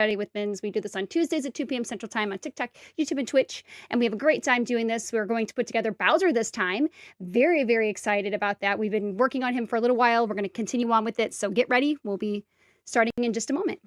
Friday with Mins. We do this on Tuesdays at 2 p.m. Central Time on TikTok, YouTube, and Twitch. And we have a great time doing this. We're going to put together Bowser this time. Very, very excited about that. We've been working on him for a little while. We're going to continue on with it. So get ready. We'll be starting in just a moment.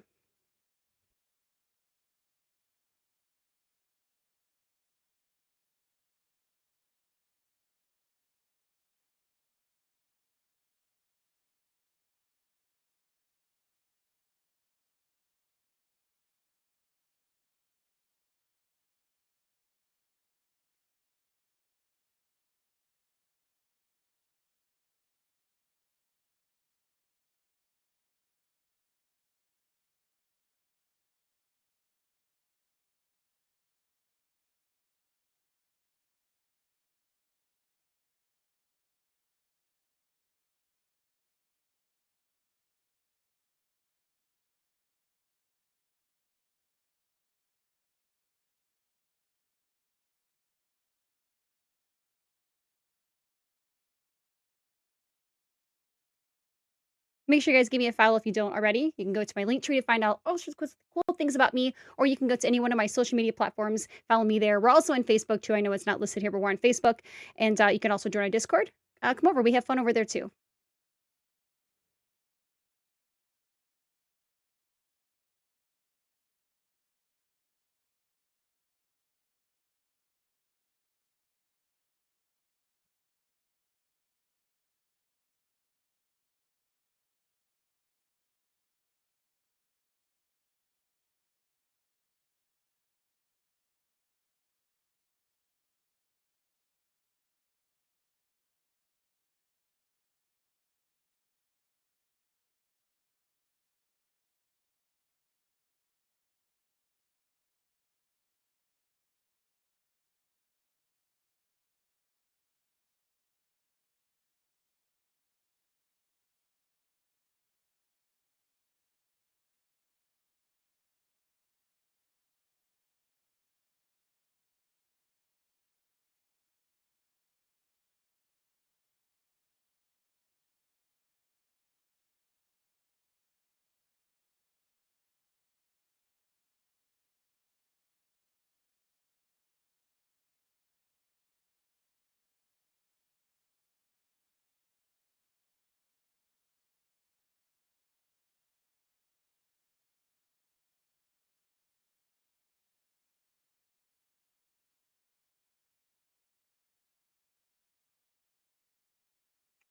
Make sure you guys give me a follow if you don't already. You can go to my link tree to find out all sorts of cool things about me, or you can go to any one of my social media platforms. Follow me there. We're also on Facebook too. I know it's not listed here, but we're on Facebook. And you can also join our Discord. Come over. We have fun over there too.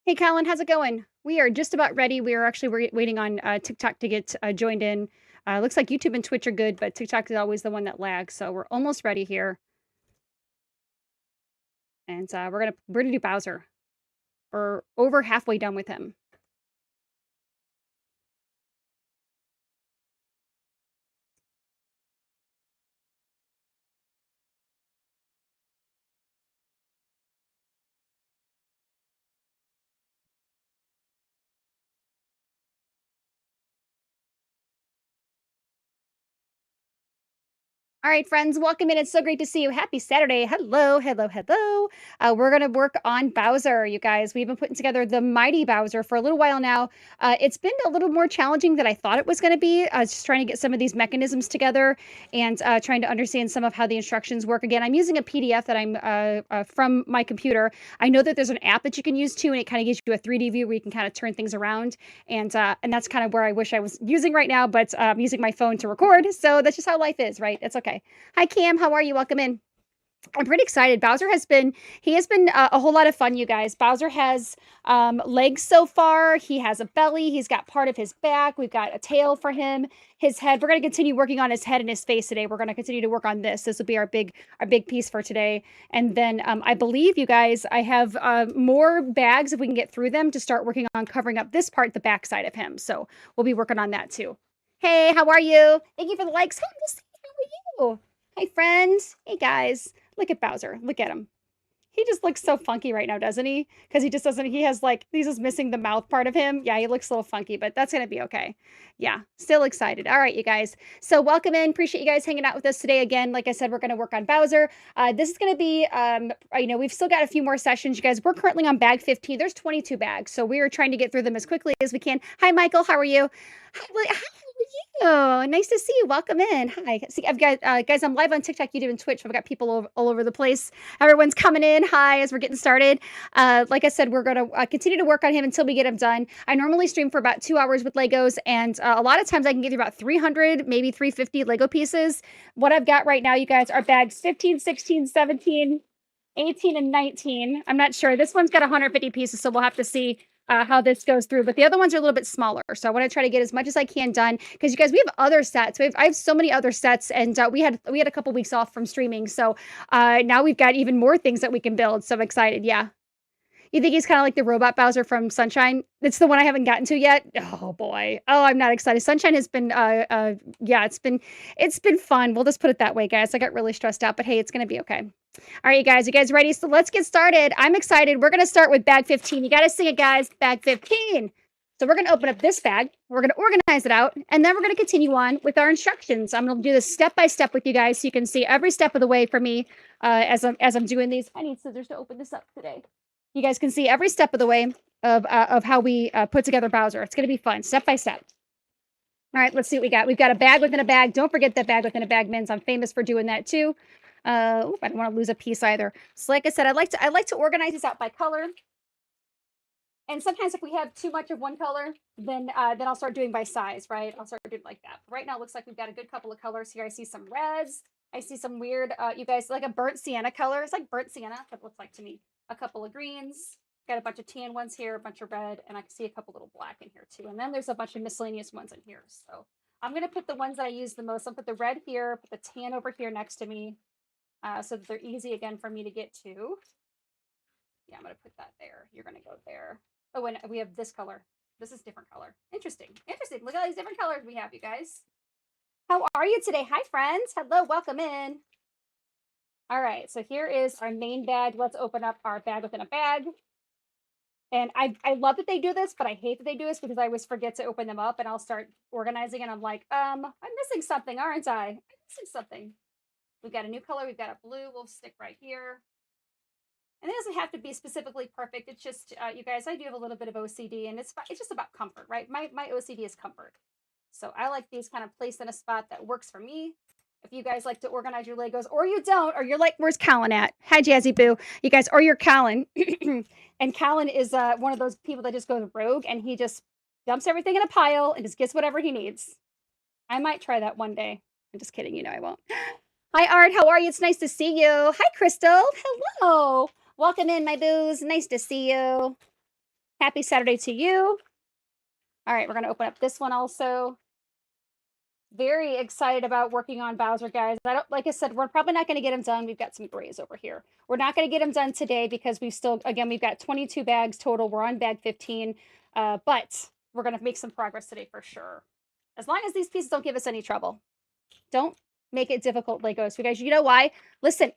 Hey, Colin, how's it going? We are just about ready. We are actually waiting on TikTok to get joined in. Looks like YouTube and Twitch are good, but TikTok is always the one that lags. So we're almost ready here, and we're gonna do Bowser. We're over halfway done with him. All right, friends, welcome in. It's so great to see you. Happy Saturday. Hello, hello, hello. We're going to work on Bowser, you guys. We've been putting together the Mighty Bowser for a little while now. It's been a little more challenging than I thought it was going to be. I was just trying to get some of these mechanisms together and trying to understand some of how the instructions work. Again, I'm using a PDF that I'm from my computer. I know that there's an app that you can use too, and it kind of gives you a 3D view where you can kind of turn things around. And that's kind of where I wish I was using right now, but I'm using my phone to record. So that's just how life is, right? It's okay. Hi, Cam. How are you? Welcome in. I'm pretty excited. Bowser has been a whole lot of fun, you guys. Bowser has legs so far. He has a belly. He's got part of his back. We've got a tail for him. His head. We're going to continue working on his head and his face today. We're going to continue to work on this. This will be our big piece for today. And then I believe, you guys, I have more bags if we can get through them to start working on covering up this part, the back side of him. So we'll be working on that too. Hey, how are you? Thank you for the likes. Hey, Missy, how are you? Hi, friends. Hey, guys. Look at Bowser. Look at him. He just looks so funky right now, doesn't he? Because he just doesn't, he has like, he's just missing the mouth part of him. Yeah, he looks a little funky, but that's going to be okay. Yeah, still excited. All right, you guys. So welcome in. Appreciate you guys hanging out with us today. Again, like I said, we're going to work on Bowser. This is going to be, we've still got a few more sessions, you guys. We're currently on bag 15. There's 22 bags. So we are trying to get through them as quickly as we can. Hi, Michael. How are you? Hi, Oh, nice to see you. Welcome in. Hi. See, I've got guys. I'm live on TikTok, YouTube, and Twitch. I've got people all over the place. Everyone's coming in. Hi, as we're getting started. Like I said, we're going to continue to work on him until we get him done. I normally stream for about 2 hours with Legos, and a lot of times I can give you about 300, maybe 350 Lego pieces. What I've got right now, you guys, are bags 15, 16, 17, 18, and 19. I'm not sure. This one's got 150 pieces, so we'll have to see how this goes through. But the other ones are a little bit smaller. So I want to try to get as much as I can done because you guys, we have other sets. I have so many other sets, and we had a couple weeks off from streaming. So now we've got even more things that we can build. So I'm excited. Yeah. You think he's kind of like the robot Bowser from Sunshine? It's the one I haven't gotten to yet. Oh boy. Oh, I'm not excited. Sunshine has been yeah, it's been fun. We'll just put it that way, guys. I got really stressed out, but hey, it's gonna be okay. All right, you guys ready? So let's get started. I'm excited. We're gonna start with bag 15. You gotta sing it, guys. Bag 15. So we're gonna open up this bag. We're gonna organize it out, and then we're gonna continue on with our instructions. I'm gonna do this step by step with you guys, so you can see every step of the way for me as I'm doing these. I need scissors to open this up today. You guys can see every step of the way of how we put together Bowser. It's going to be fun, step by step. All right, let's see what we got. We've got a bag within a bag. Don't forget that bag within a bag mins. I'm famous for doing that too. I don't want to lose a piece either. So like I said, I like to organize these out by color. And sometimes if we have too much of one color, then I'll start doing by size, right? I'll start doing like that. But right now, it looks like we've got a good couple of colors here. I see some reds. I see some weird, you guys, like a burnt sienna color. It's like burnt sienna, that looks like to me. A couple of greens. Got a bunch of tan ones here, a bunch of red, and I can see a couple little black in here too. And then there's a bunch of miscellaneous ones in here. So I'm going to put the ones that I use the most. I'll put the red here, put the tan over here next to me so that they're easy again for me to get to. Yeah, I'm going to put that there. You're going to go there. Oh, and we have this color. This is different color. Interesting. Interesting. Look at all these different colors we have, you guys. How are you today? Hi, friends. Hello. Welcome in. All right. So here is our main bag. Let's open up our bag within a bag. And I love that they do this, but I hate that they do this because I always forget to open them up and I'll start organizing and I'm like, I'm missing something, aren't I? I'm missing something. We've got a new color. We've got a blue. We'll stick right here. And it doesn't have to be specifically perfect. It's just, you guys, I do have a little bit of OCD and it's just about comfort, right? My OCD is comfort. So I like these kind of placed in a spot that works for me. If you guys like to organize your Legos or you don't, or you're like, where's Callan at? Hi, Jazzy Boo. You guys, or you're Callan. And Callan is one of those people that just goes rogue and he just dumps everything in a pile and just gets whatever he needs. I might try that one day. I'm just kidding. You know I won't. Hi, Art. How are you? It's nice to see you. Hi, Crystal. Hello. Welcome in, my boos. Nice to see you. Happy Saturday to you. All right, we're going to open up this one also. Very excited about working on Bowser, guys. Like I said, we're probably not going to get him done. We've got some grays over here. We're not going to get him done today because we've got 22 bags total. We're on bag 15, but we're going to make some progress today for sure. As long as these pieces don't give us any trouble. Don't make it difficult, Legos. You guys, you know why? Listen,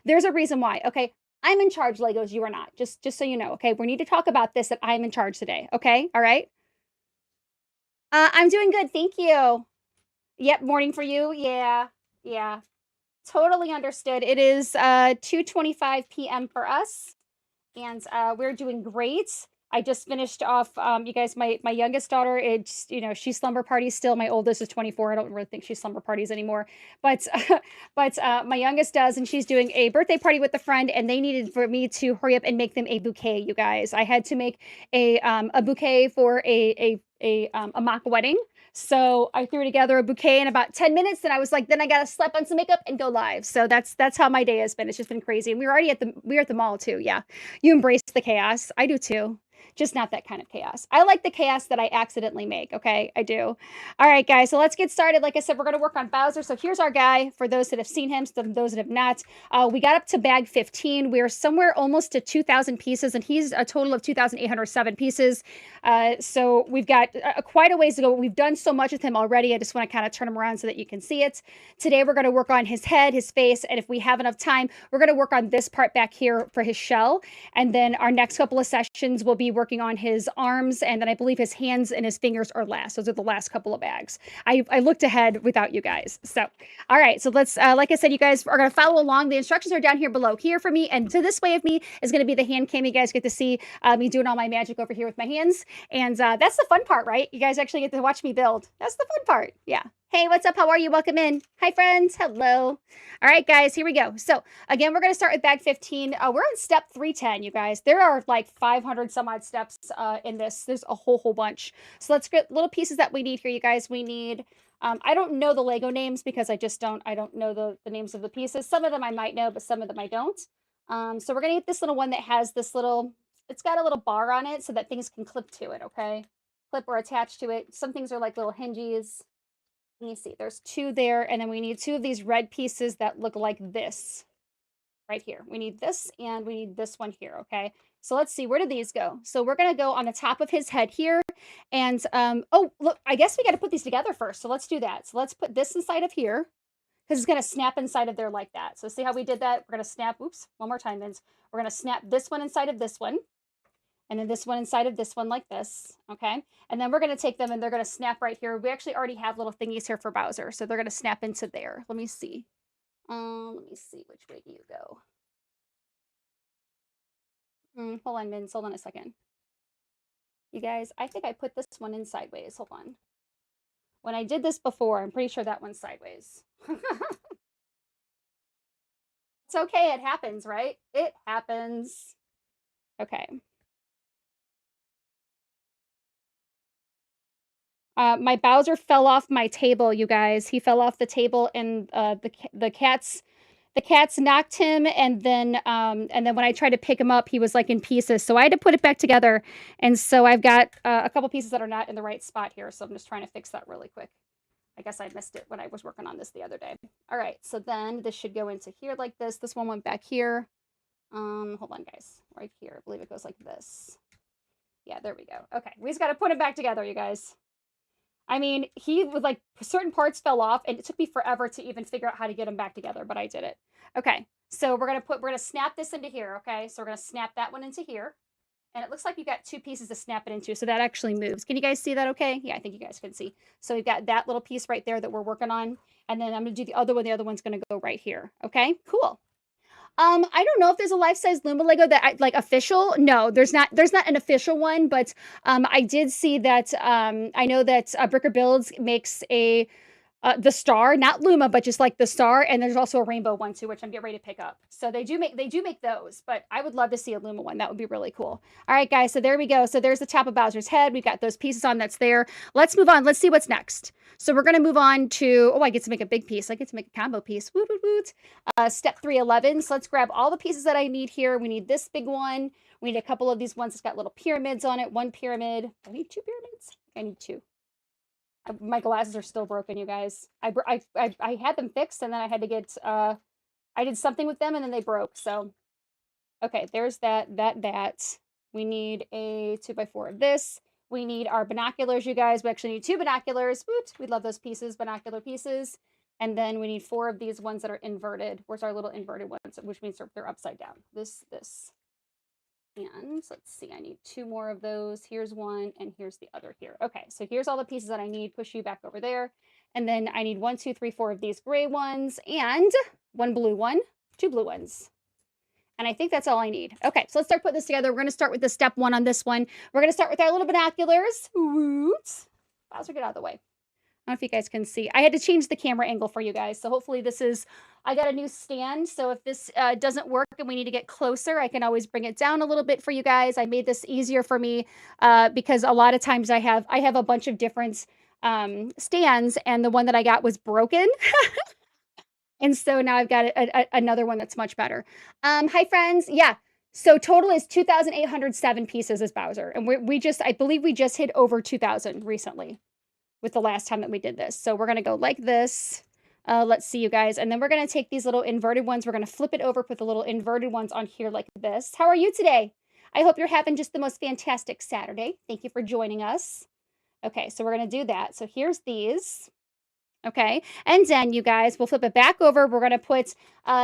there's a reason why, okay? I'm in charge, Legos. You are not. Just so you know, okay? We need to talk about this, that I'm in charge today, okay? All right? I'm doing good. Thank you. Yep, morning for you. Yeah. Totally understood. It is 2:25 p.m. for us, and we're doing great. I just finished off, you guys, my youngest daughter, it's, she's slumber parties still. My oldest is 24. I don't really think she's slumber parties anymore. But my youngest does, and she's doing a birthday party with a friend, and they needed for me to hurry up and make them a bouquet, you guys. I had to make a bouquet for a mock wedding. So I threw together a bouquet in about 10 minutes, and I was like, then I got to slap on some makeup and go live. So that's how my day has been. It's just been crazy. And we were at the mall too. Yeah. You embrace the chaos. I do too. Just not that kind of chaos. I like the chaos that I accidentally make. Okay, I do. All right, guys. So let's get started. Like I said, we're going to work on Bowser. So here's our guy for those that have seen him, those that have not. We got up to bag 15. We're somewhere almost to 2,000 pieces, and he's a total of 2,807 pieces. So we've got quite a ways to go. We've done so much with him already. I just want to kind of turn him around so that you can see it. Today, we're going to work on his head, his face, and if we have enough time, we're going to work on this part back here for his shell. And then our next couple of sessions will be working on his arms, and then I believe his hands and his fingers are last. Those are the last couple of bags. I looked ahead without you guys. So, all right. So let's, like I said, you guys are going to follow along. The instructions are down here below here for me. And to this way of me is going to be the hand cam. You guys get to see me doing all my magic over here with my hands. And that's the fun part, right? You guys actually get to watch me build. That's the fun part. Yeah. Hey, what's up? How are you? Welcome in. Hi, friends. Hello. All right, guys, here we go. So again, we're going to start with bag 15. We're on step 310, you guys. There are like 500 some odd steps in this. There's a whole bunch. So let's get little pieces that we need here, you guys. We need, I don't know the Lego names because I don't know the names of the pieces. Some of them I might know, but some of them I don't. So we're going to get this little one that has this little, it's got a little bar on it so that things can clip to it, okay? Clip or attach to it. Some things are like little hinges. Let me see, there's 2 there, and then we need 2 of these red pieces that look like this right here. We need this, and we need this one here, okay? So let's see, where did these go? So we're gonna go on the top of his head here, and, oh, look, I guess we gotta put these together first, so let's do that. So let's put this inside of here, because it's gonna snap inside of there like that. So see how we did that? We're gonna snap, oops, one more time, Vince. We're gonna snap this one inside of this one, and then this one inside of this one like this, okay? And then we're gonna take them and they're gonna snap right here. We actually already have little thingies here for Bowser, so they're gonna snap into there. Let me see. Which way do you go? Hold on, Mins, hold on a second. You guys, I think I put this one in sideways, hold on. When I did this before, I'm pretty sure that one's sideways. It's okay, it happens, right? It happens. Okay. My Bowser fell off my table, you guys. He fell off the table, and the cats knocked him, and then when I tried to pick him up, he was like in pieces. So I had to put it back together, and so I've got a couple pieces that are not in the right spot here. So I'm just trying to fix that really quick. I guess I missed it when I was working on this the other day. All right, so then this should go into here like this. This one went back here. Hold on, guys. Right here, I believe it goes like this. Yeah, there we go. Okay, we just got to put it back together, you guys. I mean, he was like certain parts fell off, and it took me forever to even figure out how to get them back together, but I did it. Okay, so we're gonna snap this into here. Okay, so we're gonna snap that one into here, and it looks like you got 2 pieces to snap it into, so that actually moves. Can you guys see that? Okay, yeah, I think you guys can see. So we've got that little piece right there that we're working on, and then I'm gonna do the other one. The other one's gonna go right here. Okay, cool. I don't know if there's a life-size Luma Lego that like official. No, there's not an official one, but I did see that I know that Bricker Builds makes a the star, not Luma, but just like the star, and there's also a rainbow one too, which I'm getting ready to pick up. So they do make those, but I would love to see a Luma one. That would be really cool. All right, guys, so there we go. So there's the top of Bowser's head. We've got those pieces on that's there. Let's move on. Let's see what's next. So we're gonna move on to, oh, I get to make a big piece. I get to make a combo piece. Woot, woot, woot. Step 311. So let's grab all the pieces that I need here. We need this big one. We need a couple of these ones that's got little pyramids on it. One pyramid. I need 2 pyramids. I need 2. My glasses are still broken, you guys. I had them fixed, and then I had to get I did something with them, and then they broke. So okay, there's that. We need a 2x4 of this. We need our binoculars, you guys. We actually need 2 binoculars. Woot! We love those pieces, binocular pieces. And then we need 4 of these ones that are inverted. Where's our little inverted ones, which means they're upside down. This. And let's see, I need 2 more of those. Here's one, and here's the other here. Okay, so here's all the pieces that I need. Push you back over there. And then I need 1, 2, 3, 4 of these gray ones, and 1 blue one, 2 blue ones. And I think that's all I need. Okay, so let's start putting this together. We're going to start with the step 1 on this one. We're going to start with our little binoculars. Woot! Bowser, get out of the way. I don't know if you guys can see. I had to change the camera angle for you guys. So hopefully this is, I got a new stand. So if this doesn't work and we need to get closer, I can always bring it down a little bit for you guys. I made this easier for me because a lot of times I have a bunch of different stands, and the one that I got was broken. And so now I've got another one that's much better. Hi, friends. Yeah. So total is 2,807 pieces as Bowser. And I believe we just hit over 2,000 recently with the last time that we did this. So we're going to go like this. Let's see, you guys. And then we're going to take these little inverted ones. We're going to flip it over, put the little inverted ones on here like this. How are you today? I hope you're having just the most fantastic Saturday. Thank you for joining us. Okay, so we're going to do that. So here's these. Okay. And then you guys, we'll flip it back over. We're gonna put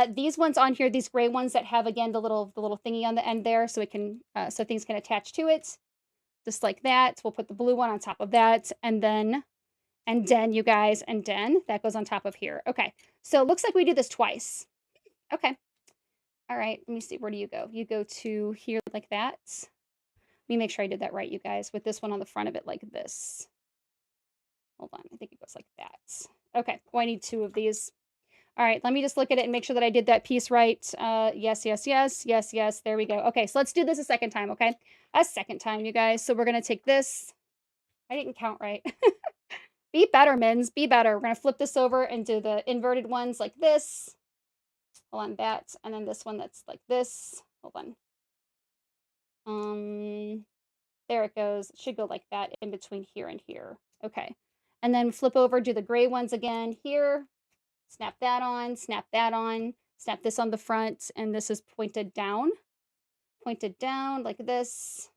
these ones on here, these gray ones that have again the little thingy on the end there, so it can so things can attach to it, just like that. We'll put the blue one on top of that, and then you guys, and then that goes on top of here. Okay. So it looks like we do this twice. Okay. All right. Let me see. Where do you go? You go to here like that. Let me make sure I did that right, you guys, with this one on the front of it like this. Hold on. I think it goes like that. Okay. Oh, I need two of these. All right. Let me just look at it and make sure that I did that piece right. Yes, yes, yes, yes, yes. There we go. Okay. So let's do this a second time. Okay. A second time, you guys. So we're going to take this. I didn't count right. Be better, Mins. Be better. We're going to flip this over and do the inverted ones like this. Hold on, that. And then this one that's like this. Hold on. There it goes. It should go like that in between here and here. Okay. And then flip over, do the gray ones again here. Snap that on, snap this on the front, and this is pointed down like this.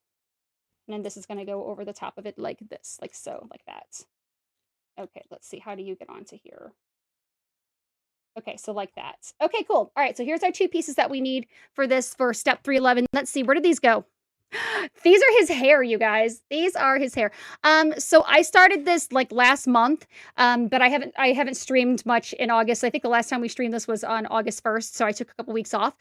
And then this is going to go over the top of it like this, like so, like that. Okay, let's see. How do you get onto here? Okay, so like that. Okay, cool. All right, so here's our two pieces that we need for this for step 311. Let's see, where did these go? These are his hair, you guys. These are his hair. So I started this like last month, but I haven't streamed much in August. I think the last time we streamed this was on August 1st, so I took a couple weeks off.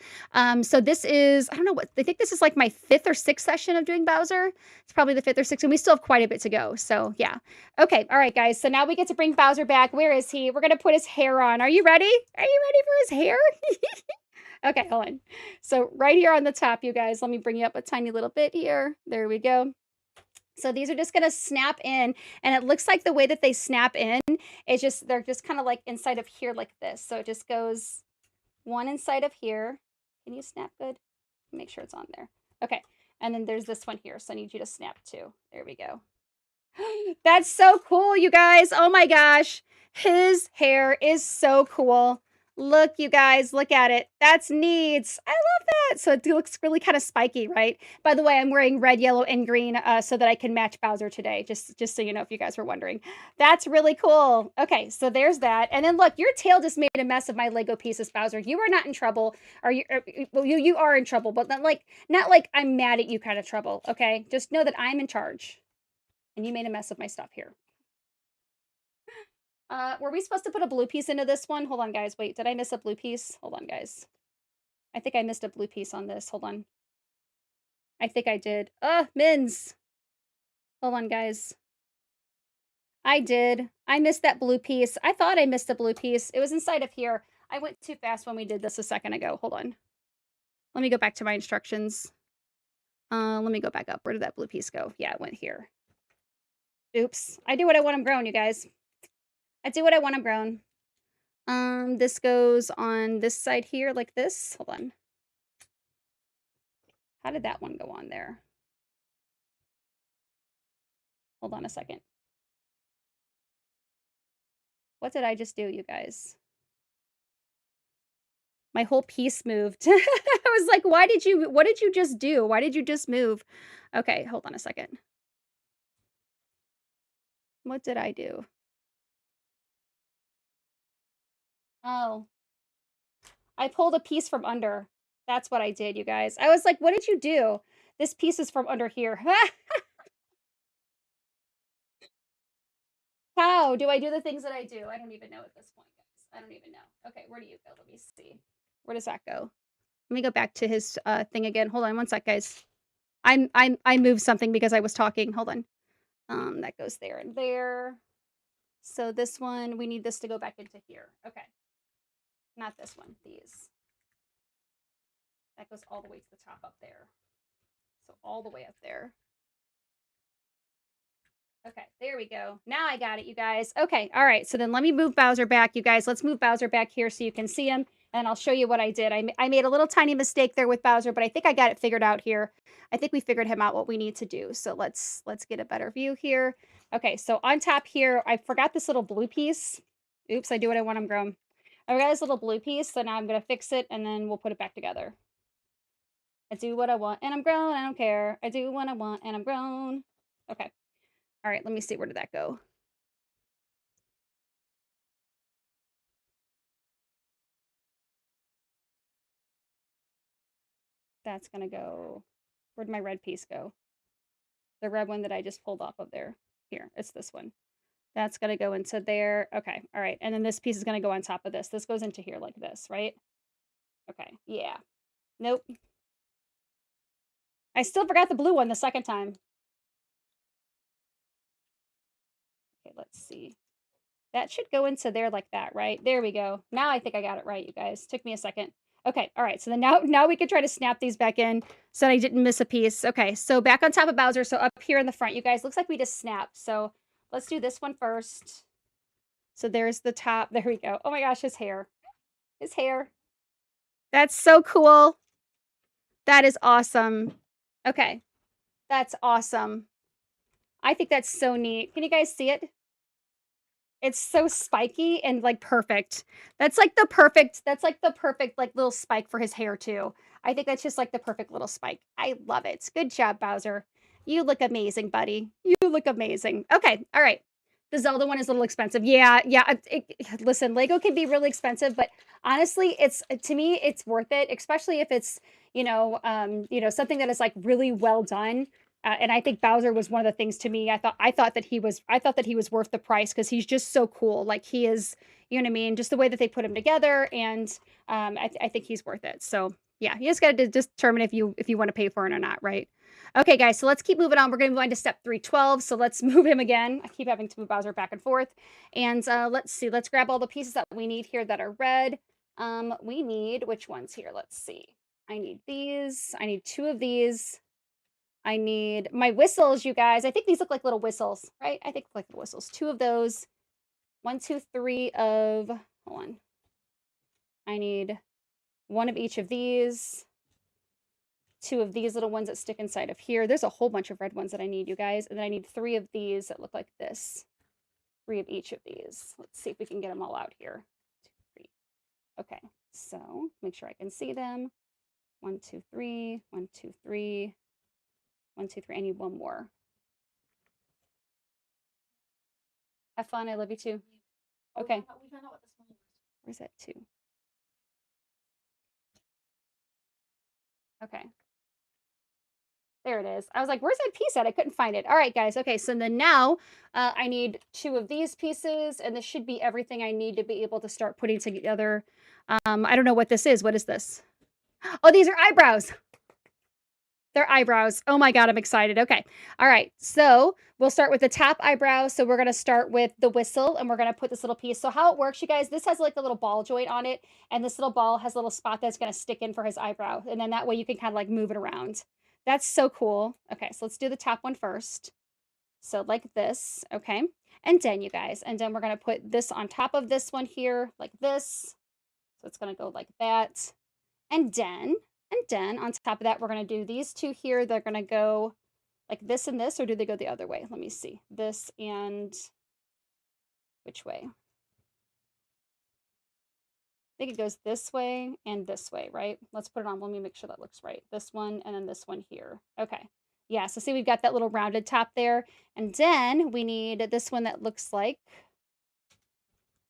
So this is I don't know what I think this is like my fifth or sixth session of doing Bowser. It's probably the fifth or sixth, and we still have quite a bit to go. So yeah. Okay, all right, guys. So now we get to bring Bowser back. Where is he? We're gonna put his hair on. Are you ready? Are you ready for his hair? Okay, hold on. So right here on the top, you guys, let me bring you up a tiny little bit here. There we go. So these are just gonna snap in, and it looks like the way that they snap in is just they're just kind of like inside of here like this. So it just goes one inside of here. Can you snap good? Make sure it's on there. Okay. And then there's this one here. So I need you to snap too. There we go. That's so cool, you guys. Oh my gosh. His hair is so cool. Look, you guys, look at it. That's neat. I love that. So it looks really kind of spiky, right? By the way, I'm wearing red, yellow, and green so that I can match Bowser today, just so you know if you guys were wondering. That's really cool. Okay, so there's that. And then look, your tail just made a mess of my Lego pieces, Bowser. You are not in trouble. Are you? Well, you are in trouble, but not like I'm mad at you kind of trouble, okay? Just know that I'm in charge. And you made a mess of my stuff here. Were we supposed to put a blue piece into this one? Hold on, guys. Wait, did I miss a blue piece? Hold on, guys. I think I missed a blue piece on this. Hold on. I think I did. Mins. Hold on, guys. I did. I missed that blue piece. I thought I missed a blue piece. It was inside of here. I went too fast when we did this a second ago. Hold on. Let me go back to my instructions. Let me go back up. Where did that blue piece go? Yeah, it went here. Oops. I do what I want. I'm grown, you guys. I do what I want. I'm grown. This goes on this side here like this. Hold on. How did that one go on there? Hold on a second. What did I just do, you guys? My whole piece moved. I was like, what did you just do? Why did you just move? Okay, hold on a second. What did I do? Oh, I pulled a piece from under. That's what I did, you guys. I was like, what did you do? This piece is from under here. How do I do the things that I do? I don't even know at this point, guys. I don't even know. Okay, where do you go? Let me see. Where does that go? Let me go back to his thing again. Hold on one sec, guys. I moved something because I was talking. Hold on. That goes there and there. So this one, we need this to go back into here. Okay. Not this one, these. That goes all the way to the top up there. So all the way up there. Okay, there we go. Now I got it, you guys. Okay, all right. So then let me move Bowser back, you guys. Let's move Bowser back here so you can see him, and I'll show you what I did. I made a little tiny mistake there with Bowser, but I think I got it figured out here. I think we figured him out what we need to do. So let's get a better view here. Okay, so on top here, I forgot this little blue piece. Oops, I do what I want. I'm grown. I forgot this little blue piece, so now I'm gonna fix it, and then we'll put it back together. I do what I want, and I'm grown. I don't care. I do what I want, and I'm grown. Okay. All right, let me see. Where did that go? That's gonna go, where'd my red piece go? The red one that I just pulled off of there. Here, it's this one. That's gonna go into there. Okay, all right. And then this piece is gonna go on top of this. This goes into here like this, right? Okay, yeah. Nope. I still forgot the blue one the second time. Okay, let's see. That should go into there like that, right? There we go. Now I think I got it right, you guys. Took me a second. Okay, all right. So then now we can try to snap these back in so that I didn't miss a piece. Okay, so back on top of Bowser. So up here in the front, you guys, looks like we just snapped. So let's do this one first. So there's the top. There we go. Oh my gosh, his hair. His hair. That's so cool. That is awesome. Okay, that's awesome. I think that's so neat. Can you guys see it? It's so spiky and, like, perfect. That's, like, the perfect, like, little spike for his hair too. I think that's just, like, the perfect little spike. I love it. Good job, Bowser. You look amazing, buddy. You look amazing. Okay, alright. The Zelda one is a little expensive. Yeah, yeah, listen, Lego can be really expensive, but honestly, it's to me, it's worth it, especially if it's, something that is, like, really well done. And I think Bowser was one of the things to me. I thought that he was worth the price because he's just so cool. Like he is, you know what I mean? Just the way that they put him together, and I think he's worth it. So yeah, you just got to determine if you want to pay for it or not, right? Okay, guys. So let's keep moving on. We're going to move on to step 312. So let's move him again. I keep having to move Bowser back and forth. And let's see. Let's grab all the pieces that we need here that are red. We need which ones here? Let's see. I need these. I need 2 of these. I need my whistles, you guys. I think these look like little whistles, right? I think like little whistles. 2 of those. 1, 2, 3 of, hold on. I need 1 of each of these. 2 of these little ones that stick inside of here. There's a whole bunch of red ones that I need, you guys. And then I need 3 of these that look like this. 3 of each of these. Let's see if we can get them all out here. 2, 3. Okay, so make sure I can see them. 1, 2, 3. 1, 2, 3. 1, 2, 3. I need 1 more. Have fun. I love you too. Okay. Where's that 2? Okay. There it is. I was like, where's that piece at? I couldn't find it. All right, guys. Okay, so then now I need 2 of these pieces, and this should be everything I need to be able to start putting together. I don't know what this is. What is this? Oh, these are eyebrows. They're eyebrows. Oh my God, I'm excited. Okay. All right. So we'll start with the top eyebrow. So we're going to start with the whistle and we're going to put this little piece. So how it works, you guys, this has like a little ball joint on it. And this little ball has a little spot that's going to stick in for his eyebrow. And then that way you can kind of like move it around. That's so cool. Okay. So let's do the top one first. So like this. Okay. And then you guys, and then we're going to put this on top of this one here like this. So it's going to go like that. And then on top of that, we're going to do these 2 here. They're going to go like this and this, or do they go the other way? Let me see. This and which way? I think it goes this way and this way, right? Let's put it on. Let me make sure that looks right. This one and then this one here. Okay. Yeah, so see we've got that little rounded top there. And then we need this one that looks like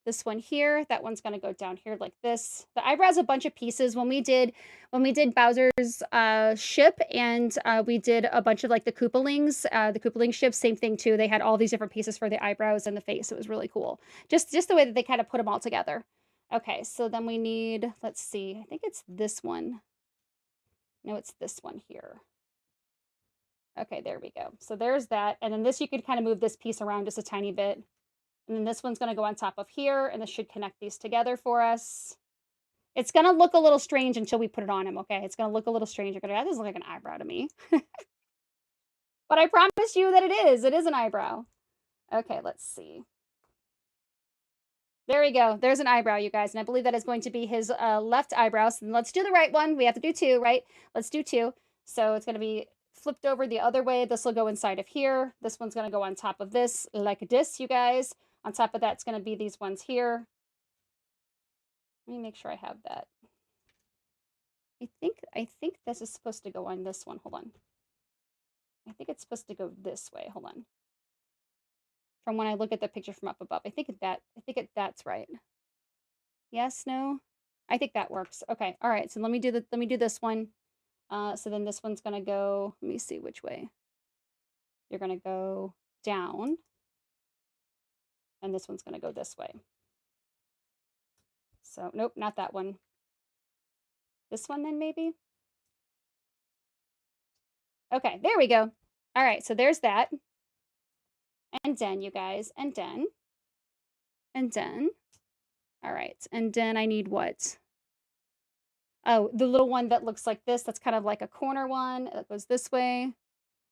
this one here, that one's going to go down here like this. The eyebrow's a bunch of pieces. When we did Bowser's ship, and we did a bunch of like the Koopaling ship, same thing too. They had all these different pieces for the eyebrows and the face. It was really cool. Just the way that they kind of put them all together. Okay, so then we need, let's see, I think it's this one. No, it's this one here. Okay, there we go. So there's that. And then this, you could kind of move this piece around just a tiny bit. And then this one's going to go on top of here, and this should connect these together for us. It's going to look a little strange until we put it on him, okay? It's going to look a little strange. You're going to, that doesn't look like an eyebrow to me. But I promise you that it is. It is an eyebrow. Okay, let's see. There we go. There's an eyebrow, you guys. And I believe that is going to be his left eyebrow. So let's do the right one. We have to do 2, right? Let's do 2. So it's going to be flipped over the other way. This will go inside of here. This one's going to go on top of this like this, you guys. On top of that, it's going to be these ones here. Let me make sure I have that. I think this is supposed to go on this one. Hold on. I think it's supposed to go this way. Hold on. From when I look at the picture from up above, that's right. Yes, no. I think that works. Okay. All right. So let me do this one. So then this one's gonna go, let me see which way. You're gonna go down, and this one's gonna go this way. So, nope, not that one. This one then maybe? Okay, there we go. All right, so there's that. And then, you guys, and then. And then. All right, and then I need what? Oh, the little one that looks like this. That's kind of like a corner one that goes this way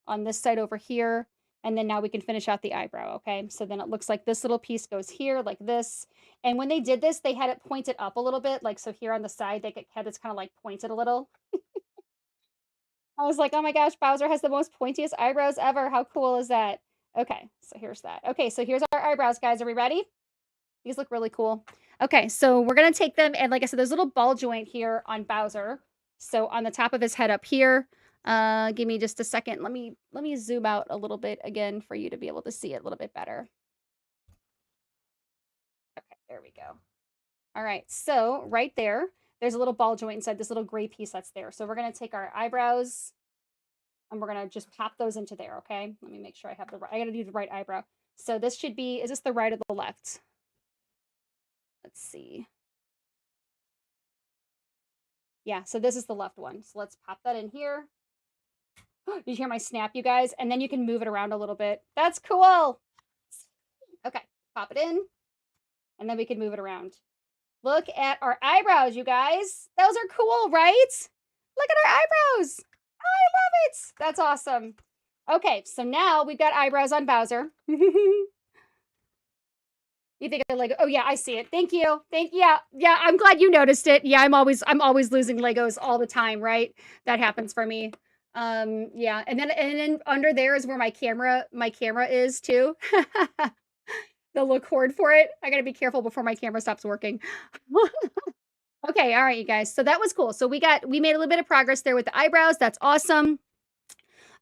on this side over here. And then now we can finish out the eyebrow, okay? So then it looks like this little piece goes here like this. And when they did this, they had it pointed up a little bit. Like, so here on the side, they had this kind of like pointed a little. I was like, oh my gosh, Bowser has the most pointiest eyebrows ever. How cool is that? Okay, so here's that. Okay, so here's our eyebrows, guys. Are we ready? These look really cool. Okay, so we're gonna take them, and like I said, there's a little ball joint here on Bowser. So on the top of his head up here, give me just a second. Let me zoom out a little bit again for you to be able to see it a little bit better. Okay, there we go. All right, so right there's a little ball joint inside this little gray piece that's there. So we're gonna take our eyebrows and we're gonna just pop those into there, okay? Let me make sure I have the right, I gotta do the right eyebrow. So this should be, is this the right or the left? Let's see. Yeah, so this is the left one. So let's pop that in here. You hear my snap, you guys? And then you can move it around a little bit. That's cool. Okay, pop it in. And then we can move it around. Look at our eyebrows, you guys. Those are cool, right? Look at our eyebrows. Oh, I love it. That's awesome. Okay, so now we've got eyebrows on Bowser. You think I Lego? Oh yeah, I see it. Thank you. Yeah. I'm glad you noticed it. Yeah, I'm always losing Legos all the time, right? That happens for me. Yeah, and then under there is where my camera is too. The little cord for it. I gotta be careful before my camera stops working. Okay, all right, you guys. So that was cool. So we made a little bit of progress there with the eyebrows. That's awesome.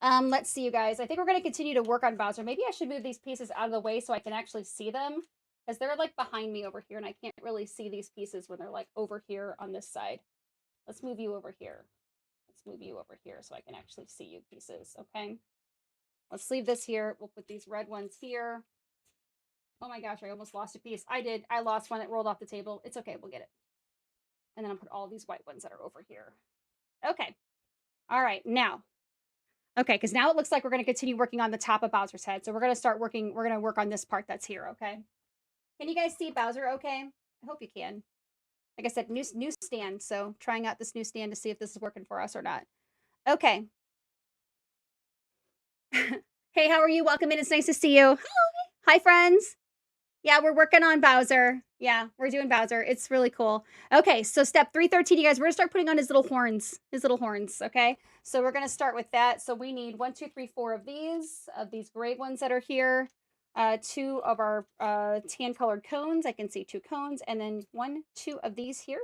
Let's see, you guys. I think we're gonna continue to work on Bowser. Maybe I should move these pieces out of the way so I can actually see them. Because they're like behind me over here, and I can't really see these pieces when they're like over here on this side. Let's move you over here. Let's move you over here so I can actually see you pieces, okay? Let's leave this here. We'll put these red ones here. Oh my gosh, I almost lost a piece. I did. I lost one that rolled off the table. It's okay, we'll get it. And then I'll put all these white ones that are over here. Okay. All right, now. Okay, because now it looks like we're going to continue working on the top of Bowser's head. So we're going to work on this part that's here, okay? Can you guys see Bowser okay? I hope you can. Like I said, new stand, so trying out this new stand to see if this is working for us or not. Okay. Hey, how are you? Welcome in. It's nice to see you. Hi, friends. Yeah, we're working on Bowser. Yeah, we're doing Bowser. It's really cool. Okay, so step 313, you guys, we're gonna start putting on his little horns. Okay? So we're gonna start with that. So we need 1, 2, 3, 4 of these great ones that are here. 2 of our tan colored cones. I can see 2 cones, and then 1, 2 of these here,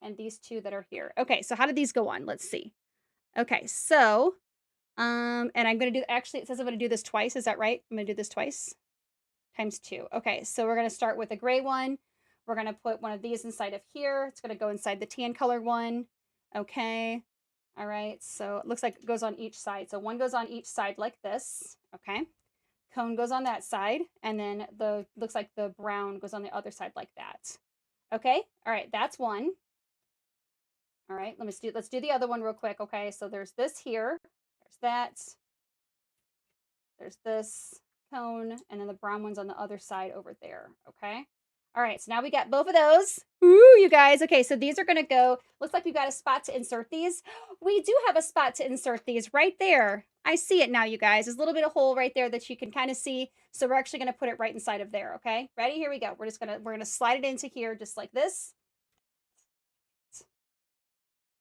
and these 2 that are here. Okay, so how did these go on? Let's see. Okay, so and I'm gonna do, actually it says I'm gonna do this twice. Is that right? I'm gonna do this twice. Times 2. Okay, so we're gonna start with a gray one. We're gonna put one of these inside of here. It's gonna go inside the tan color one. Okay. All right, so it looks like it goes on each side. So one goes on each side like this. Okay. Cone goes on that side, and then looks like the brown goes on the other side like that. Okay. All right, that's one. All right, let's do the other one real quick. Okay, so there's this here. There's that. There's this cone, and then the brown one's on the other side over there. Okay. All right, so now we got both of those. Ooh, you guys. Okay, so these are going to go, looks like we've got a spot to insert these. We do have a spot to insert these right there. I see it now, you guys. There's a little bit of hole right there that you can kind of see. So we're actually going to put it right inside of there, okay? Ready? Here we go. We're going to slide it into here just like this.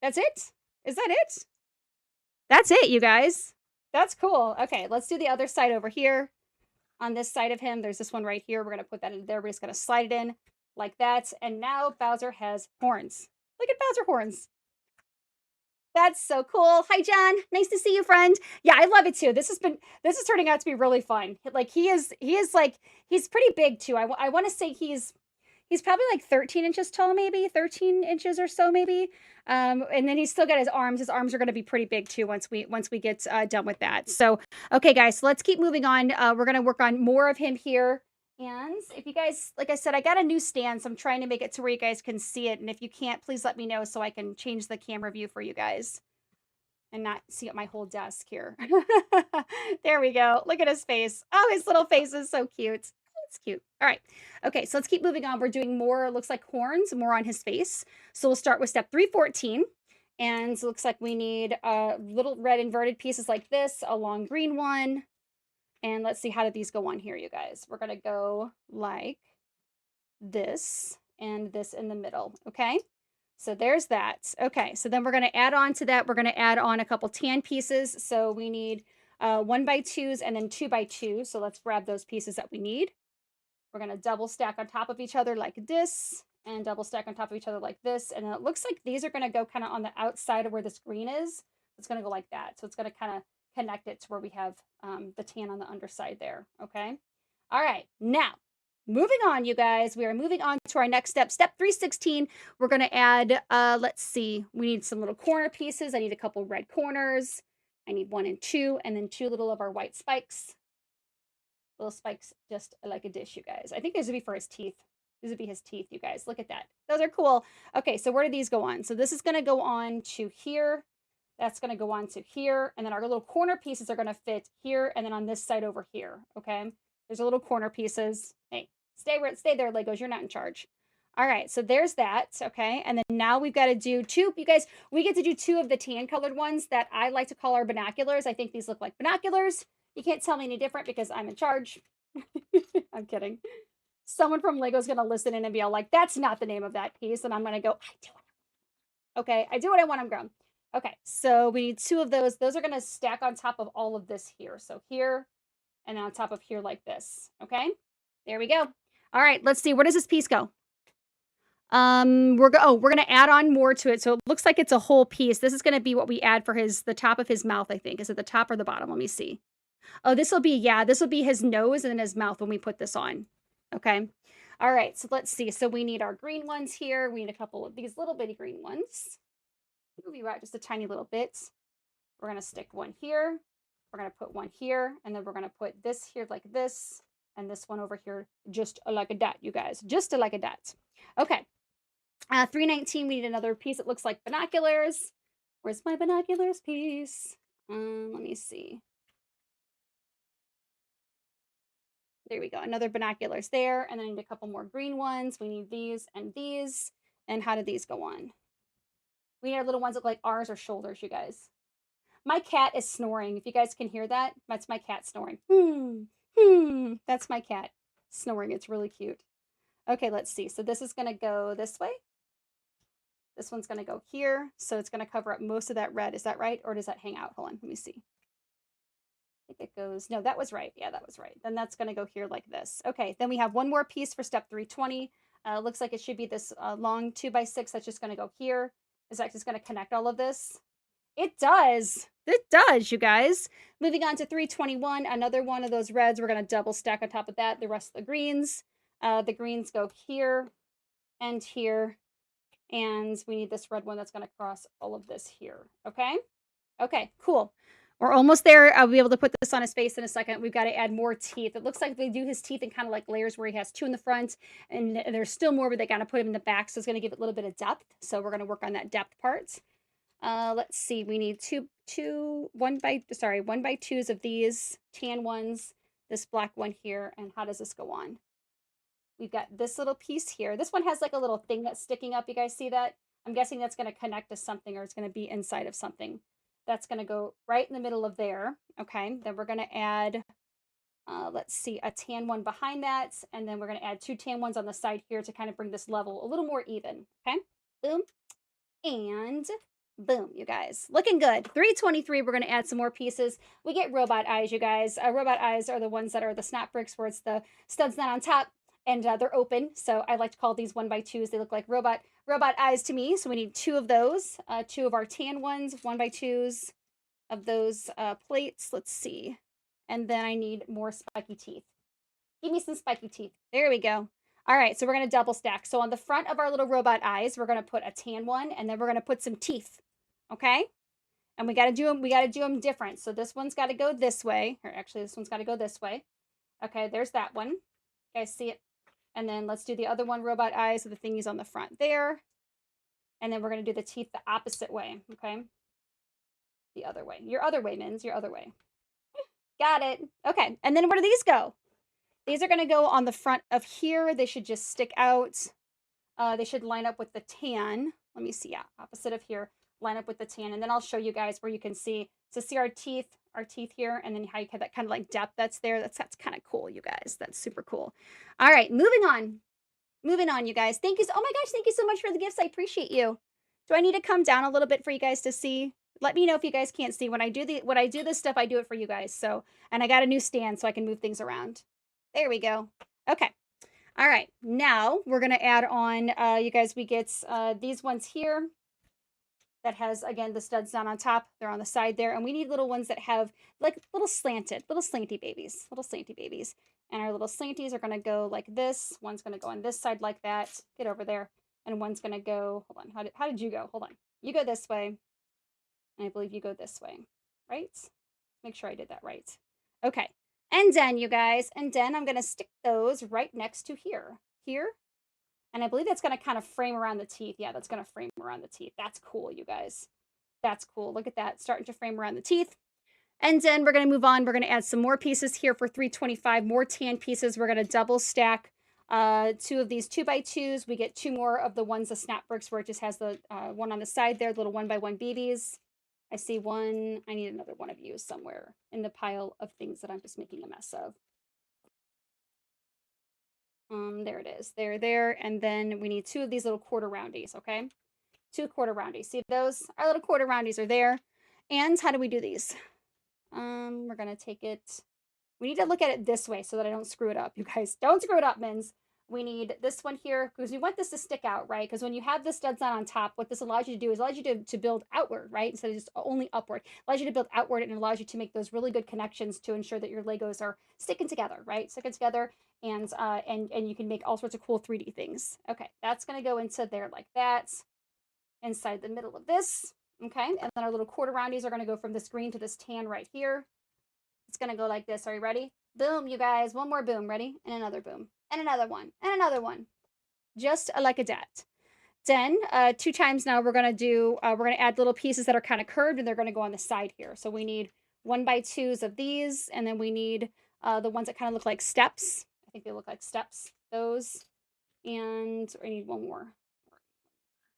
That's it? Is that it? That's it, you guys. That's cool. Okay, let's do the other side over here. On this side of him, there's this one right here. We're going to put that in there. We're just going to slide it in like that. And now Bowser has horns. Look at Bowser horns. That's so cool. Hi, John. Nice to see you, friend. Yeah, I love it too. This is turning out to be really fun. Like he's pretty big too. I want to say he's He's probably like 13 inches tall, maybe 13 inches or so, maybe. And then he's still got his arms. His arms are going to be pretty big too once we get done with that. So, okay, guys, so let's keep moving on. We're going to work on more of him here. And if you guys, like I said, I got a new stand, so I'm trying to make it to where you guys can see it. And if you can't, please let me know so I can change the camera view for you guys and not see my whole desk here. There we go. Look at his face. Oh, his little face is so cute. It's cute. All right. Okay, so let's keep moving on. We're doing more, looks like horns, more on his face. So we'll start with step 314. And it looks like we need little red inverted pieces like this, a long green one. And let's see, how do these go on here, you guys? We're going to go like this and this in the middle, okay? So there's that. Okay, so then we're going to add on to that. We're going to add on a couple tan pieces. So we need 1x2s and then 2x2. So let's grab those pieces that we need. We're going to double stack on top of each other like this and double stack on top of each other like this. And then it looks like these are going to go kind of on the outside of where this green is. It's going to go like that. So it's going to kind of connect it to where we have the tan on the underside there. Okay. All right. Now, moving on, you guys, we are moving on to our next step. Step 316, we're going to add, let's see, we need some little corner pieces. I need a couple red corners. I need 1 and 2, and then 2 little of our white spikes. Little spikes just like a dish, you guys. I think these would be for his teeth. These would be his teeth, you guys. Look at that. Those are cool. Okay, so where do these go on? So this is going to go on to here. That's going to go on to here. And then our little corner pieces are going to fit here and then on this side over here. Okay, there's a little corner pieces. Hey, stay there, Legos. You're not in charge. All right, so there's that. Okay, and then now we've got to do 2. You guys, we get to do 2 of the tan colored ones that I like to call our binoculars. I think these look like binoculars. You can't tell me any different because I'm in charge. I'm kidding. Someone from Lego's going to listen in and be all like, that's not the name of that piece. And I'm going to go, I do it. Okay, I do what I want. I'm grown. Okay, so we need 2 of those. Those are going to stack on top of all of this here. So here and on top of here like this. Okay, there we go. All right, let's see. Where does this piece go? We're going to add on more to it. So it looks like it's a whole piece. This is going to be what we add for the top of his mouth, I think. Is it the top or the bottom? Let me see. Oh, this will be his nose and then his mouth when we put this on. Okay. All right. So let's see. So we need our green ones here. We need a couple of these little bitty green ones. Move you out just a tiny little bit. We're going to stick one here. We're going to put one here. And then we're going to put this here like this. And this one over here just like a dot, you guys. Just like a dot. Okay. 319, we need another piece that looks like binoculars. Where's my binoculars piece? Let me see. There we go. Another binoculars there. And then I need a couple more green ones. We need these and these. And how do these go on? We need our little ones that look like R's or shoulders, you guys. My cat is snoring. If you guys can hear that, that's my cat snoring. That's my cat snoring. It's really cute. Okay, let's see. So this is going to go this way. This one's going to go here. So it's going to cover up most of that red. Is that right? Or does that hang out? Hold on. Let me see. I think it goes, no, that was right. Yeah, that was right. Then that's going to go here like this. Okay, then we have one more piece for step 320. Looks like it should be this long 2x6 that's just going to go here. Is that just going to connect all of this? It does. It does, you guys. Moving on to 321, another one of those reds. We're going to double stack on top of that. The rest of the greens. The greens go here and here. And we need this red one that's going to cross all of this here. Okay? Okay, cool. We're almost there. I'll be able to put this on his face in a second. We've got to add more teeth. It looks like they do his teeth in kind of like layers where he has 2 in the front and there's still more, but they got to put him in the back. So it's going to give it a little bit of depth. So we're going to work on that depth part. Let's see. We need 1x2s of these tan ones, this black one here. And how does this go on? We've got this little piece here. This one has like a little thing that's sticking up. You guys see that? I'm guessing that's going to connect to something or it's going to be inside of something. That's going to go right in the middle of there. Okay, then we're going to add, let's see, a tan one behind that. And then we're going to add 2 tan ones on the side here to kind of bring this level a little more even. Okay, boom, and boom, you guys. Looking good. 323, we're going to add some more pieces. We get robot eyes, you guys. Robot eyes are the ones that are the snap bricks where it's the stud's not on top and they're open. So I like to call these 1x2s. They look like robot eyes to me. So we need 2 of those, 2 of our tan ones, 1x2s of those plates. Let's see. And then I need more spiky teeth. Give me some spiky teeth. There we go. All right, so we're gonna double stack. So on the front of our little robot eyes, we're gonna put a tan one, and then we're gonna put some teeth. Okay? And we gotta do them different. So this one's gotta go this way. Or actually, this one's gotta go this way. Okay, there's that one. You guys see it? And then let's do the other one, robot eyes with the thingies on the front there. And then we're gonna do the teeth the opposite way. Okay. The other way. Your other way, Mins. Your other way. Got it. Okay. And then where do these go? These are going to go on the front of here. They should just stick out. They should line up with the tan. Let me see. Yeah, opposite of here. Line up with the tan. And then I'll show you guys where you can see. So see our teeth here, and then how you have that kind of like depth that's there. That's kind of cool, you guys. That's super cool. All right, moving on. Moving on, you guys. Thank you. Oh my gosh, thank you so much for the gifts. I appreciate you. Do I need to come down a little bit for you guys to see? Let me know if you guys can't see. When I do this stuff, I do it for you guys. So, and I got a new stand so I can move things around. There we go. Okay. All right. Now we're gonna add on. You guys, we get these ones here. That has again the studs down on top. They're on the side there, and we need little ones that have like little slanty babies, And our little slanties are gonna go like this. One's gonna go on this side like that. Get over there, and one's gonna go. Hold on. How did you go? Hold on. You go this way, and I believe you go this way, right? Make sure I did that right. Okay. And then you guys, and then I'm gonna stick those right next to here, and I believe that's going to kind of frame around the teeth. Yeah, that's going to frame around the teeth. That's cool, you guys. That's cool. Look at that. Starting to frame around the teeth. And then we're going to move on. We're going to add some more pieces here for 325, more tan pieces. We're going to double stack two of these 2x2s. We get two more of the ones, the snap bricks, where it just has the one on the side there, little 1x1 BBs. I see one. I need another one of you somewhere in the pile of things that I'm just making a mess of. There it is. There. And then we need two of these little quarter roundies, okay? Two quarter roundies. See those? Our little quarter roundies are there. And how do we do these? We're going to take it. We need to look at it this way so that I don't screw it up, you guys. Don't screw it up, Mins. We need this one here because we want this to stick out, right? Because when you have the studs on top, what this allows you to do is allows you to build outward, right? Instead of just only upward. It allows you to build outward and allows you to make those really good connections to ensure that your Legos are sticking together, right? Sticking together and you can make all sorts of cool 3D things. Okay, that's gonna go into there like that, inside the middle of this. Okay, and then our little quarter roundies are gonna go from this green to this tan right here. It's gonna go like this. Are you ready? Boom, you guys. One more boom. Ready? And another boom. And another one. And another one. Just like a dat. Then, two times now, we're gonna do. We're gonna add little pieces that are kind of curved, and they're gonna go on the side here. So we need 1x2s of these, and then we need the ones that kind of look like steps. I think they look like steps. Those, and I need one more.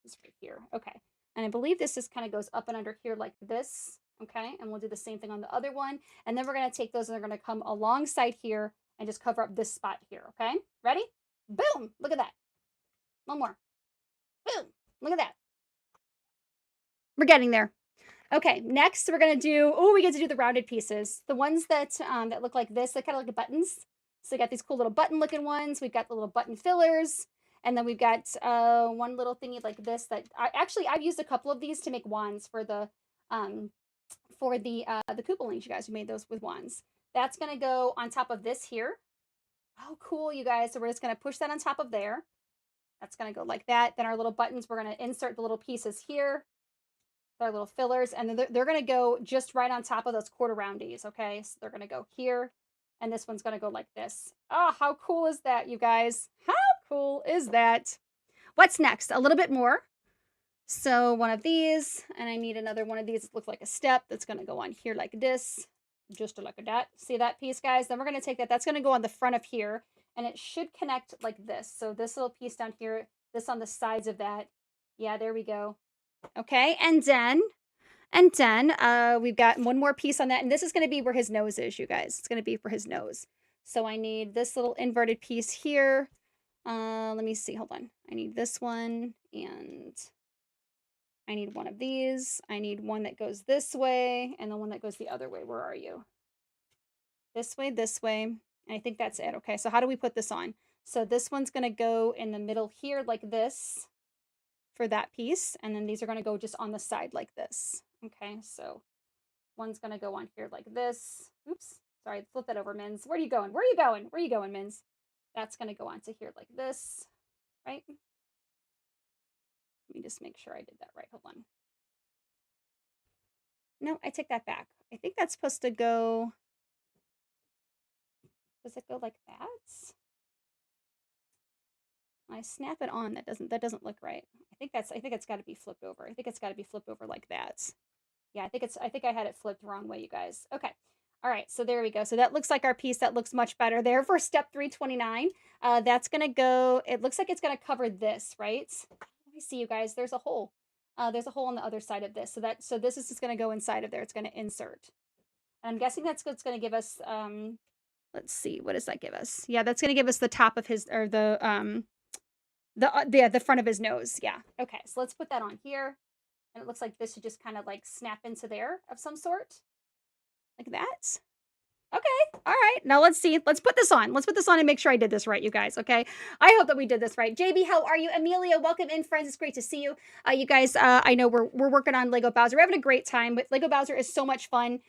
This right here. Okay. And I believe this just kind of goes up and under here like this. Okay. And we'll do the same thing on the other one. And then we're going to take those and they're going to come alongside here and just cover up this spot here. Okay. Ready? Boom. Look at that. One more. Boom. Look at that. We're getting there. Okay. Next, we're going to do, we get to do the rounded pieces. The ones that that look like this, they kind of like buttons. So we got these cool little button looking ones. We've got the little button fillers. And then we've got one little thingy like this that I've used a couple of these to make wands for the Koopalings, you guys who made those with wands. That's gonna go on top of this here. Oh, cool, you guys. So we're just gonna push that on top of there. That's gonna go like that. Then our little buttons, we're gonna insert the little pieces here. Our little fillers, and they're gonna go just right on top of those quarter roundies. Okay, so they're gonna go here, and this one's gonna go like this. Oh, how cool is that, you guys? How cool is that? What's next? A little bit more. So one of these, and I need another one of these that looks like a step that's going to go on here like this, just like that. See that piece, guys? Then we're going to take that. That's going to go on the front of here, and it should connect like this. So this little piece down here, this on the sides of that. Yeah, there we go. Okay, and then we've got one more piece on that, and this is going to be where his nose is, you guys. It's going to be for his nose. So I need this little inverted piece here. Let me see. Hold on. I need this one, and I need one of these. I need one that goes this way, and the one that goes the other way. Where are you? This way, this way. And I think that's it. Okay, so how do we put this on? So this one's going to go in the middle here like this for that piece, and then these are going to go just on the side like this. Okay, so one's going to go on here like this. Oops, sorry, flip that over, Mins. Where are you going? Where are you going? Where are you going, Mins? That's going to go onto here like this, right? Let me just make sure I did that right. Hold on. No, I take that back. I think that's supposed to go. Does it go like that? I snap it on. That doesn't look right. I think it's got to be flipped over. I think it's got to be flipped over like that. Yeah, I think I had it flipped the wrong way, you guys. Okay. All right, so there we go. So that looks like our piece. That looks much better there for step 329. That's going to go, it looks like it's going to cover this, right? Let me see, you guys. There's a hole. There's a hole on the other side of this. So this is just going to go inside of there. It's going to insert. And I'm guessing that's what's going to give us, let's see, what does that give us? Yeah, that's going to give us the top of his, or the front of his nose. Yeah. Okay, so let's put that on here. And it looks like this should just kind of like snap into there of some sort. Like that. Okay. All right. Now let's see. Let's put this on. Let's put this on and make sure I did this right, you guys. Okay. I hope that we did this right. JB, how are you? Amelia, welcome in, friends. It's great to see you. You guys, I know we're working on Lego Bowser. We're having a great time, but Lego Bowser is so much fun.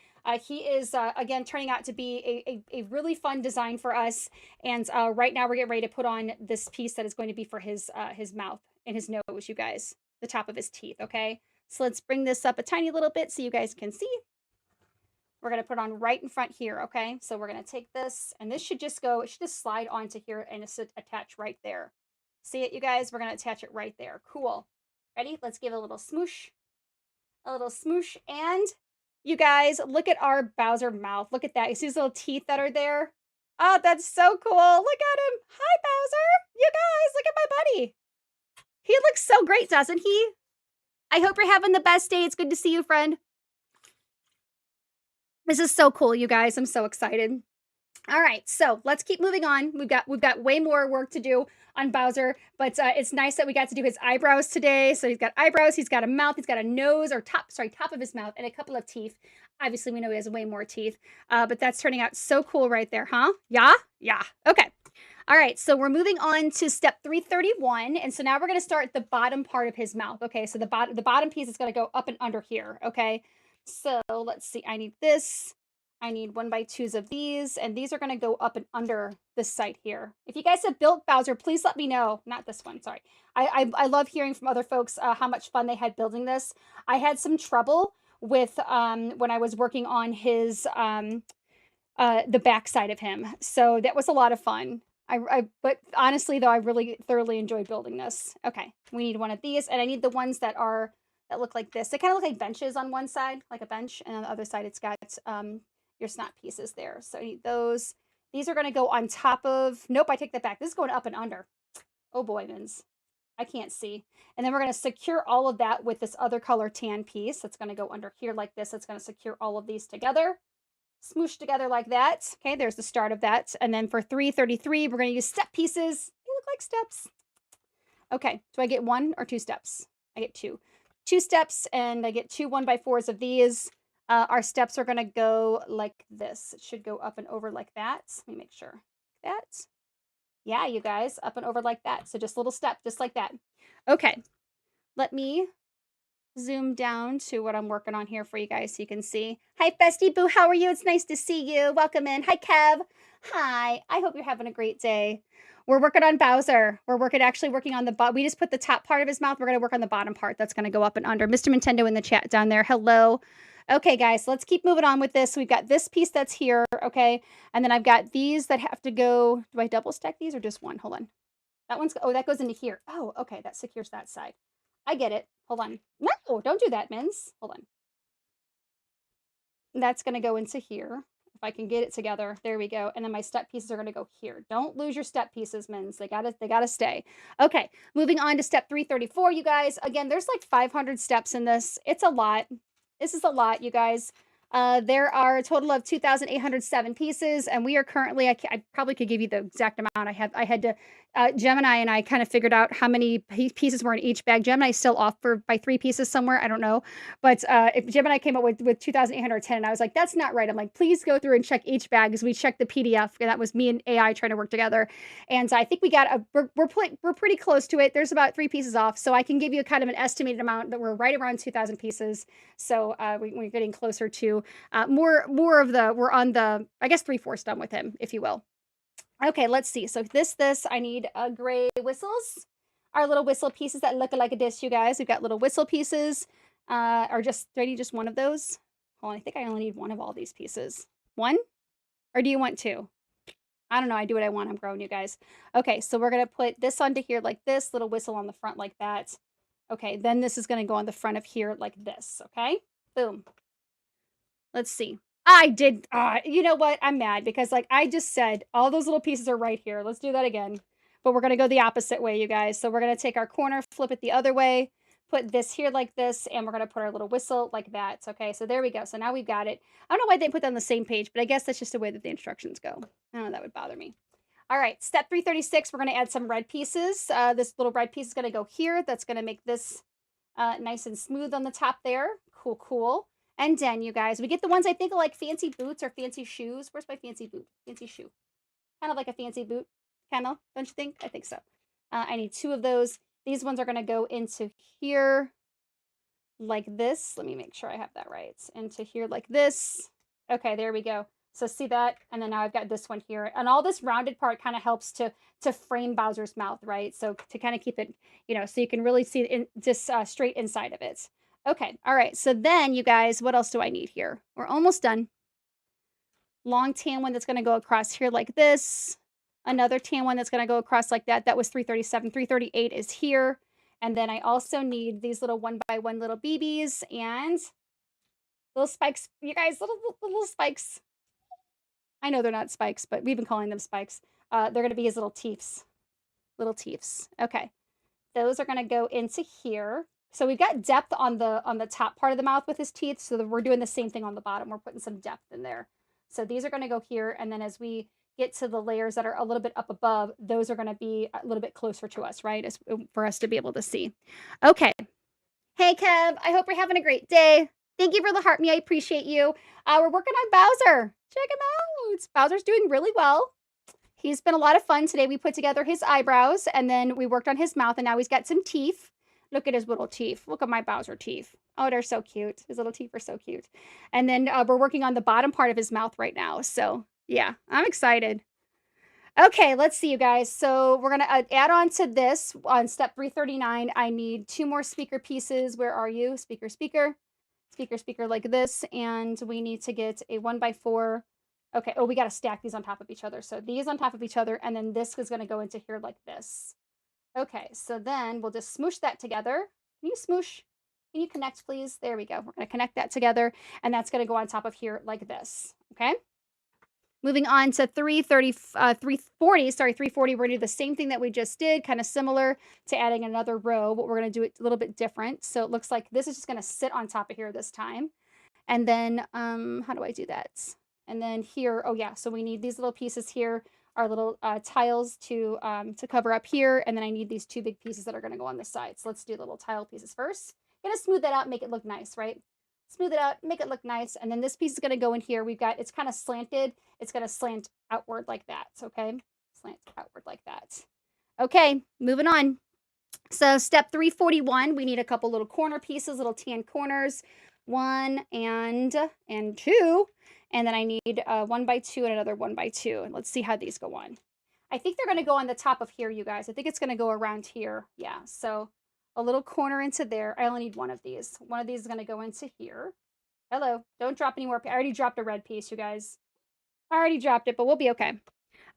He is, again, turning out to be a really fun design for us. And right now we're getting ready to put on this piece that is going to be for his mouth and his nose, you guys. The top of his teeth, okay? So let's bring this up a tiny little bit so you guys can see. We're going to put on right in front here, okay? So we're going to take this, and this should just go, it should just slide onto here and it's attach right there. See it, you guys? We're going to attach it right there. Cool. Ready? Let's give it a little smoosh. A little smoosh. And you guys, look at our Bowser mouth. Look at that. You see his little teeth that are there? Oh, that's so cool. Look at him. Hi, Bowser. You guys, look at my buddy. He looks so great, doesn't he? I hope you're having the best day. It's good to see you, friend. This is so cool, you guys. I'm so excited. All right, so let's keep moving on. We've got way more work to do on Bowser, but it's nice that we got to do his eyebrows today. So he's got eyebrows, he's got a mouth, he's got a nose, or top of his mouth, and a couple of teeth. Obviously, we know he has way more teeth, but that's turning out so cool right there, huh? Yeah? Yeah. Okay. All right, so we're moving on to step 331, and so now we're going to start the bottom part of his mouth. Okay, so the bottom piece is going to go up and under here, okay? So let's see, I need this. I need 1x2s of these, and these are going to go up and under this site here. If you guys have built Bowser, please let me know. Not this one, sorry. I love hearing from other folks how much fun they had building this. I had some trouble with when I was working on his the back side of him, so that was a lot of fun. But honestly though, I really thoroughly enjoyed building this. Okay, we need one of these, and I need the ones that look like this. They kind of look like benches on one side, like a bench, and on the other side it's got your snap pieces there. So I need those. These are going to go on top of, nope, I take that back. This is going up and under. Oh boy, Mins. I can't see. And then we're going to secure all of that with this other color tan piece. That's going to go under here like this. It's going to secure all of these together. Smoosh together like that. Okay, there's the start of that. And then for 333, we're going to use step pieces. They look like steps. Okay, do I get 1 or 2 steps? I get 2. 2 steps, and I get 2 1x4s of these. Our steps are going to go like this. It should go up and over like that. Let me make sure. That. Yeah, you guys, up and over like that. So just a little step, just like that. Okay, let me zoom down to what I'm working on here for you guys so you can see. Hi, Festy Boo. How are you? It's nice to see you. Welcome in. Hi, Kev. Hi. I hope you're having a great day. We're working on Bowser. We're actually working on the we just put the top part of his mouth. We're going to work on the bottom part. That's going to go up and under. Mr. Nintendo in the chat down there. Hello. Okay, guys, let's keep moving on with this. We've got this piece that's here, okay? And then I've got these that have to go. Do I double stack these or just one? Hold on. That one's, oh, that goes into here. Oh, okay, that secures that side. I get it. Hold on. No, don't do that, Mins. Hold on. That's going to go into here. If I can get it together. There we go. And then my step pieces are going to go here. Don't lose your step pieces, Mins. They gotta stay. Okay, moving on to step 334, you guys. Again, there's like 500 steps in this. It's a lot. This is a lot, you guys. There are a total of 2,807 pieces, and we are currently, I probably could give you the exact amount. I had to, Gemini and I kind of figured out how many pieces were in each bag. Gemini's still off by 3 pieces somewhere. I don't know. But if Gemini came up with 2,810, and I was like, that's not right. I'm like, please go through and check each bag because we checked the PDF, and that was me and AI trying to work together. And I think we got we're pretty close to it. There's about 3 pieces off. So I can give you kind of an estimated amount that we're right around 2,000 pieces. So we're getting closer to more of the, we're on the, I guess 3/4 done with him, if you will. Okay, let's see. So this, I need gray whistles. Our little whistle pieces that look like a disc, you guys. We've got little whistle pieces. Or just, do I need just one of those? Hold on, I think I only need one of all these pieces. One? Or do you want two? I don't know. I do what I want. I'm grown, you guys. Okay, so we're going to put this onto here like this, little whistle on the front like that. Okay, then this is going to go on the front of here like this. Okay, boom. Let's see. I did, you know what? I'm mad because like I just said, all those little pieces are right here. Let's do that again. But we're going to go the opposite way, you guys. So we're going to take our corner, flip it the other way, put this here like this, and we're going to put our little whistle like that. Okay, so there we go. So now we've got it. I don't know why they put that on the same page, but I guess that's just the way that the instructions go. I don't know, that would bother me. All right, step 336, we're going to add some red pieces. This little red piece is going to go here. That's going to make this nice and smooth on the top there. Cool, cool. And then, you guys, we get the ones I think are like fancy boots or fancy shoes. Where's my fancy boot? Fancy shoe. Kind of like a fancy boot. Kind of, don't you think? I think so. I need two of those. These ones are going to go into here like this. Let me make sure I have that right. Into here like this. Okay, there we go. So see that? And then now I've got this one here. And all this rounded part kind of helps to frame Bowser's mouth, right? So to kind of keep it, so you can really see it just straight inside of it. Okay, all right. So then, you guys, what else do I need here? We're almost done. Long tan one that's going to go across here like this. Another tan one that's going to go across like that. That was 337. 338 is here. And then I also need these little 1x1 little BBs and little spikes. You guys, little spikes. I know they're not spikes, but we've been calling them spikes. They're going to be his little teeths. Little teeths. Okay. Those are going to go into here. So we've got depth on the top part of the mouth with his teeth. So we're doing the same thing on the bottom. We're putting some depth in there. So these are going to go here. And then as we get to the layers that are a little bit up above, those are going to be a little bit closer to us, right? For us to be able to see. Okay. Hey, Kev. I hope you're having a great day. Thank you for the heart me. I appreciate you. We're working on Bowser. Check him out. Bowser's doing really well. He's been a lot of fun today. We put together his eyebrows, and then we worked on his mouth, and now he's got some teeth. Look at his little teeth. Look at my Bowser teeth. Oh, they're so cute. His little teeth are so cute. And then we're working on the bottom part of his mouth right now. So, yeah, I'm excited. Okay, let's see, you guys. So we're going to add on to this on step 339. I need two more speaker pieces. Where are you? Speaker, speaker. Speaker, speaker like this. And we need to get a 1x4. Okay. Oh, we got to stack these on top of each other. So these on top of each other. And then this is going to go into here like this. Okay. So then we'll just smoosh that together. Can you smoosh? Can you connect, please? There we go. We're going to connect that together. And that's going to go on top of here like this. Okay. Moving on to 340, sorry, 340, we're going to do the same thing that we just did, kind of similar to adding another row, but we're going to do it a little bit different. So it looks like this is just going to sit on top of here this time. And then, how do I do that? And then here, oh yeah, so we need these little pieces here, our little tiles to cover up here. And then I need these two big pieces that are going to go on the side. So let's do the little tile pieces first. Going to smooth that out, make it look nice, right? Smooth it out, make it look nice. And then this piece is going to go in here. We've got, it's kind of slanted. It's going to slant outward like that. Okay. Slant outward like that. Okay. Moving on. So step 341, we need a couple little corner pieces, little tan corners, 1 and 2. And then I need 1x2 and another 1x2. And let's see how these go on. I think they're going to go on the top of here, you guys. I think it's going to go around here. Yeah. So a little corner into there. I only need one of these. One of these is going to go into here. Hello. Don't drop any more. I already dropped a red piece, you guys. I already dropped it, but we'll be okay.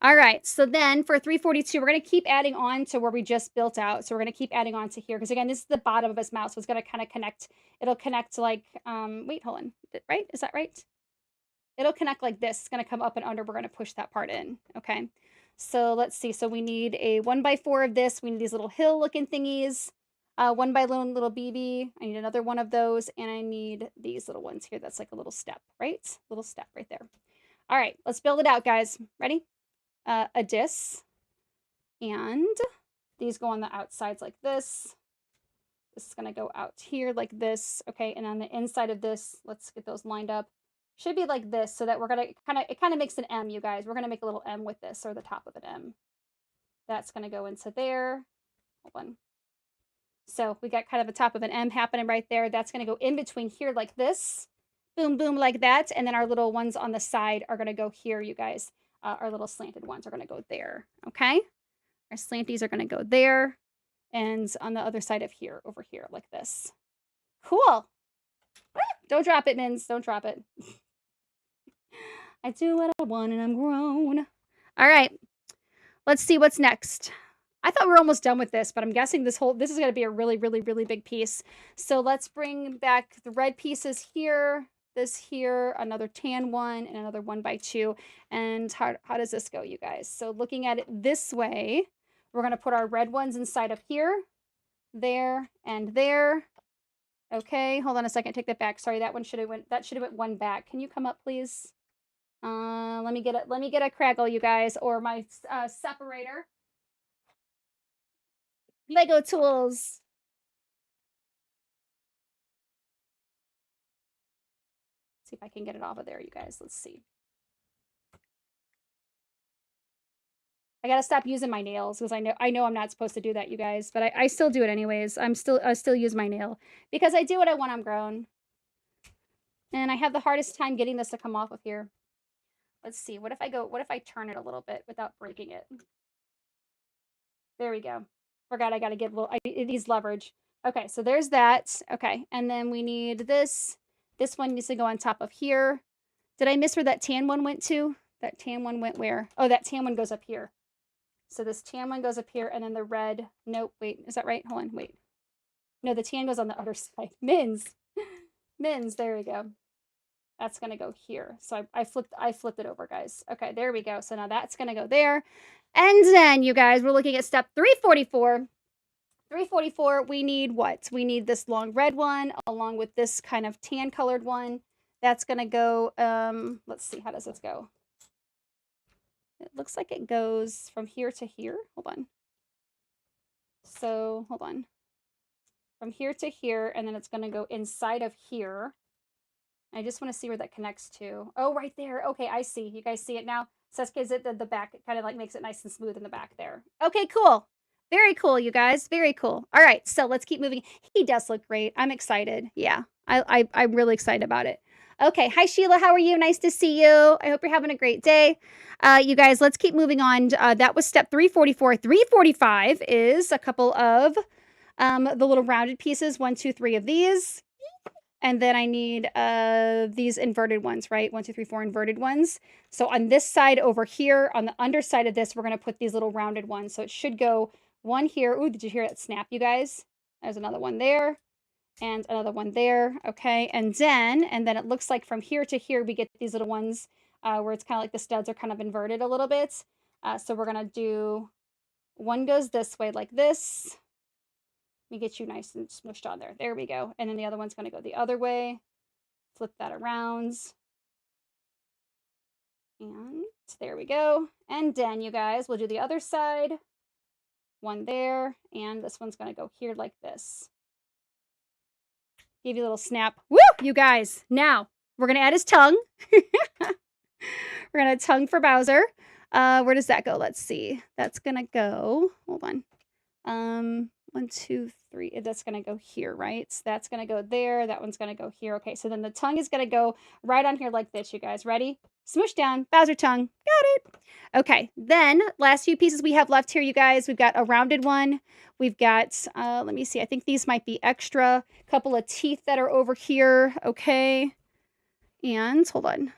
All right. So then for 342, we're going to keep adding on to where we just built out. So we're going to keep adding on to here. Because again, this is the bottom of his mouth. So it's going to kind of connect. It'll connect like, wait, hold on. Right? Is that right? It'll connect like this. It's going to come up and under. We're going to push that part in. Okay. So let's see. So we need a 1x4 of this. We need these little hill looking thingies. 1x1 little BB. I need another one of those. And I need these little ones here. That's like a little step, right? Little step right there. All right. Let's build it out, guys. Ready? A disc. And these go on the outsides like this. This is going to go out here like this. Okay. And on the inside of this, let's get those lined up. Should be like this so that we're going to it kind of makes an M, you guys. We're going to make a little M with this, or the top of an M. That's going to go into there. Hold on. So we got kind of a top of an M happening right there. That's going to go in between here like this. Boom, boom, like that. And then our little ones on the side are going to go here, you guys. our little slanted ones are going to go there. Okay. Our slanties are going to go there. And on the other side of here, over here, like this. Cool. Don't drop it, Mins. Don't drop it. I do what I want and I'm grown. All right. Let's see what's next. I thought we were almost done with this, but I'm guessing this is going to be a really, really, really big piece. So let's bring back the red pieces here, this here, another tan one, and another 1x2. And how does this go, you guys? So looking at it this way, we're going to put our red ones inside of here, there, and there. Okay, hold on a second. Take that back. Sorry, that should have went one back. Can you come up, please? Let me get a craggle, you guys, or my separator. Lego tools. See if I can get it off of there, you guys. Let's see. I gotta stop using my nails because I know I'm not supposed to do that, you guys, but I still do it anyways. I still use my nail because I do what I want. I'm grown, and I have the hardest time getting this to come off of here. Let's see. What if I turn it a little bit without breaking it? There we go. Forgot I gotta get it needs leverage. Okay, so there's that. Okay, and then we need this. This one needs to go on top of here. Did I miss where that tan one went to? That tan one went where? Oh, that tan one goes up here. So this tan one goes up here, and then the red. Nope, wait, is that right? Hold on, wait. No, the tan goes on the other side. Mins, there we go. That's gonna go here. So I flipped it over, guys. Okay, there we go. So now that's gonna go there. And then, you guys, we're looking at step 344. 344, we need what? We need this long red one along with this kind of tan colored one. That's gonna go, let's see, how does this go? It looks like it goes from here to here. Hold on. So, hold on. From here to here, and then it's gonna go inside of here. I just want to see where that connects to. Oh, right there. Okay, I see. You guys see it now? So that's because the back, it kind of like makes it nice and smooth in the back there. Okay, cool. Very cool, you guys. Very cool. All right, so let's keep moving. He does look great. I'm excited. Yeah, I'm really excited about it. Okay, hi Sheila. How are you? Nice to see you. I hope you're having a great day. You guys, let's keep moving on. That was step 344. 345 is a couple of the little rounded pieces. 1, 2, 3 of these. And then I need these inverted ones, right? 1, 2, 3, 4 inverted ones. So on this side over here, on the underside of this, we're going to put these little rounded ones. So it should go one here. Ooh, did you hear that snap, you guys? There's another one there and another one there. Okay. And then it looks like from here to here, we get these little ones where it's kind of like the studs are kind of inverted a little bit. So we're going to do one goes this way like this. Let me get you nice and smushed on there. There we go. And then the other one's going to go the other way. Flip that around. And there we go. And then, you guys, we'll do the other side. One there. And this one's going to go here like this. Give you a little snap. Woo! You guys. Now, we're going to add his tongue. We're going to tongue for Bowser. Where does that go? Let's see. That's going to go. Hold on. 1, 2, 3. That's going to go here, right? So that's going to go there. That one's going to go here. Okay, so then the tongue is going to go right on here like this, you guys. Ready? Smoosh down. Bowser tongue. Got it. Okay, then last few pieces we have left here, you guys. We've got a rounded one. We've got, let me see. I think these might be extra. Couple of teeth that are over here. Okay. And hold on.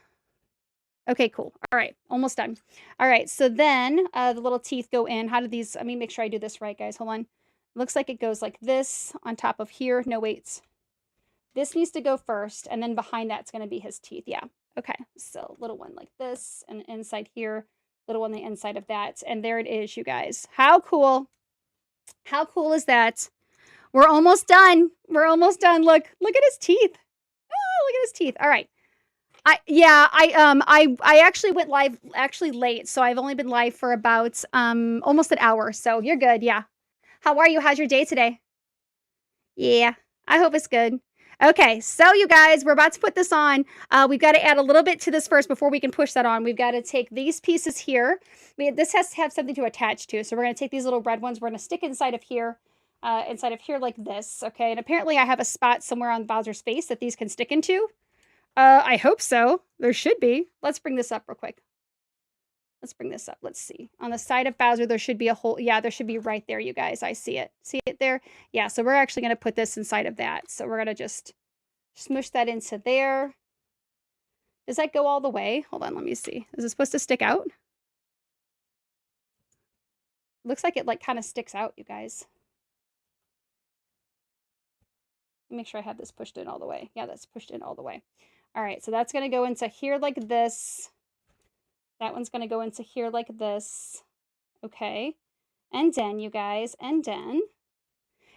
Okay, cool. All right, almost done. All right, so then the little teeth go in. How do these, let me make sure I do this right, guys. Hold on. Looks like it goes like this on top of here. No, wait. This needs to go first, and then behind that's going to be his teeth. Yeah. Okay. So little one like this, and inside here, little one on the inside of that. And there it is, you guys. How cool. How cool is that? We're almost done. We're almost done. Look at his teeth. Oh, look at his teeth. All right. I actually went live late, so I've only been live for about almost an hour. So you're good. Yeah. How are you? How's your day today? Yeah, I hope it's good. Okay, so you guys, we're about to put this on. We've got to add a little bit to this first before we can push that on. We've got to take these pieces here. This has to have something to attach to. So we're going to take these little red ones. We're going to stick inside of here like this. Okay, and apparently I have a spot somewhere on Bowser's face that these can stick into. I hope so. There should be. Let's bring this up real quick. Let's bring this up. Let's see. On the side of Bowser, there should be a hole. Yeah, there should be right there, you guys. I see it. See it there? Yeah, so we're actually going to put this inside of that. So we're going to just smoosh that into there. Does that go all the way? Hold on, let me see. Is it supposed to stick out? Looks like it like kind of sticks out, you guys. Make sure I have this pushed in all the way. Yeah, that's pushed in all the way. All right, so that's going to go into here like this. That one's going to go into here like this. Okay. And then, you guys, and then.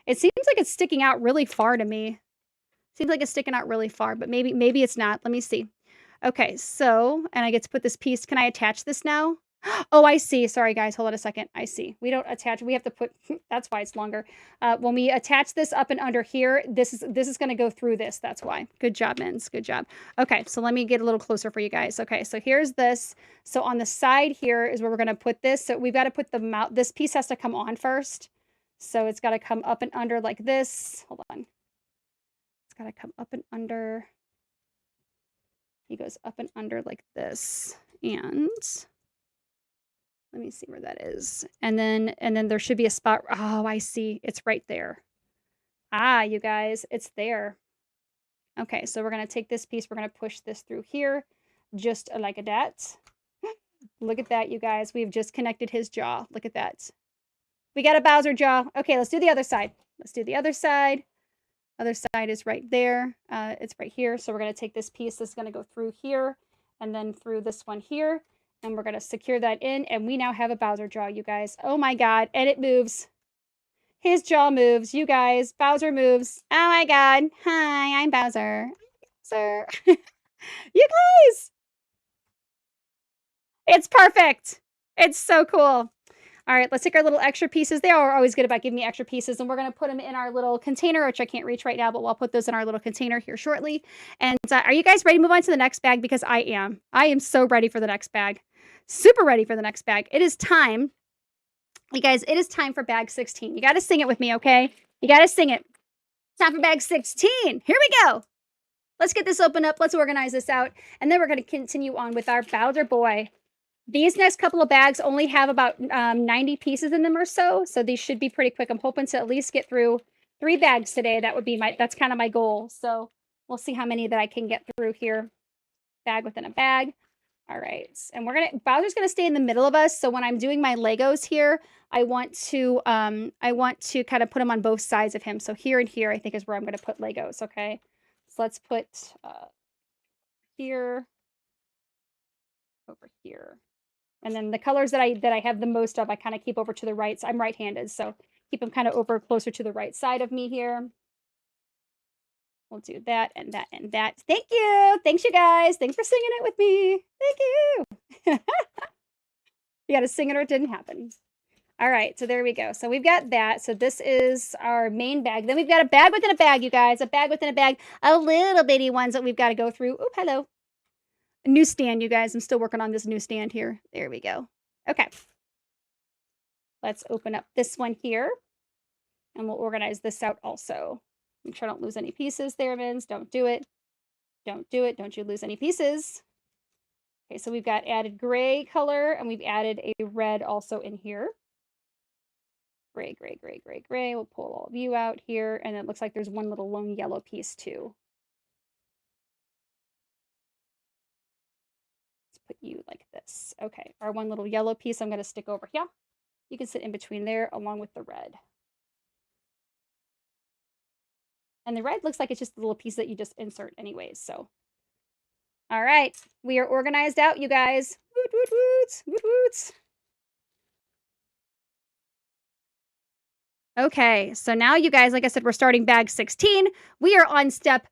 It seems like it's sticking out really far to me. Seems like it's sticking out really far, but maybe it's not. Let me see. Okay, so, and I get to put this piece. Can I attach this now? Oh, I see. Sorry, guys. Hold on a second. I see. We don't attach. We have to put, that's why it's longer. When we attach this up and under here, this is going to go through this. That's why. Good job, Mins. Good job. Okay, so let me get a little closer for you guys. Okay, so here's this. So on the side here is where we're going to put this. So we've got to put the mount. This piece has to come on first. So it's got to come up and under like this. Hold on. It's got to come up and under. He goes up and under like this. And let me see where that is. And then there should be a spot. Oh, I see. It's right there. Ah, you guys, it's there. Okay, so we're going to take this piece. We're going to push this through here just like that. Look at that, you guys. We've just connected his jaw. Look at that. We got a Bowser jaw. Okay, let's do the other side. Let's do the other side. Other side is right there. It's right here. So we're going to take this piece. This is going to go through here and then through this one here. And we're going to secure that in. And we now have a Bowser jaw, you guys. Oh my God. And it moves. His jaw moves, you guys. Bowser moves. Oh my God. Hi, I'm Bowser. Bowser. You guys. It's perfect. It's so cool. All right, let's take our little extra pieces. They are always good about giving me extra pieces, and we're going to put them in our little container, which I can't reach right now, but we'll put those in our little container here shortly. And are you guys ready to move on to the next bag? Because I am. I am so ready for the next bag. Super ready for the next bag. It is time. You guys, it is time for bag 16. You got to sing it with me, okay? You got to sing it. Time for bag 16. Here we go. Let's get this open up. Let's organize this out. And then we're going to continue on with our Bowser boy. These next couple of bags only have about 90 pieces in them or so. So these should be pretty quick. I'm hoping to at least get through 3 bags today. That would be that's kind of my goal. So we'll see how many that I can get through here. Bag within a bag. All right. And Bowser's going to stay in the middle of us. So when I'm doing my Legos here, I want to kind of put them on both sides of him. So here and here, I think is where I'm going to put Legos. Okay. So let's put here, over here. And then the colors that I have the most of, I kind of keep over to the right. So I'm right-handed, so keep them kind of over closer to the right side of me here. We'll do that and that and that. Thank you. Thanks, you guys. Thanks for singing it with me. Thank you. You got to sing it or it didn't happen. All right, so there we go. So we've got that. So this is our main bag. Then we've got a bag within a bag, you guys. A bag within a bag. A little bitty ones that we've got to go through. Oh, hello. A new stand, you guys. I'm still working on this new stand here. There we go. Okay. Let's open up this one here. And we'll organize this out also. Make sure I don't lose any pieces there, Mins. Don't do it. Don't do it. Don't you lose any pieces. Okay, so we've got added gray color, and we've added a red also in here. Gray, gray, gray, gray, gray. We'll pull all of you out here. And it looks like there's one little lone yellow piece too. Put you like this. Okay, our one little yellow piece I'm going to stick over here. You can sit in between there along with the red. And the red looks like it's just a little piece that you just insert anyways, so. All right, we are organized out, you guys. Woot, woot, woot, woot, woot. Okay, so now you guys, like I said, we're starting bag 16. We are on step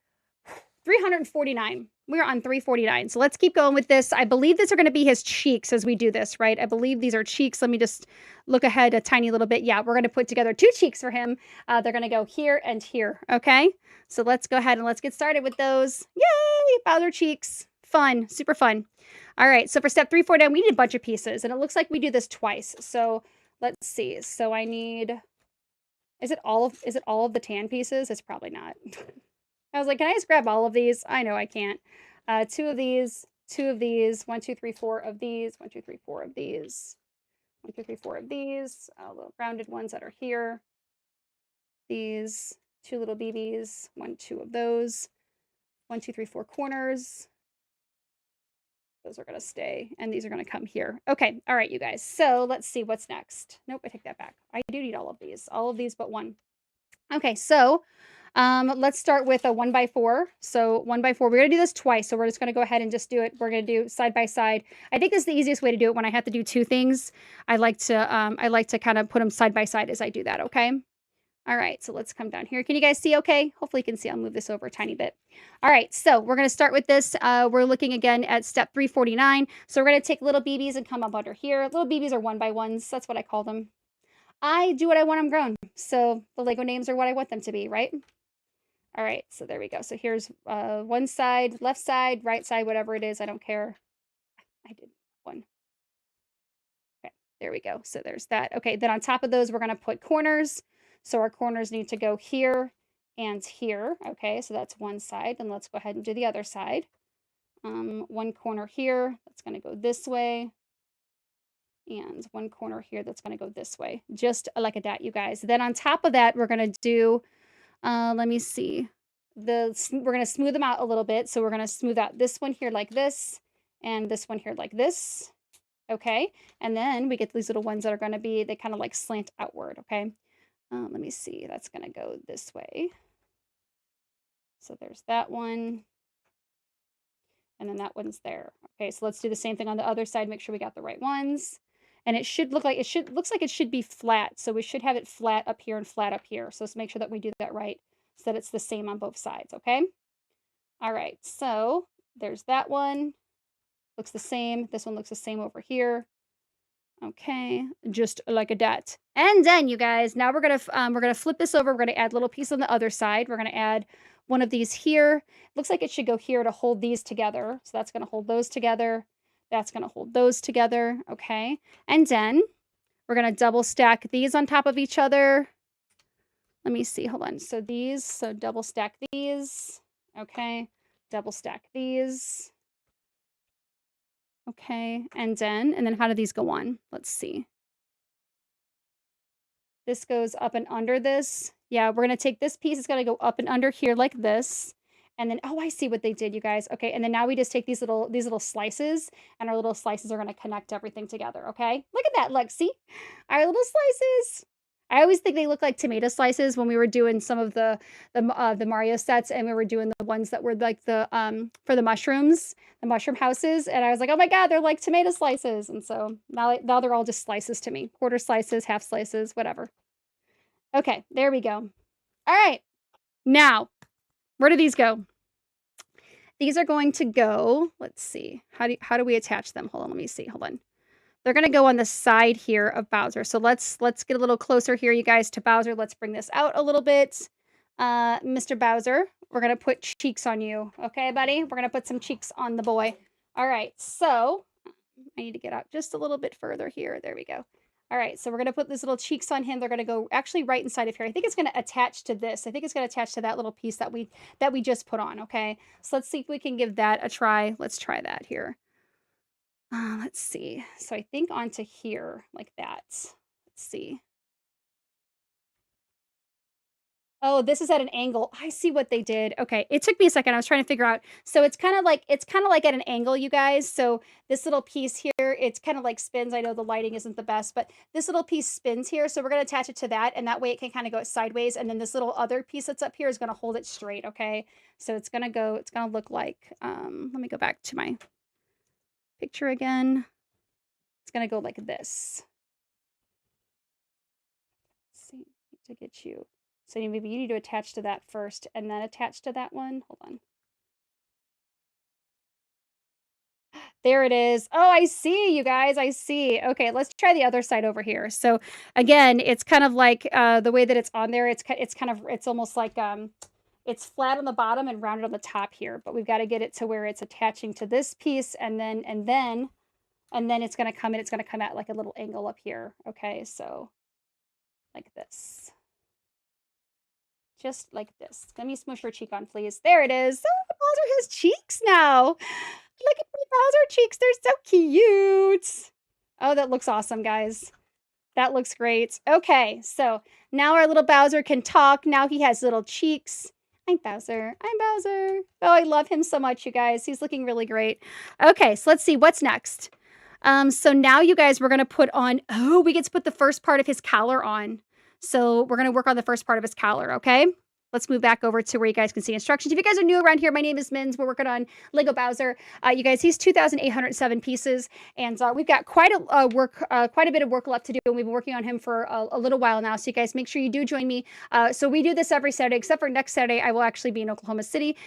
349. We're on 349. So let's keep going with this. I believe these are going to be his cheeks as we do this, right? I believe these are cheeks. Let me just look ahead a tiny little bit. Yeah, we're going to put together 2 cheeks for him. They're going to go here and here, okay? So let's go ahead and let's get started with those. Yay! Bowser cheeks. Fun. Super fun. All right, so for step 349, we need a bunch of pieces, and it looks like we do this twice. So let's see. So I need... Is it all of the tan pieces? It's probably not. I was like, can I just grab all of these? I know I can't. 2 of these, 2 of these, 1, 2, 3, 4 of these, 1, 2, 3, 4 of these, 1, 2, 3, 4 of these, little rounded ones that are here. These 2 little BBs, 1, 2 of those, 1, 2, 3, 4 corners. Those are going to stay, and these are going to come here. Okay, all right, you guys. So let's see what's next. Nope, I take that back. I do need all of these but one. Okay, so let's start with a 1x4. So 1x4, we're going to do this twice. So we're just going to go ahead and just do it. We're going to do side by side. I think this is the easiest way to do it when I have to do two things. I like to kind of put them side by side as I do that. Okay. All right, so let's come down here. Can you guys see okay? Hopefully you can see. I'll move this over a tiny bit. All right, so we're going to start with this. We're looking again at step 349. So we're going to take little BBs and come up under here. Little BBs are 1x1s. That's what I call them. I do what I want them grown. So the Lego names are what I want them to be, right? All right, so there we go. So here's one side, left side, right side, whatever it is. I don't care. I did one. Okay, there we go. So there's that. Okay, then on top of those, we're going to put corners. So our corners need to go here and here. Okay, so that's one side. Then let's go ahead and do the other side. One corner here, that's going to go this way. And one corner here that's going to go this way. Just like that, you guys. Then on top of that, we're going to do, let me see. We're going to smooth them out a little bit. So we're going to smooth out this one here like this. And this one here like this. Okay, and then we get these little ones that are going to be, they kind of like slant outward. Okay, let me see, that's going to go this way. So there's that one, and then that one's there. Okay, so let's do the same thing on the other side. Make sure we got the right ones, and it should look like looks like it should be flat. So we should have it flat up here and flat up here. So let's make sure that we do that right, so that it's the same on both sides. Okay. All right. So there's that one. Looks the same. This one looks the same over here. Okay, just like a that. And then you guys, now we're gonna flip this over. We're gonna add a little piece on the other side. We're gonna add one of these here. Looks like it should go here to hold these together. So that's gonna hold those together. That's gonna hold those together. Okay, and then we're gonna double stack these on top of each other. Let me see. Hold on. So these. So double stack these. Okay, double stack these. Okay, and then how do these go on? Let's see. This goes up and under this. Yeah, we're gonna take this piece, it's gonna go up and under here like this. And then, oh, I see what they did, you guys. Okay, and then now we just take these little slices, and our little slices are gonna connect everything together, okay? Look at that, look, see? Our little slices. I always think they look like tomato slices when we were doing some of the Mario sets, and we were doing the ones that were like the for the mushrooms, the mushroom houses, and I was like, oh my god, they're like tomato slices. And so now they're all just slices to me, quarter slices, half slices, whatever. Okay, there we go. All right, now where do these go? These are going to go, let's see, how do we attach them? Hold on, let me see. Hold on. They're going to go on the side here of Bowser. So let's get a little closer here, you guys, to Bowser. Let's bring this out a little bit. Mr. Bowser, we're going to put cheeks on you. Okay, buddy? We're going to put some cheeks on the boy. All right, so I need to get out just a little bit further here. There we go. All right, so we're going to put these little cheeks on him. They're going to go actually right inside of here. I think it's going to attach to this. I think it's going to attach to that little piece that we just put on, okay? So let's see if we can give that a try. Let's try that here. Let's see. So I think onto here, like that. Let's see. Oh, this is at an angle. I see what they did. Okay, it took me a second. I was trying to figure out. So it's kind of like at an angle, you guys. So this little piece here, it's kind of like spins. I know the lighting isn't the best, but this little piece spins here. So we're going to attach it to that, and that way it can kind of go sideways. And then this little other piece that's up here is going to hold it straight. Okay, so it's going to look like, let me go back to my picture again. It's going to go like this. Let's see, to get you. So maybe you need to attach to that first and then attach to that one. Hold on. There it is. Oh, I see, you guys. I see. Okay, let's try the other side over here. So again, it's kind of like the way that it's on there. It's almost like it's flat on the bottom and rounded on the top here. But we've got to get it to where it's attaching to this piece, and then it's going to come in. It's going to come at like a little angle up here. Okay, so like this. Just like this. Let me smush her cheek on, please. There it is. Oh, Bowser has cheeks now. Look at my Bowser cheeks. They're so cute. Oh, that looks awesome, guys. That looks great. Okay, so now our little Bowser can talk. Now he has little cheeks. I'm Bowser. I'm Bowser. Oh, I love him so much, you guys. He's looking really great. Okay, so let's see what's next. So now you guys, we're gonna put on. Oh, we get to put the first part of his collar on. So we're gonna work on the first part of his collar. Okay. Let's move back over to where you guys can see instructions. If you guys are new around here, my name is Mins. We're working on Lego Bowser. You guys, he's 2,807 pieces, and we've got quite a bit of work left to do. And we've been working on him for a little while now. So you guys, make sure you do join me. So we do this every Saturday, except for next Saturday. I will actually be in Oklahoma City.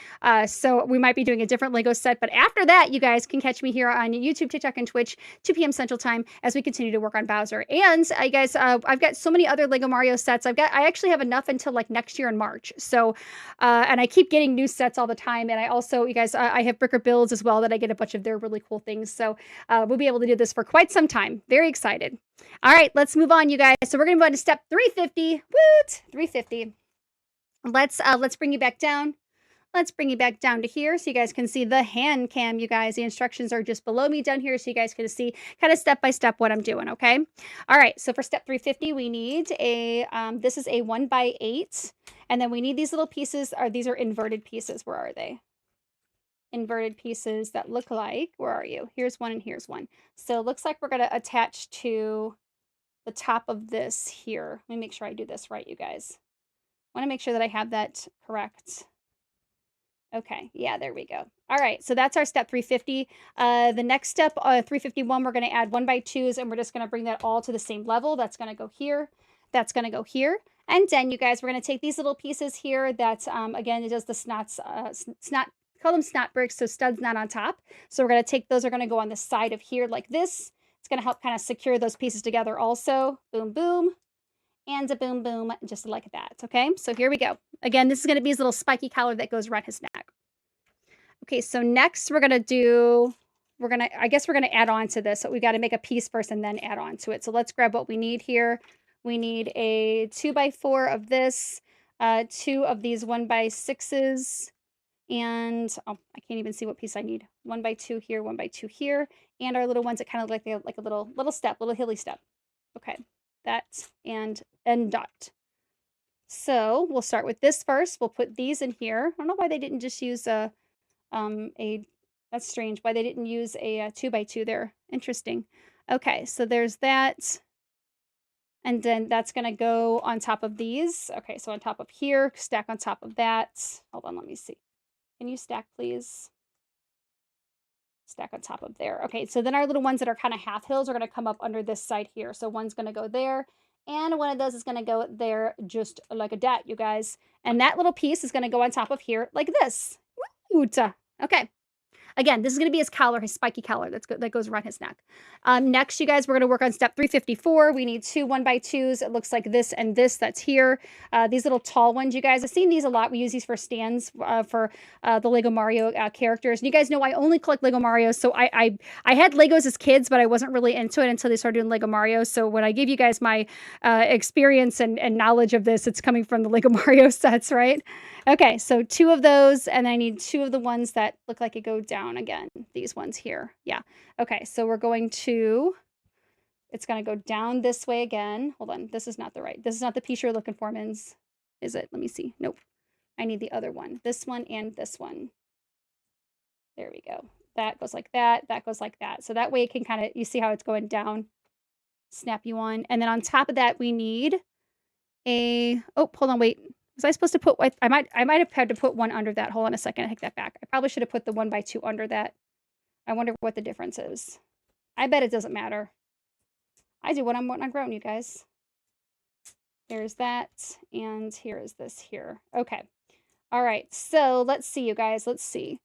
So we might be doing a different Lego set. But after that, you guys can catch me here on YouTube, TikTok, and Twitch, 2 p.m. Central Time, as we continue to work on Bowser. And you guys, I've got so many other Lego Mario sets. I actually have enough until like next year in March. So, and I keep getting new sets all the time. And I also, you guys, I have Bricker Builds as well that I get a bunch of their really cool things. So we'll be able to do this for quite some time. Very excited. All right, let's move on, you guys. So we're going to move on to step 350. Woot! 350. Let's bring you back down. Let's bring you back down to here so you guys can see the hand cam, you guys. The instructions are just below me down here so you guys can see kind of step by step what I'm doing, okay? All right, so for step 350, we need this is a 1x8, and then we need these little pieces. These are inverted pieces. Where are they? Inverted pieces that look like, where are you? Here's one and here's one. So it looks like we're going to attach to the top of this here. Let me make sure I do this right, you guys. I want to make sure that I have that correct. Okay, yeah, there we go. All right, so that's our step 350. The next step, 351, we're going to add 1x2s, and we're just going to bring that all to the same level. That's going to go here. That's going to go here. And then, you guys, we're going to take these little pieces here that, again, it does the snot, call them snot bricks, so studs not on top. So we're going to take those, are going to go on the side of here like this. It's going to help kind of secure those pieces together also. Boom, boom. And a boom, boom, just like that, okay? So here we go. Again, this is going to be his little spiky collar that goes around his neck. Okay, so next we're going to I guess we're going to add on to this. So we got to make a piece first and then add on to it. So let's grab what we need here. We need a 2x4 of this, 2 of these 1x6s, and oh, I can't even see what piece I need. 1x2 here, 1x2 here, and our little ones that kind of like a little step, little hilly step. Okay. That and dot. So we'll start with this first. We'll put these in here. I don't know why they didn't just use that's strange. Why they didn't use a 2x2 there. Interesting. Okay, so there's that. And then that's going to go on top of these. Okay, so on top of here, stack on top of that. Hold on, let me see. Can you stack, please? Stack on top of there. Okay, so then our little ones that are kind of half hills are going to come up under this side here. So one's going to go there, and one of those is going to go there just like a dat, you guys. And that little piece is going to go on top of here like this. Woot! Okay. Again, this is going to be his collar, his spiky collar that goes around his neck. Next, you guys, we're going to work on step 354. We need 2 1x2s. It looks like this and this that's here. These little tall ones, you guys, I've seen these a lot. We use these for stands for the Lego Mario characters. And you guys know I only collect Lego Mario, so I had Legos as kids, but I wasn't really into it until they started doing Lego Mario. So when I give you guys my experience and knowledge of this, it's coming from the Lego Mario sets, right? Okay, so 2 of those, and I need 2 of the ones that look like it go down again. These ones here. Yeah. Okay, so we're going to, it's going to go down this way again. Hold on, this is not the piece you're looking for, Mins. Is it? Let me see. Nope. I need the other one. This one and this one. There we go. That goes like that. That goes like that. So that way it can kind of, you see how it's going down. Snap you on. And then on top of that, we need a, oh, hold on, wait. Was I supposed to put, I might have had to put one under that. Hold on a second, I take that back. I probably should have put the 1x2 under that. I wonder what the difference is. I bet it doesn't matter. I do what I'm wanting grown, you guys. There's that, and here is this here. Okay. All right, so let's see, you guys. Let's see.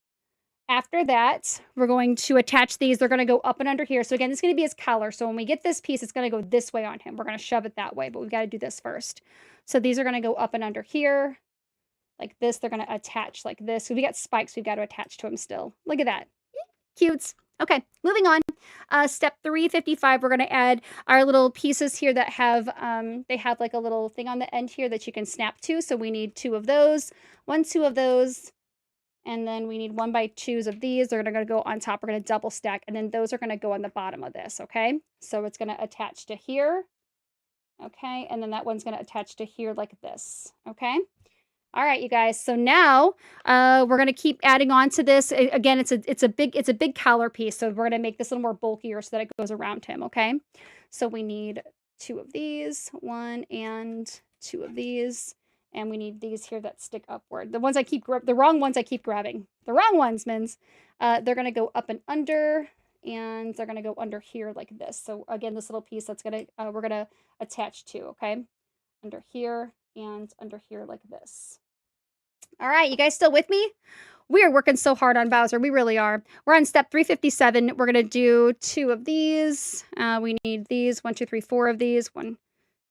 After that, we're going to attach these. They're going to go up and under here. So again, this is going to be his collar. So when we get this piece, it's going to go this way on him. We're going to shove it that way, but we've got to do this first. So these are going to go up and under here. Like this, they're going to attach like this. So we got spikes we've got to attach to him still. Look at that. Cutes. Okay, moving on. Step 355, we're going to add our little pieces here that have, they have like a little thing on the end here that you can snap to. So we need 2 of those, 1, 2 of those. And then we need 1x2s of these. They're gonna go on top. We're gonna double stack, and then those are gonna go on the bottom of this, okay? So it's gonna attach to here, okay? And then that one's gonna attach to here like this, okay? All right, you guys. So now we're gonna keep adding on to this. Again, it's a big collar piece, so we're gonna make this a little more bulkier so that it goes around him. Okay. So we need 2 of these, 1 and 2 of these, and we need these here that stick upward. The ones I keep the wrong ones I keep grabbing. The wrong ones, Mins. They're gonna go up and under, and they're gonna go under here like this. So again, this little piece that's gonna we're gonna attach to. Okay, under here and under here like this. All right, you guys still with me? We are working so hard on Bowser. We really are. We're on step 357. We're going to do 2 of these. We need these. 1, 2, 3, 4 of these. 1,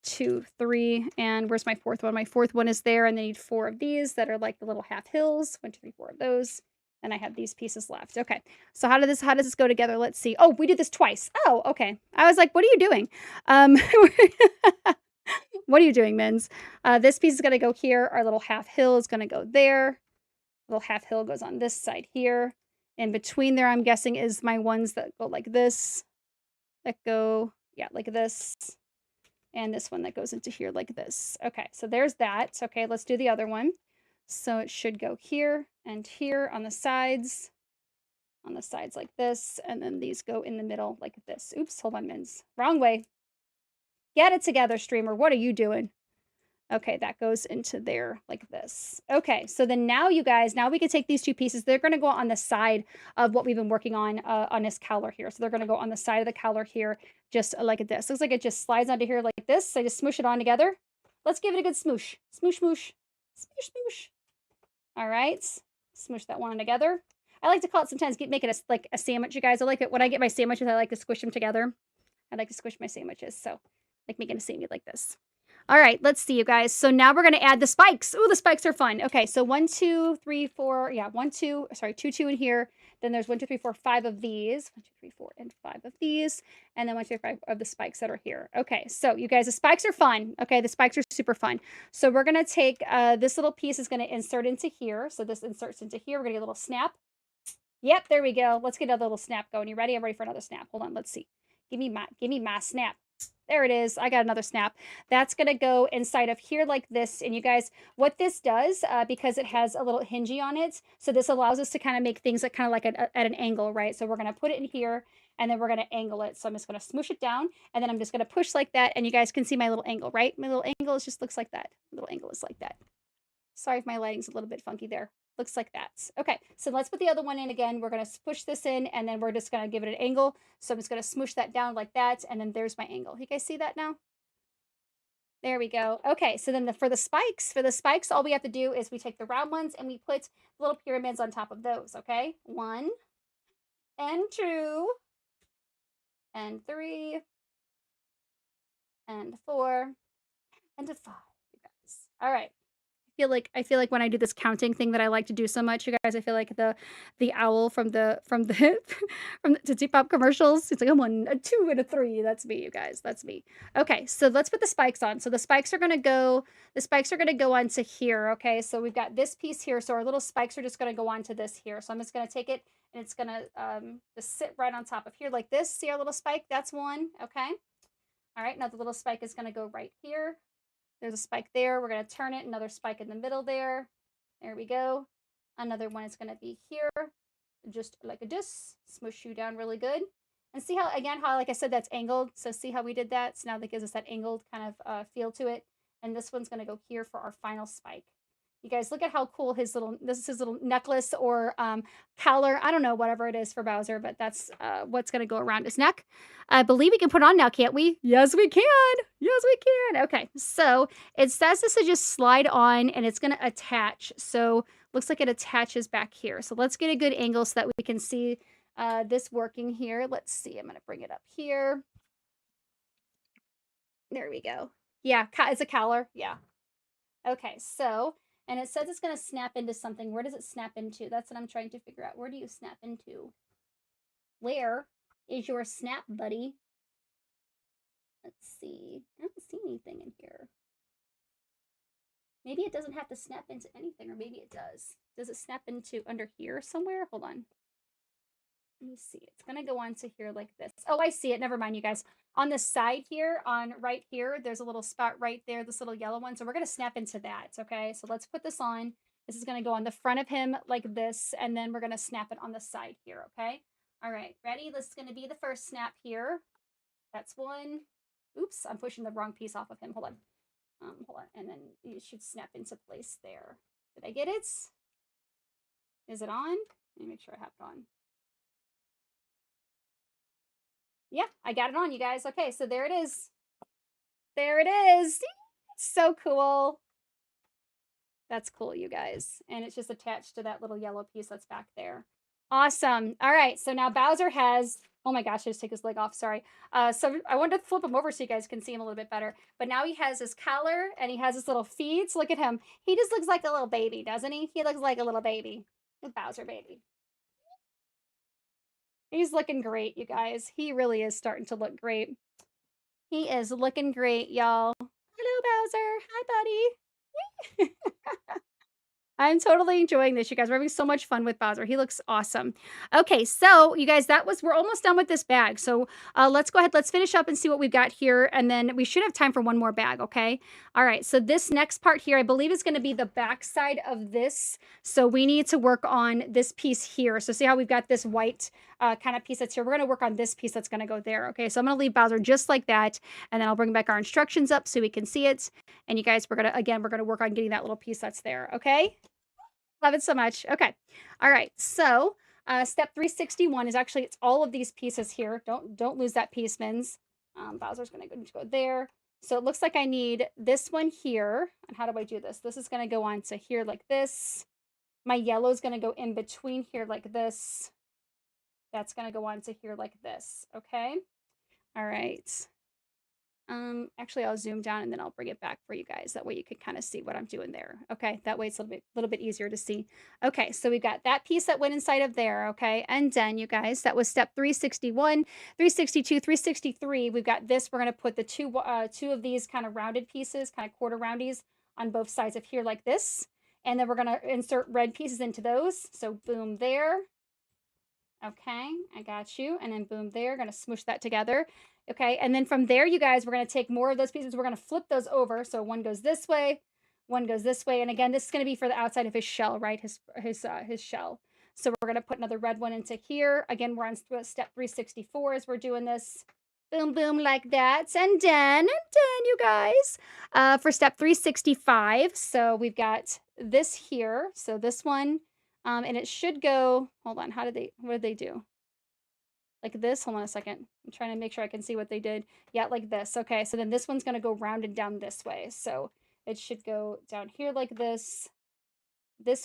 2, 3. And where's my fourth one? My fourth one is there. And they need 4 of these that are like the little half hills. 1, 2, 3, 4 of those. And I have these pieces left. Okay. So how does this go together? Let's see. Oh, we did this twice. Oh, okay. I was like, what are you doing? What are you doing, Mins? This piece is going to go here. Our little half hill is going to go there. Little half hill goes on this side here. In between there, I'm guessing, is my ones that go like this. That go, yeah, like this. And this one that goes into here like this. Okay, so there's that. Okay, let's do the other one. So it should go here and here on the sides. On the sides like this. And then these go in the middle like this. Oops, hold on, Mins. Wrong way. Get it together, streamer. What are you doing? Okay, that goes into there like this. Okay, so then now you guys, now we can take these 2 pieces. They're going to go on the side of what we've been working on this collar here. So they're going to go on the side of the collar here, just like this. Looks like it just slides onto here like this. I just smoosh it on together. Let's give it a good smoosh. Smoosh, smoosh. Smoosh, smoosh. All right. Smoosh that one on together. I like to call it sometimes, make it like a sandwich, you guys. I like it when I get my sandwiches, I like to squish them together. I like to squish my sandwiches. So like making a sandwich like this. All right, let's see, you guys. So now we're going to add the spikes. Oh, the spikes are fun. Okay, so 1, 2, 3, 4. Yeah, 1, 2. Sorry, 2, 2 in here. Then there's 1, 2, 3, 4, 5 of these. 1, 2, 3, 4, and 5 of these. And then 1, 2, 3, 5 of the spikes that are here. Okay, so you guys, the spikes are fun. Okay, the spikes are super fun. So we're going to take this little piece is going to insert into here. So this inserts into here. We're going to get a little snap. Yep, there we go. Let's get another little snap going. You ready? I'm ready for another snap. Hold on, let's see. Give me my snap. There it is. I got another snap. That's going to go inside of here like this. And you guys, what this does, because it has a little hingy on it, so this allows us to kind of make things like kind of like at an angle, right? So we're going to put it in here, and then we're going to angle it. So I'm just going to smoosh it down, and then I'm just going to push like that, and you guys can see my little angle, right? My little angle just looks like that. My little angle is like that. Sorry if my lighting's a little bit funky there. Looks like that. Okay, so let's put the other one in again. We're going to push this in, and then we're just going to give it an angle. So I'm just going to smoosh that down like that, and then there's my angle. You guys see that now? There we go. Okay, so then for the spikes, all we have to do is we take the round ones and we put little pyramids on top of those, okay? 1 and 2 and 3 and 4 and 5, you guys. All right. I feel like when I do this counting thing that I like to do so much, you guys, I feel like the owl from the from the Tootsie Pop commercials. It's like I'm 1, a 2, and a 3. That's me, you guys. That's me. Okay, so let's put the spikes on. So the spikes are gonna go onto here. Okay, so we've got this piece here. So our little spikes are just gonna go onto this here. So I'm just gonna take it and it's gonna just sit right on top of here like this. See our little spike? That's one. Okay. All right, now the little spike is gonna go right here. There's a spike there. We're going to turn it. Another spike in the middle there. There we go. Another one is going to be here. Just like this. Smoosh you down really good. And see how, again, how, like I said, that's angled. So see how we did that? So now that gives us that angled kind of feel to it. And this one's going to go here for our final spike. You guys, look at how cool this is his little necklace or collar. I don't know, whatever it is for Bowser, but that's what's going to go around his neck. I believe we can put on now, can't we? Yes, we can. Yes, we can. Okay, so it says this to just slide on and it's going to attach. So looks like it attaches back here. So let's get a good angle so that we can see this working here. Let's see. I'm going to bring it up here. There we go. Yeah, it's a collar. Yeah. Okay, so, and it says it's going to snap into something. Where does it snap into? That's what I'm trying to figure out. Where do you snap into? Where is your snap, buddy? Let's see. I don't see anything in here. Maybe it doesn't have to snap into anything, or maybe it does. Does it snap into under here somewhere? Hold on. Let me see. It's going to go on to here like this. Oh, I see it. Never mind, you guys. On the side here, on right here, there's a little spot right there, this little yellow one. So we're going to snap into that, okay? So let's put this on. This is going to go on the front of him like this, and then we're going to snap it on the side here, okay? All right, ready? This is going to be the first snap here. That's one. Oops, I'm pushing the wrong piece off of him. Hold on. And then you should snap into place there. Did I get it? Is it on? Let me make sure I have it on. Yeah, I got it on, you guys. Okay, so there it is. There it is. So cool. That's cool, you guys. And it's just attached to that little yellow piece that's back there. Awesome. All right, so now Bowser has, oh my gosh, I just take his leg off, sorry. So I wanted to flip him over so you guys can see him a little bit better. But now he has his collar and he has his little feet. So look at him. He just looks like a little baby, doesn't he? He looks like a little baby. A Bowser baby. He's looking great, you guys. He really is starting to look great. He is looking great, y'all. Hello, Bowser. Hi, buddy. I'm totally enjoying this, you guys. We're having so much fun with Bowser. He looks awesome. Okay, so you guys, we're almost done with this bag. So let's go ahead, let's finish up and see what we've got here. And then we should have time for one more bag, okay? All right, so this next part here, I believe is gonna be the back side of this. So we need to work on this piece here. So see how we've got this white kind of piece that's here? We're gonna work on this piece that's gonna go there, okay? So I'm gonna leave Bowser just like that. And then I'll bring back our instructions up so we can see it. And you guys, we're gonna work on getting that little piece that's there, okay? Love it so much. Okay. All right. So step 361 is actually it's all of these pieces here. Don't lose that piece, Mins. Bowser's gonna go there. So it looks like I need this one here. And how do I do this? This is gonna go on to here like this. My yellow is gonna go in between here like this. That's gonna go on to here like this. Okay. All right. Actually, I'll zoom down and then I'll bring it back for you guys. That way you can kind of see what I'm doing there. Okay, that way it's a little bit easier to see. Okay, so we've got that piece that went inside of there. Okay, and then you guys, that was step 361, 362, 363. We've got this. We're gonna put the two of these kind of rounded pieces, kind of quarter roundies, on both sides of here like this, and then we're gonna insert red pieces into those. So boom there. Okay, I got you. And then boom there, gonna smoosh that together. Okay, and then from there, you guys, we're gonna take more of those pieces. We're gonna flip those over. So one goes this way, one goes this way. And again, this is gonna be for the outside of his shell, right? His shell. So we're gonna put another red one into here. Again, we're on step 364 as we're doing this. Boom, boom, like that. And then, you guys, for step 365. So we've got this here. So this one, and it should go, hold on, what did they do? Like this, hold on a second. I'm trying to make sure I can see what they did. Yeah, like this. Okay, so then this one's gonna go rounded down this way. So it should go down here like this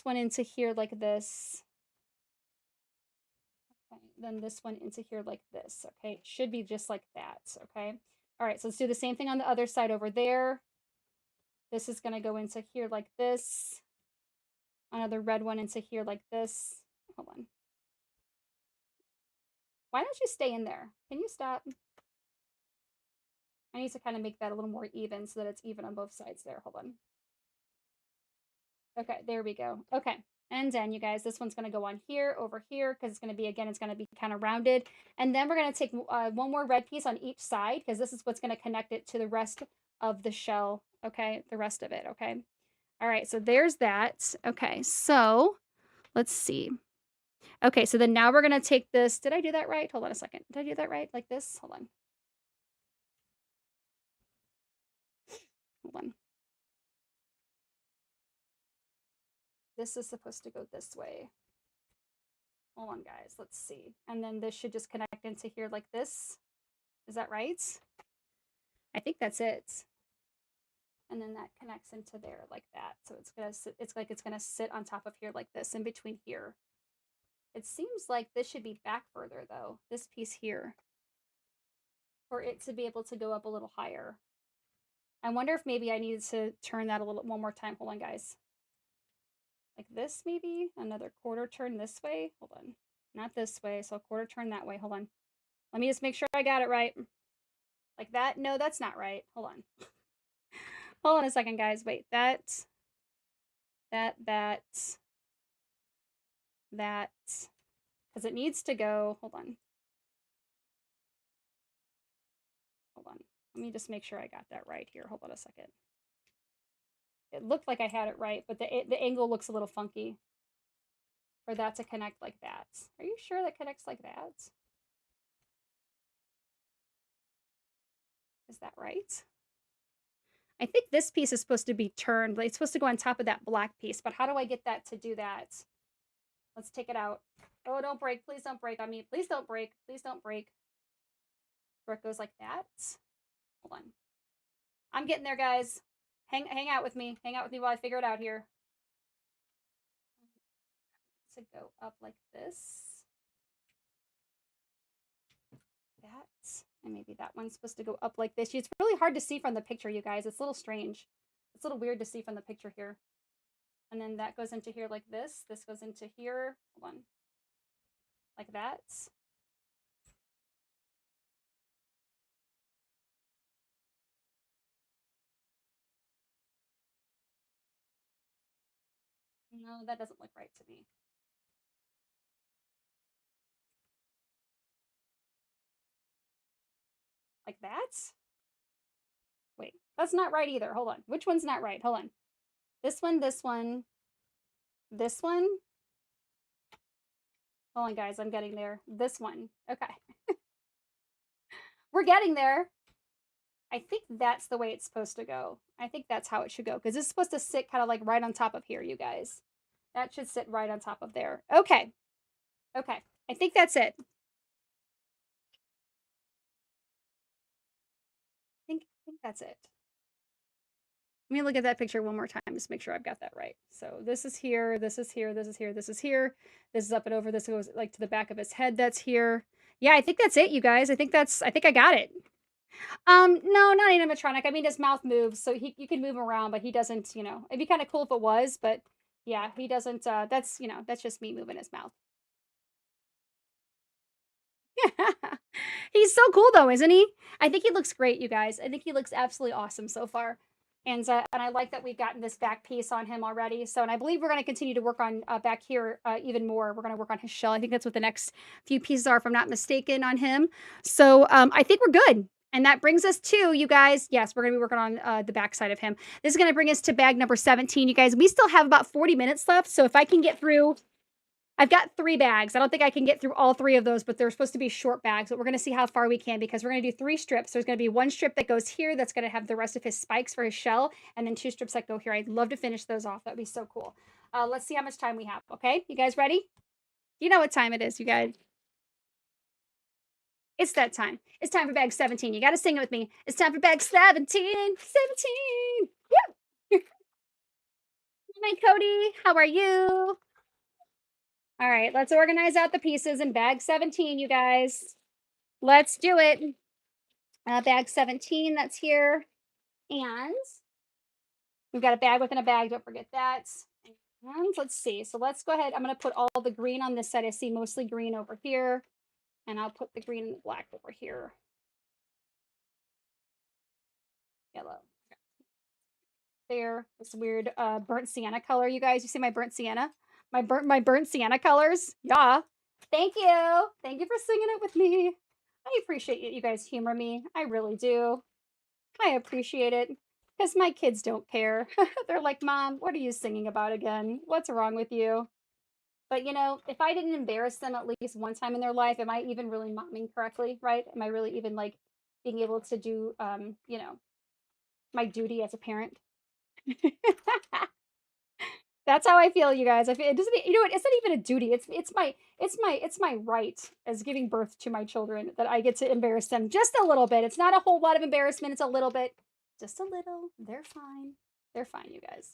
one into here like this. Okay, then this one into here like this. Okay, it should be just like that. Okay, all right, so let's do the same thing on the other side over there. This is gonna go into here like this. Another red one into here like this. Hold on. Why don't you stay in there? Can you stop? I need to kind of make that a little more even so that it's even on both sides there. Hold on. Okay, there we go. Okay. And then, you guys, this one's going to go on here, over here, because it's going to be, again, it's going to be kind of rounded. And then we're going to take one more red piece on each side, because this is what's going to connect it to the rest of the shell, okay? The rest of it, okay? All right, so there's that. Okay, so let's see. Okay, so then now we're going to take this. Did I do that right? Hold on a second. Did I do that right? Like this? Hold on. Hold on. This is supposed to go this way. Hold on, guys. Let's see. And then this should just connect into here like this. Is that right? I think that's it. And then that connects into there like that. So it's gonna sit, it's like it's gonna sit on top of here like this in between here. It seems like this should be back further though, this piece here, for it to be able to go up a little higher. I wonder if maybe I needed to turn that a little one more time. Hold on, guys. Like this, maybe another quarter turn this way. Hold on, not this way. So a quarter turn that way. Hold on. Let me just make sure I got it right. Like that. No, that's not right. Hold on. Hold on a second, guys. Wait, that. that, because it needs to go, hold on. Hold on. Let me just make sure I got that right here. Hold on a second. It looked like I had it right, but the angle looks a little funky for that to connect like that. Are you sure that connects like that? Is that right? I think this piece is supposed to be turned. It's supposed to go on top of that black piece, but how do I get that to do that? Let's take it out. Oh, don't break. Please don't break on me. Please don't break. Please don't break. Where it goes like that. Hold on. I'm getting there, guys. Hang out with me. Hang out with me while I figure it out here. To go up like this. That. And maybe that one's supposed to go up like this. It's really hard to see from the picture, you guys. It's a little strange. It's a little weird to see from the picture here. And then that goes into here like this. This goes into here. Hold on. Like that. No, that doesn't look right to me. Like that? Wait, that's not right either. Hold on. Which one's not right? Hold on. This one, this one, this one. Hold on, guys. I'm getting there. This one. Okay. We're getting there. I think that's the way it's supposed to go. I think that's how it should go because it's supposed to sit kind of like right on top of here, you guys. That should sit right on top of there. Okay. Okay. I think that's it. I think that's it. Let me look at that picture one more time just to make sure I've got that right. So this is here, this is here, this is here, this is here. This is up and over. This goes like to the back of his head. That's here. Yeah, I think that's it, you guys. I think I got it. No, not animatronic. I mean, his mouth moves, so you can move him around, but he doesn't, it'd be kind of cool if it was, but yeah, he doesn't, that's just me moving his mouth. He's so cool though, isn't he? I think he looks great, you guys. I think he looks absolutely awesome so far. And I like that we've gotten this back piece on him already. So, and I believe we're going to continue to work on back here even more. We're going to work on his shell. I think that's what the next few pieces are, if I'm not mistaken, on him. So I think we're good. And that brings us to, you guys, yes, we're going to be working on the back side of him. This is going to bring us to bag number 17, you guys. We still have about 40 minutes left. So if I can get through, I've got 3 bags. I don't think I can get through all 3 of those, but they're supposed to be short bags. But we're going to see how far we can because we're going to do 3 strips. There's going to be 1 strip that goes here that's going to have the rest of his spikes for his shell, and then 2 strips that go here. I'd love to finish those off. That would be so cool. Let's see how much time we have, okay? You guys ready? You know what time it is, you guys. It's that time. It's time for bag 17. You got to sing it with me. It's time for bag 17. 17. Woo! Hi, Cody. How are you? All right, let's organize out the pieces in bag 17, you guys. Let's do it. Bag 17, that's here. And we've got a bag within a bag. Don't forget that. And let's see. So let's go ahead. I'm going to put all the green on this side. I see mostly green over here. And I'll put the green and the black over here. Yellow. There. This weird burnt sienna color, you guys. You see my burnt sienna? My burnt sienna colors? Yeah. Thank you. Thank you for singing it with me. I appreciate you guys humor me. I really do. I appreciate it. Because my kids don't care. They're like, Mom, what are you singing about again? What's wrong with you? But if I didn't embarrass them at least one time in their life, am I even really momming correctly, right? Am I really even like being able to do my duty as a parent? That's how I feel, you guys. I feel it doesn't. You know what? It's not even a duty. It's my right as giving birth to my children that I get to embarrass them just a little bit. It's not a whole lot of embarrassment. It's a little bit, just a little. They're fine. They're fine, you guys.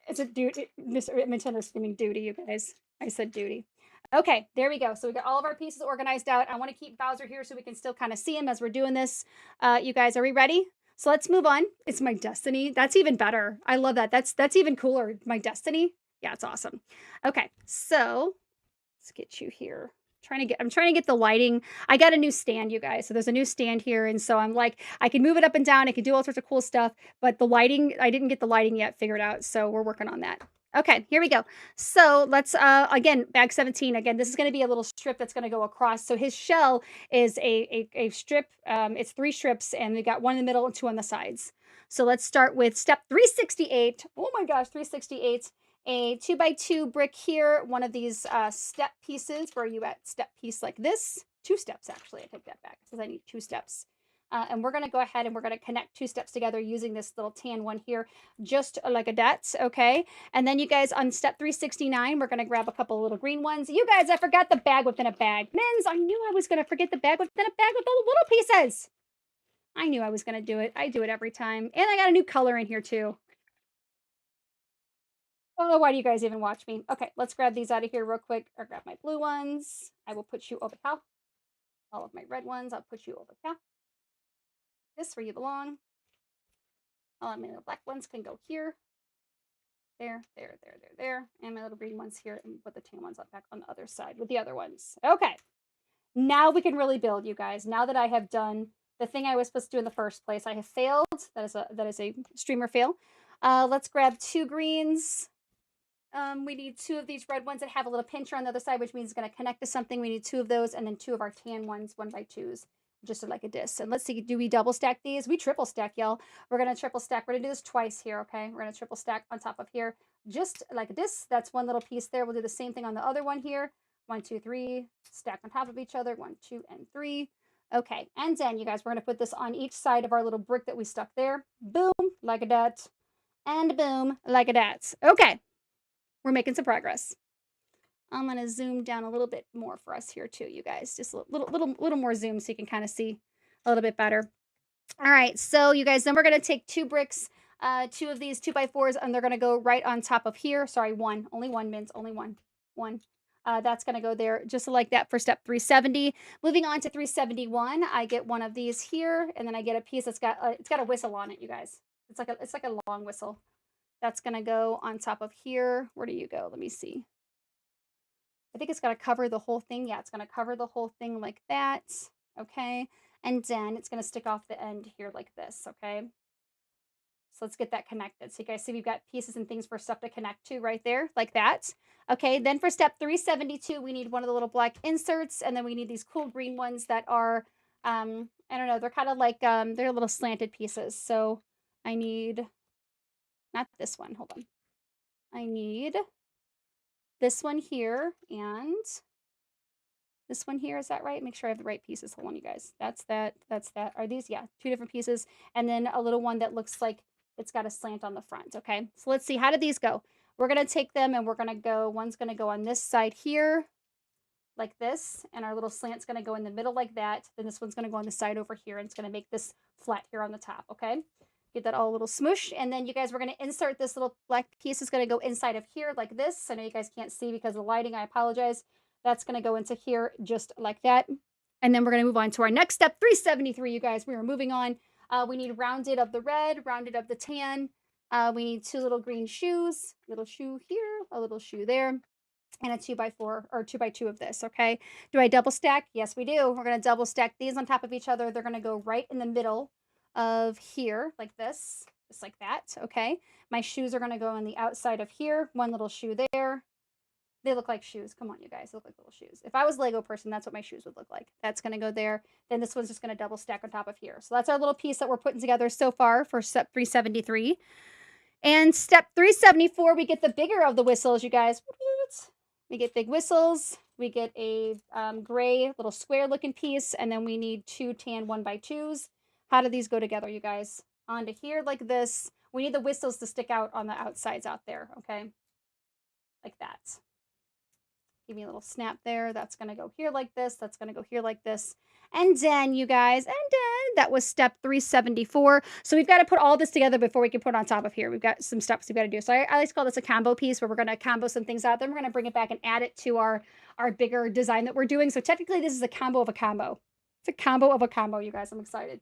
It's a duty. Nintendo's screaming duty, you guys. I said duty. Okay, there we go. So we got all of our pieces organized out. I want to keep Bowser here so we can still kind of see him as we're doing this. You guys, are we ready? So let's move on. It's my destiny. That's even better. I love that. That's even cooler. My destiny. Yeah, it's awesome. Okay, so let's get you here. I'm trying to get the lighting. I got a new stand, you guys. So there's a new stand here, and so I'm like, I can move it up and down. I can do all sorts of cool stuff, but the lighting, I didn't get the lighting yet figured out. So we're working on that. Okay, here we go. So let's again, bag 17. Again, this is going to be a little strip that's going to go across. So his shell is a strip. It's 3 strips, and we got one in the middle and 2 on the sides. So let's start with step 368. Oh my gosh, 368. A 2x2 brick here, one of these step pieces where you at step piece like this. 2 steps, actually. I take that back. It says I need 2 steps. And we're going to go ahead and we're going to connect 2 steps together using this little tan one here, just like a that, okay? And then you guys, on step 369, we're going to grab a couple little green ones. You guys, I forgot the bag within a bag. Mins, I knew I was going to forget the bag within a bag with all the little pieces. I knew I was going to do it. I do it every time. And I got a new color in here, too. Oh, why do you guys even watch me? Okay, let's grab these out of here real quick. Or grab my blue ones. I will put you over here. All of my red ones, I'll put you over here. This where you belong. All of my little black ones can go here. There, there, there, there, there. And my little green ones here. And put the tan ones up back on the other side with the other ones. Okay. Now we can really build, you guys. Now that I have done the thing I was supposed to do in the first place, I have failed. That is a streamer fail. Let's grab 2 greens. We need 2 of these red ones that have a little pincher on the other side, which means it's going to connect to something. We need 2 of those, and then 2 of our tan ones, 1x2s, just like a disc. And let's see, do we double stack these? We triple stack, y'all. We're going to triple stack. We're going to do this twice here, okay? We're going to triple stack on top of here, just like this. That's one little piece there. We'll do the same thing on the other one here. 1, 2, 3, stack on top of each other. 1, 2, and 3. Okay, and then, you guys, we're going to put this on each side of our little brick that we stuck there. Boom, like a that. And boom, like a that. Okay. We're making some progress. I'm going to zoom down a little bit more for us here too, you guys. Just a little more zoom so you can kind of see a little bit better. All right, so you guys, then we're going to take 2 bricks, 2 of these 2x4s, and they're going to go right on top of here. Sorry, one. Only one, Mints. Only one. One. That's going to go there just like that for step 370. Moving on to 371, I get one of these here, and then I get a piece that's got it's got a whistle on it, you guys. It's like a long whistle. That's going to go on top of here. Where do you go? Let me see. I think it's going to cover the whole thing. Yeah, it's going to cover the whole thing like that. Okay. And then it's going to stick off the end here like this. Okay. So let's get that connected. So you guys see we've got pieces and things for stuff to connect to right there like that. Okay. Then for step 372, we need one of the little black inserts. And then we need these cool green ones that are, I don't know, they're kind of like, they're little slanted pieces. So I need... Not this one. Hold on. I need this one here and this one here. Is that right? Make sure I have the right pieces. Hold on, you guys. That's that. That's that. Are these? Yeah, 2 different pieces. And then a little one that looks like it's got a slant on the front. Okay. So let's see. How did these go? We're going to take them and we're going to go, one's going to go on this side here like this. And our little slant's going to go in the middle like that. Then this one's going to go on the side over here. And it's going to make this flat here on the top. Okay. Get that all a little smush. And then you guys, we're going to insert this little black piece. Is going to go inside of here like this. I know you guys can't see because of the lighting. I apologize. That's going to go into here just like that. And then we're going to move on to our next step, 373, you guys. We are moving on. We need rounded of the red, rounded of the tan. We need 2 little green shoes. Little shoe here, a little shoe there. And a 2x4 or 2x2 of this, okay? Do I double stack? Yes, we do. We're going to double stack these on top of each other. They're going to go right in the middle of here like this, just like that. Okay, my shoes are going to go on the outside of here. One little shoe there. They look like shoes. Come on, you guys. They look like little shoes. If I was a Lego person, that's what my shoes would look like. That's going to go there. Then this one's just going to double stack on top of here. So that's our little piece that we're putting together so far for step 373. And step 374, we get the bigger of the whistles, you guys. We get big whistles. We get a gray little square looking piece. And then we need 2 tan 1x2s. How do these go together, you guys? Onto here like this. We need the whistles to stick out on the outsides out there, okay? Like that. Give me a little snap there. That's going to go here like this. That's going to go here like this. And then, you guys, and then that was step 374. So we've got to put all this together before we can put on top of here. We've got some steps we've got to do. So I like to call this a combo piece where we're going to combo some things out. Then we're going to bring it back and add it to our bigger design that we're doing. So technically, this is a combo of a combo. It's a combo of a combo, you guys. I'm excited.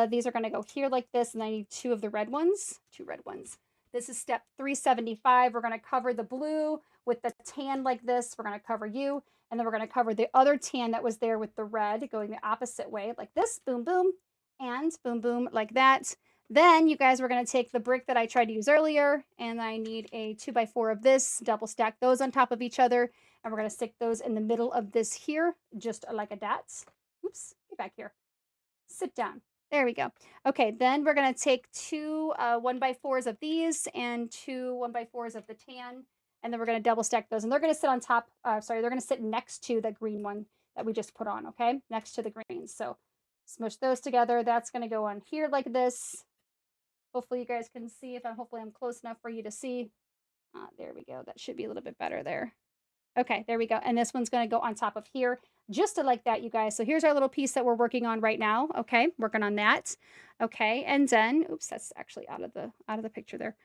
These are going to go here like this, and I need 2 of the red ones. 2 red ones. This is step 375. We're going to cover the blue with the tan like this. We're going to cover you. And then we're going to cover the other tan that was there with the red going the opposite way like this. Boom, boom. And boom, boom, like that. Then you guys, we're going to take the brick that I tried to use earlier. And I need a 2x4 of this. Double stack those on top of each other. And we're going to stick those in the middle of this here, just like a dot. Oops, get back here. Sit down. There we go. Okay, then we're going to take two 1x4s of these and two 1x4s of the tan. And then we're going to double stack those. And they're going to sit on top. They're going to sit next to the green one that we just put on, okay? Next to the greens. So smush those together. That's going to go on here like this. Hopefully you guys can see hopefully I'm close enough for you to see. There we go. That should be a little bit better there. Okay, there we go. And this one's going to go on top of here, just like that, you guys. So here's our little piece that we're working on right now. Okay, working on that. Okay, and then, oops, that's actually out of the picture there.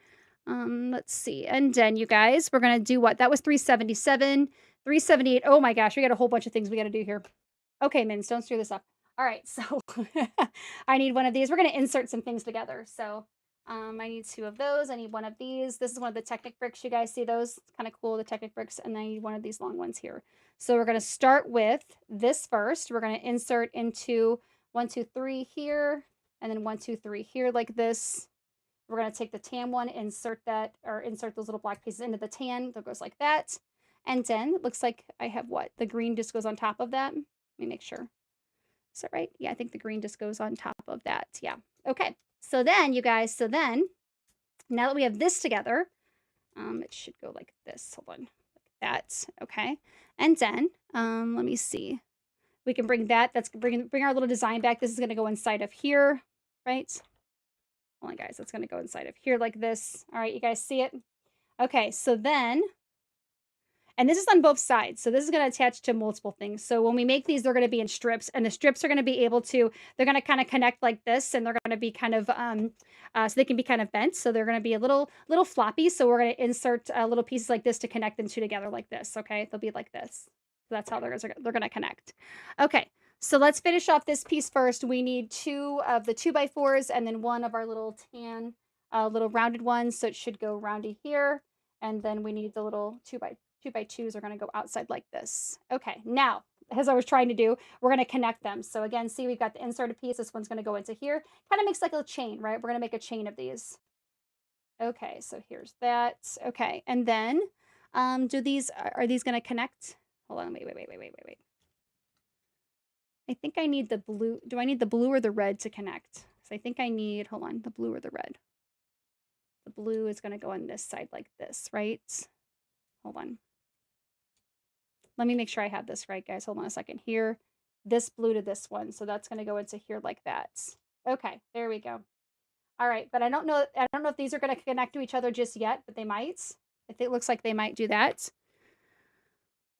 Let's see. And then, you guys, we're going to do what? That was 377, 378. Oh my gosh, we got a whole bunch of things we got to do here. Okay, Mins, don't screw this up. All right, so I need one of these. We're going to insert some things together. So I need two of those. I need one of these. This is one of the Technic bricks. You guys see those? It's kind of cool, the Technic bricks. And then I need one of these long ones here. So we're going to start with this first. We're going to insert into 1, 2, 3 here, and then 1, 2, 3 here like this. We're going to take the tan one, insert those little black pieces into the tan. That goes like that. And then it looks like I have what? The green just goes on top of that. Let me make sure. Is that right? Yeah, I think the green just goes on top of that. Yeah. Okay. So then, you guys, now that we have this together, it should go like this. Hold on. Like that. Okay. And then, let me see. We can bring that. That's bring our little design back. This is going to go inside of here, right? Hold on, guys. That's going to go inside of here like this. All right. You guys see it? Okay. So then, and this is on both sides. So this is going to attach to multiple things. So when we make these, they're going to be in strips, and the strips are going to be able to, they're going to kind of connect like this, and they're going to be kind of, so they can be kind of bent. So they're going to be a little floppy. So we're going to insert little pieces like this to connect them two together like this. Okay. They'll be like this. So that's how they're going to connect. Okay. So let's finish off this piece first. We need two of the 2x4s and then one of our little tan, little rounded ones. So it should go roundy here. And then we need the little 2x2s are going to go outside like this. Okay, now, as I was trying to do, we're going to connect them. So again, see, we've got the inserted piece. This one's going to go into here. Kind of makes like a chain, right? We're going to make a chain of these. Okay, so here's that. Okay, and then are these going to connect? Hold on, wait. I think I need the blue. Do I need the blue or the red to connect? So I think I need, hold on, the blue or the red. The blue is going to go on this side like this, right? Hold on. Let me make sure I have this right, guys. Hold on a second. Here, this blue to this one. So that's going to go into here like that. Okay, there we go. All right, but I don't know if these are going to connect to each other just yet, but they might. It looks like they might do that.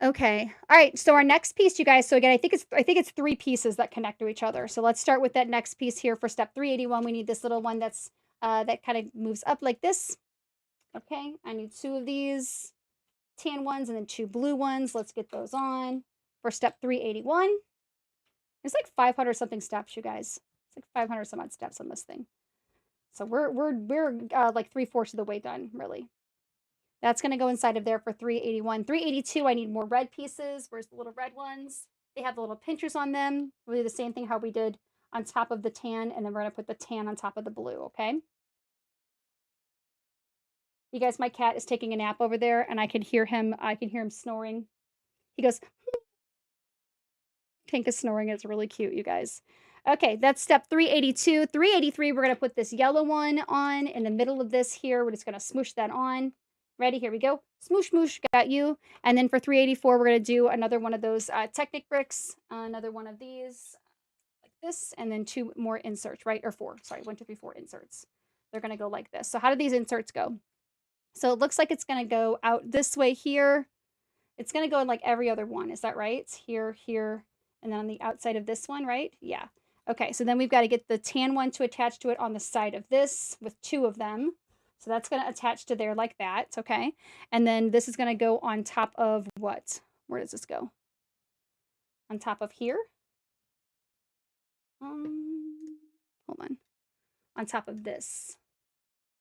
Okay. All right. So our next piece, you guys. So again, I think it's 3 pieces that connect to each other. So let's start with that next piece here for step 381. We need this little one that's that kind of moves up like this. Okay. I need 2 of these tan ones and then 2 blue ones. Let's get those on for step 381. It's like 500 something steps, you guys. It's like 500 some odd steps on this thing. So we're like 3/4 of the way done, really. That's going to go inside of there for 381. 382, I need more red pieces. Where's the little red ones? They have the little pinchers on them. We'll do the same thing how we did on top of the tan, and then we're going to put the tan on top of the blue, okay? You guys, my cat is taking a nap over there, and I can hear him snoring. He goes, Pink is snoring. It's really cute, you guys. Okay, that's step 382. 383, we're going to put this yellow one on in the middle of this here. We're just going to smoosh that on. Ready? Here we go. Smoosh, smoosh, got you. And then for 384, we're going to do another one of those Technic bricks, another one of these like this, and then 2 more inserts, right? Or 4. Sorry, 1, 2, 3, 4 inserts. They're going to go like this. So how do these inserts go? So it looks like it's going to go out this way here. It's going to go in like every other one. Is that right? It's here, here, and then on the outside of this one, right? Yeah. Okay, so then we've got to get the tan one to attach to it on the side of this with 2 of them. So that's going to attach to there like that, okay? And then this is going to go on top of what? Where does this go? On top of here? Hold on. On top of this.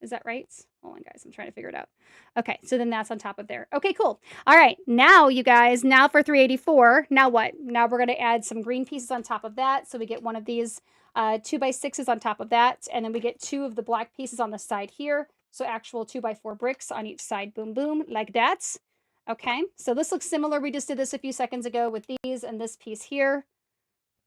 Is that right? Hold on, guys. I'm trying to figure it out. Okay, so then that's on top of there. Okay, cool. All right, now you guys, now for 384. Now what? Now we're gonna add some green pieces on top of that. So we get one of these 2x6s on top of that, and then we get two of the black pieces on the side here. So actual 2x4 bricks on each side. Boom, boom, like that. Okay, so this looks similar. We just did this a few seconds ago with these and this piece here.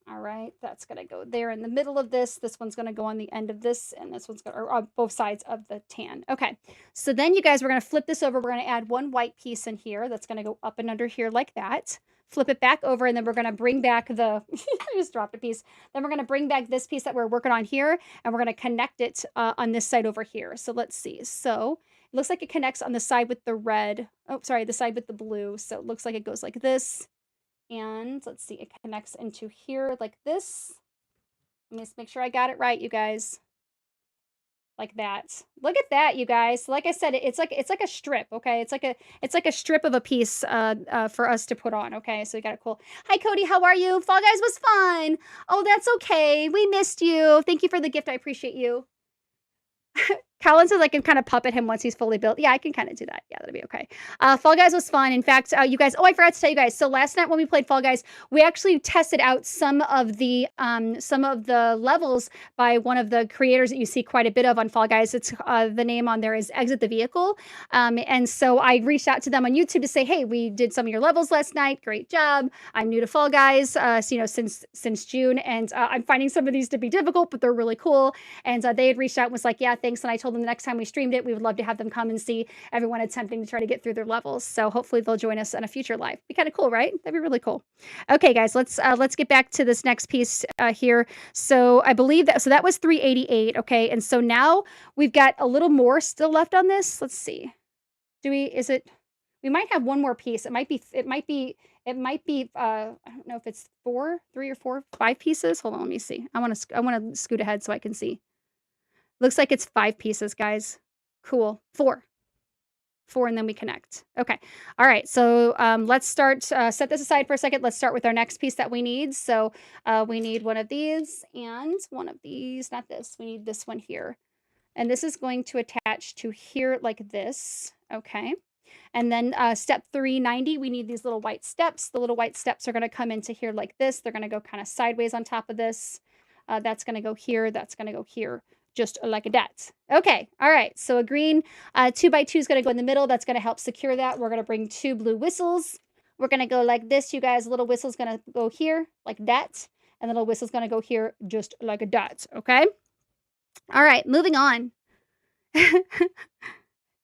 All right, that's going to go there in the middle of this. This one's going to go on the end of this, and this one's going to, or on both sides of the tan. Okay, so then you guys, we're going to flip this over. We're going to add one white piece in here. That's going to go up and under here like that. Flip it back over, and then we're going to bring back the, I just dropped a piece. Then we're going to bring back this piece that we're working on here, and we're going to connect it on this side over here. So let's see. So it looks like it connects on the side with the red. Oh, sorry, the side with the blue. So it looks like it goes like this. And let's see, it connects into here like this. Let me just make sure I got it right, you guys. Like that. Look at that, you guys. Like I said, it's like a strip, okay? It's like a strip of a piece for us to put on, okay? So we got it cool. Hi, Cody. How are you? Fall Guys was fun. Oh, that's okay. We missed you. Thank you for the gift. I appreciate you. Colin says I can kind of puppet him once he's fully built. Yeah, I can kind of do that. Yeah, that'll be okay. Fall Guys was fun. In fact, you guys, oh, I forgot to tell you guys. So last night when we played Fall Guys, we actually tested out some of the levels by one of the creators that you see quite a bit of on Fall Guys. It's the name on there is Exit the Vehicle. And so I reached out to them on YouTube to say, hey, we did some of your levels last night. Great job. I'm new to Fall Guys, so, since June, and I'm finding some of these to be difficult, but they're really cool. And they had reached out and was like, yeah, thanks. And I told them the next time we streamed it, we would love to have them come and see everyone attempting to try to get through their levels. So hopefully they'll join us on a future live. Be kind of cool, right? That'd be really cool. Okay, guys, let's get back to this next piece here. So I believe that was 388. Okay, and so now we've got a little more still left on this. Let's see. We might have one more piece. It might be I don't know if it's 3 or 4, 5 pieces. Hold on, let me see. I want to scoot ahead so I can see. Looks like it's 5 pieces, guys. Cool. 4, and then we connect. Okay. All right. So let's start, set this aside for a second. Let's start with our next piece that we need. So we need one of these and one of these, not this. We need this one here. And this is going to attach to here like this. Okay. And then step 390, we need these little white steps. The little white steps are going to come into here like this. They're going to go kind of sideways on top of this. That's going to go here. That's going to go here. Just like that. Okay, all right. So a green 2x2 is going to go in the middle. That's going to help secure that. We're going to bring 2 blue whistles. We're going to go like this, you guys. Little whistle's going to go here like that. And the little whistle's going to go here just like that. Okay? All right, moving on.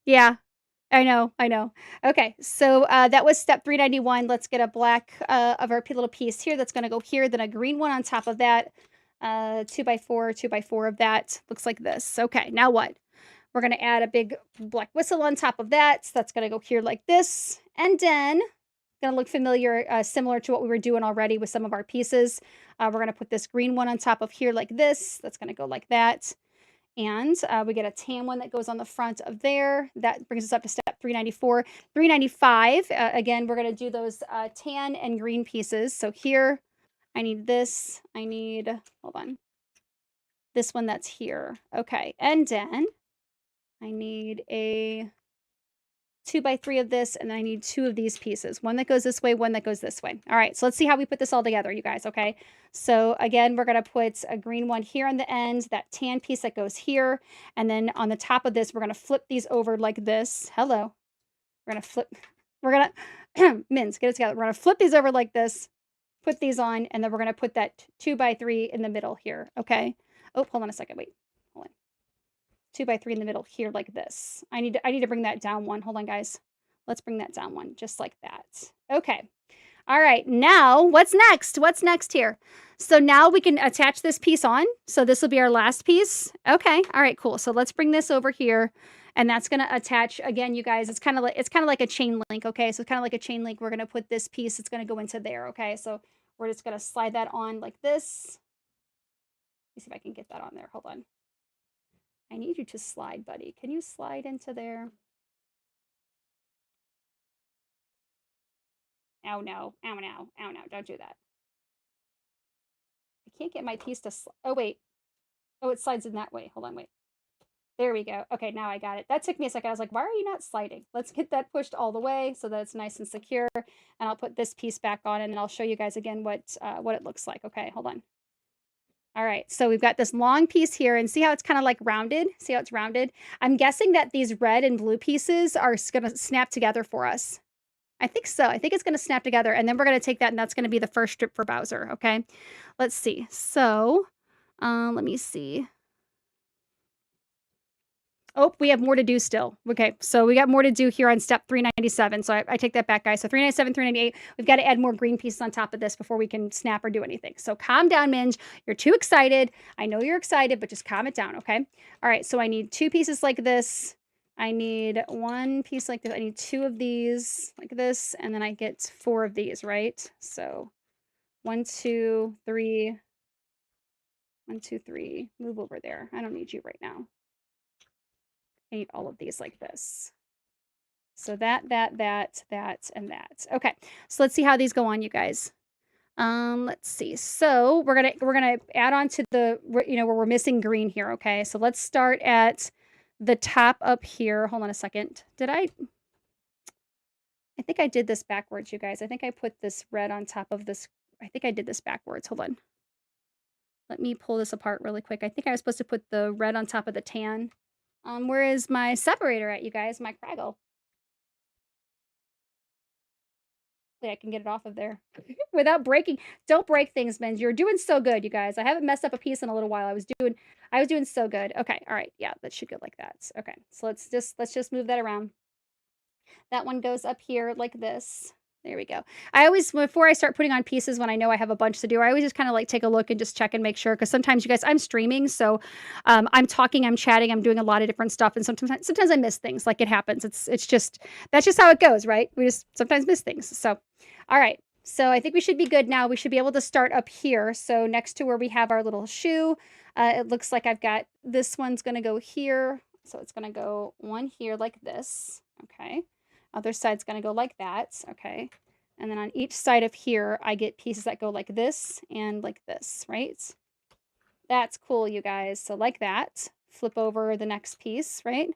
Yeah, I know. Okay, so that was step 391. Let's get a black of our little piece here. That's going to go here. Then a green one on top of that. 2x4 of that. Looks like this. Okay, now what? We're going to add a big black whistle on top of that. So that's going to go here like this. And then, going to look familiar, similar to what we were doing already with some of our pieces. We're going to put this green one on top of here like this. That's going to go like that. And we get a tan one that goes on the front of there. That brings us up to step 394. 395, again, we're going to do those tan and green pieces. So here, I need this. Hold on. This one that's here. Okay. And then I need a 2x3 of this, and then I need 2 of these pieces. One that goes this way, one that goes this way. All right. So let's see how we put this all together, you guys. Okay. So again, we're going to put a green one here on the end, that tan piece that goes here. And then on the top of this, we're going to flip these over like this. Hello. We're going to Mins, get it together. We're going to flip these over like this. Put these on, and then we're going to put that 2x3 in the middle here, okay? Oh, hold on a second. Wait. Hold on. 2x3 in the middle here like this. I need to bring that down one. Hold on, guys. Let's bring that down one just like that. Okay. All right. Now, what's next? What's next here? So now we can attach this piece on. So this will be our last piece. Okay. All right, cool. So let's bring this over here. And that's going to attach again, you guys. It's kind of like a chain link. Okay, so kind of like a chain link. We're going to put this piece. It's going to go into there. Okay, so we're just going to slide that on like this. Let me see if I can get that on there. Hold on. I need you to slide, buddy. Can you slide into there? Oh no! Ow no! Ow no! Don't do that. I can't get my piece to. Oh wait. Oh, it slides in that way. Hold on. Wait. There we go. Okay, now I got it. That took me a second. I was like, why are you not sliding? Let's get that pushed all the way so that it's nice and secure. And I'll put this piece back on and then I'll show you guys again what it looks like. Okay, hold on. All right, so we've got this long piece here and see how it's kind of like rounded? See how it's rounded? I'm guessing that these red and blue pieces are going to snap together for us. I think so. I think it's going to snap together and then we're going to take that and that's going to be the first strip for Bowser, okay? Let's see. So, let me see. Oh, we have more to do still. Okay, so we got more to do here on step 397. So I take that back, guys. So 397, 398, we've got to add more green pieces on top of this before we can snap or do anything. So calm down, Minge. You're too excited. I know you're excited, but just calm it down, okay? All right, so I need 2 pieces like this. I need 1 piece like this. I need 2 of these like this, and then I get 4 of these, right? So 1, 2, 3. 1, 2, 3. Move over there. I don't need you right now. I need all of these like this. So that, and that. Okay, so let's see how these go on, you guys. Let's see. So we're gonna add on to the where we're missing green here. Okay, so let's start at the top up here. Hold on a second. I think I did this backwards, you guys. I think I put this red on top of this. I think I did this backwards. Hold on. Let me pull this apart really quick. I think I was supposed to put the red on top of the tan. Where is my separator at, you guys? My Craggle. I can get it off of there without breaking. Don't break things, men. You're doing so good, you guys. I haven't messed up a piece in a little while. I was doing so good. Okay, all right, yeah, that should go like that. Okay, so let's just move that around. That one goes up here like this. There we go. I always, before I start putting on pieces, when I know I have a bunch to do, I always just kind of like take a look and just check and make sure. Because sometimes, you guys, I'm streaming, so I'm talking, I'm chatting, I'm doing a lot of different stuff, and sometimes I miss things. Like it happens. It's just that's just how it goes, right? We just sometimes miss things. So, all right. So I think we should be good now. We should be able to start up here. So next to where we have our little shoe, it looks like I've got this one's going to go here. So it's going to go one here like this. Okay. Other side's going to go like that. Okay. And then on each side of here, I get pieces that go like this and like this, right? That's cool, you guys. So like that. Flip over the next piece, right?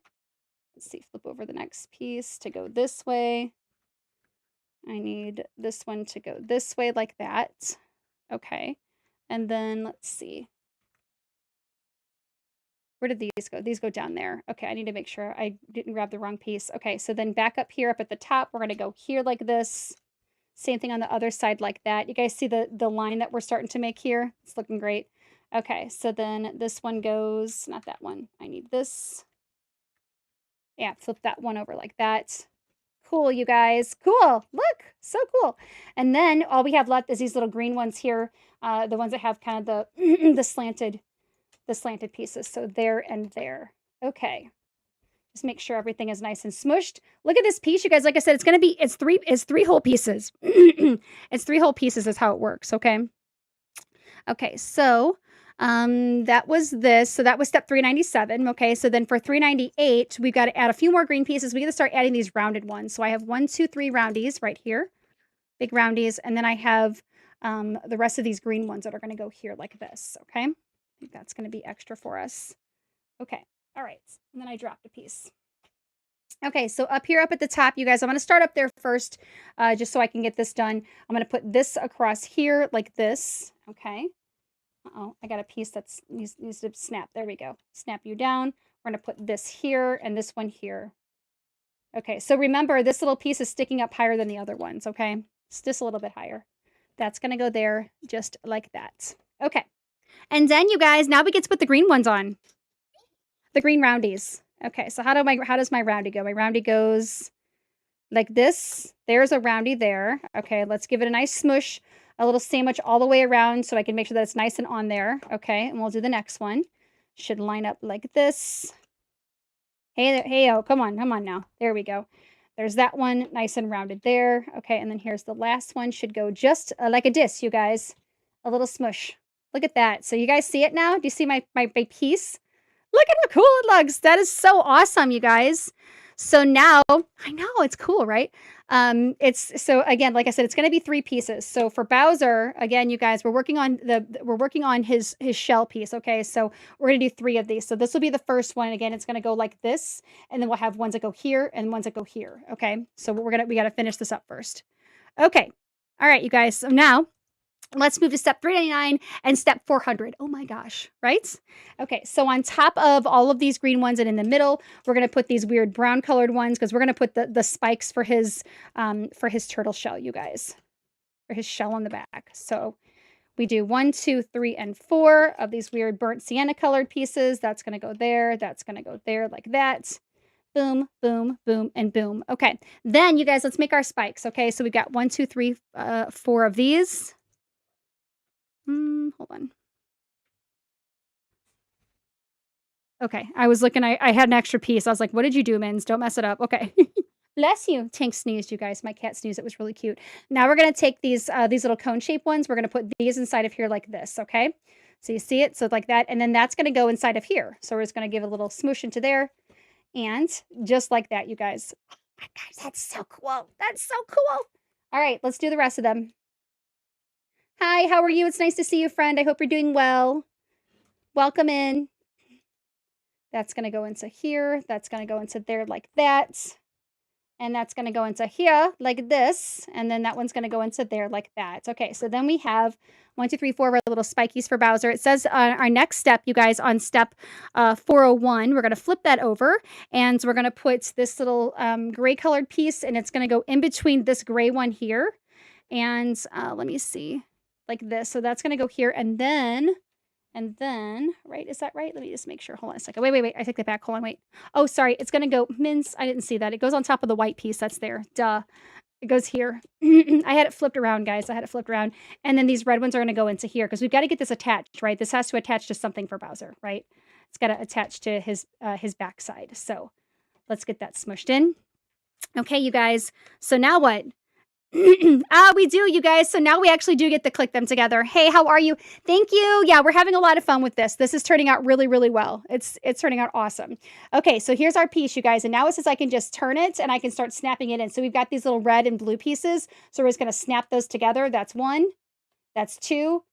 Let's see. Flip over the next piece to go this way. I need this one to go this way like that. Okay. And then let's see. Where did these go? These go down there. Okay, I need to make sure I didn't grab the wrong piece. Okay, so then back up here, up at the top, we're going to go here like this. Same thing on the other side like that. You guys see the line that we're starting to make here? It's looking great. Okay, so then this one goes, not that one. I need this. Yeah, flip that one over like that. Cool, you guys. Cool. Look, so cool. And then all we have left is these little green ones here, the ones that have kind of the the slanted pieces. So there and there. Okay. Just make sure everything is nice and smushed. Look at this piece, you guys. Like I said, it's three whole pieces. It's 3 whole pieces is how it works, okay? Okay, so that was this. So that was step 397. Okay, so then for 398, we've got to add a few more green pieces. We got to start adding these rounded ones. So I have 1, 2, 3 roundies right here. Big roundies. And then I have the rest of these green ones that are going to go here like this, okay? I think that's going to be extra for us. Okay, all right. And then I dropped a piece. Okay, so up here, up at the top, you guys, I'm going to start up there first, just so I can get this done. I'm going to put this across here like this, okay? Uh-oh, I got a piece that needs to snap. There we go. Snap you down. We're going to put this here and this one here. Okay, so remember, this little piece is sticking up higher than the other ones, okay? It's just a little bit higher. That's going to go there just like that. Okay. And then, you guys, now we get to put the green ones on. The green roundies. Okay, so how does my roundy go? My roundy goes like this. There's a roundy there. Okay, let's give it a nice smush, a little sandwich all the way around so I can make sure that it's nice and on there. Okay, and we'll do the next one. Should line up like this. Hey, oh, come on now. There we go. There's that one, nice and rounded there. Okay, and then here's the last one. Should go just like a disc, you guys. A little smush. Look at that. So you guys see it now? Do you see my piece? Look at how cool it looks. That is so awesome, you guys. So now, I know, it's cool, right? It's so again, like I said, it's gonna be 3 pieces. So for Bowser, again, you guys, we're working on his shell piece, okay? So we're gonna do 3 of these. So this will be the first one. Again, it's gonna go like this, and then we'll have ones that go here and ones that go here, okay? So we gotta finish this up first. Okay. All right, you guys. So now let's move to step 399 and step 400. Oh my gosh, right? Okay, so on top of all of these green ones and in the middle, we're going to put these weird brown colored ones because we're going to put the spikes for his turtle shell, you guys, for his shell on the back. So we do 1, 2, 3, and 4 of these weird burnt sienna colored pieces. That's going to go there. That's going to go there like that. Boom, boom, boom, and boom. Okay, then you guys, let's make our spikes. Okay, so we got 1, 2, 3, 4 of these. Hold on. Okay, I was looking, I had an extra piece. I was like, "What did you do, Mins? Don't mess it up." Okay. Bless you. Tank sneezed, you guys. My cat sneezed. It was really cute. Now we're gonna take these little cone-shaped ones. We're gonna put these inside of here like this, okay? So you see it? So like that, and then that's gonna go inside of here. So we're just gonna give a little smoosh into there, and just like that, you guys. Oh my gosh, that's so cool. That's so cool. All right, let's do the rest of them. Hi, how are you? It's nice to see you, friend. I hope you're doing well. Welcome in. That's gonna go into here, that's gonna go into there like that, and that's gonna go into here like this, and then that one's gonna go into there like that. Okay, so then we have 1, 2, 3, 4 of our little spikies for Bowser. It says our next step, you guys, on step 401, we're gonna flip that over, and we're gonna put this little gray colored piece, and it's gonna go in between this gray one here, and let me see, like this. So that's gonna go here, and then, right, is that right? Let me just make sure. Hold on a second. Wait. I take that back. Hold on, wait. Oh, sorry. It's gonna go mince. I didn't see that. It goes on top of the white piece that's there. Duh. It goes here. I had it flipped around, guys. I had it flipped around. And then these red ones are gonna go into here because we've got to get this attached, right? This has to attach to something for Bowser, right? It's got to attach to his backside. So let's get that smushed in. Okay, you guys. So now what? We do, you guys. So now we actually do get to click them together. Hey, how are you? Thank you. Yeah, we're having a lot of fun with this. This is turning out really, really well. It's turning out awesome. Okay, so here's our piece, you guys. And now it says I can just turn it and I can start snapping it in. So we've got these little red and blue pieces. So we're just going to snap those together. That's 1, that's 2,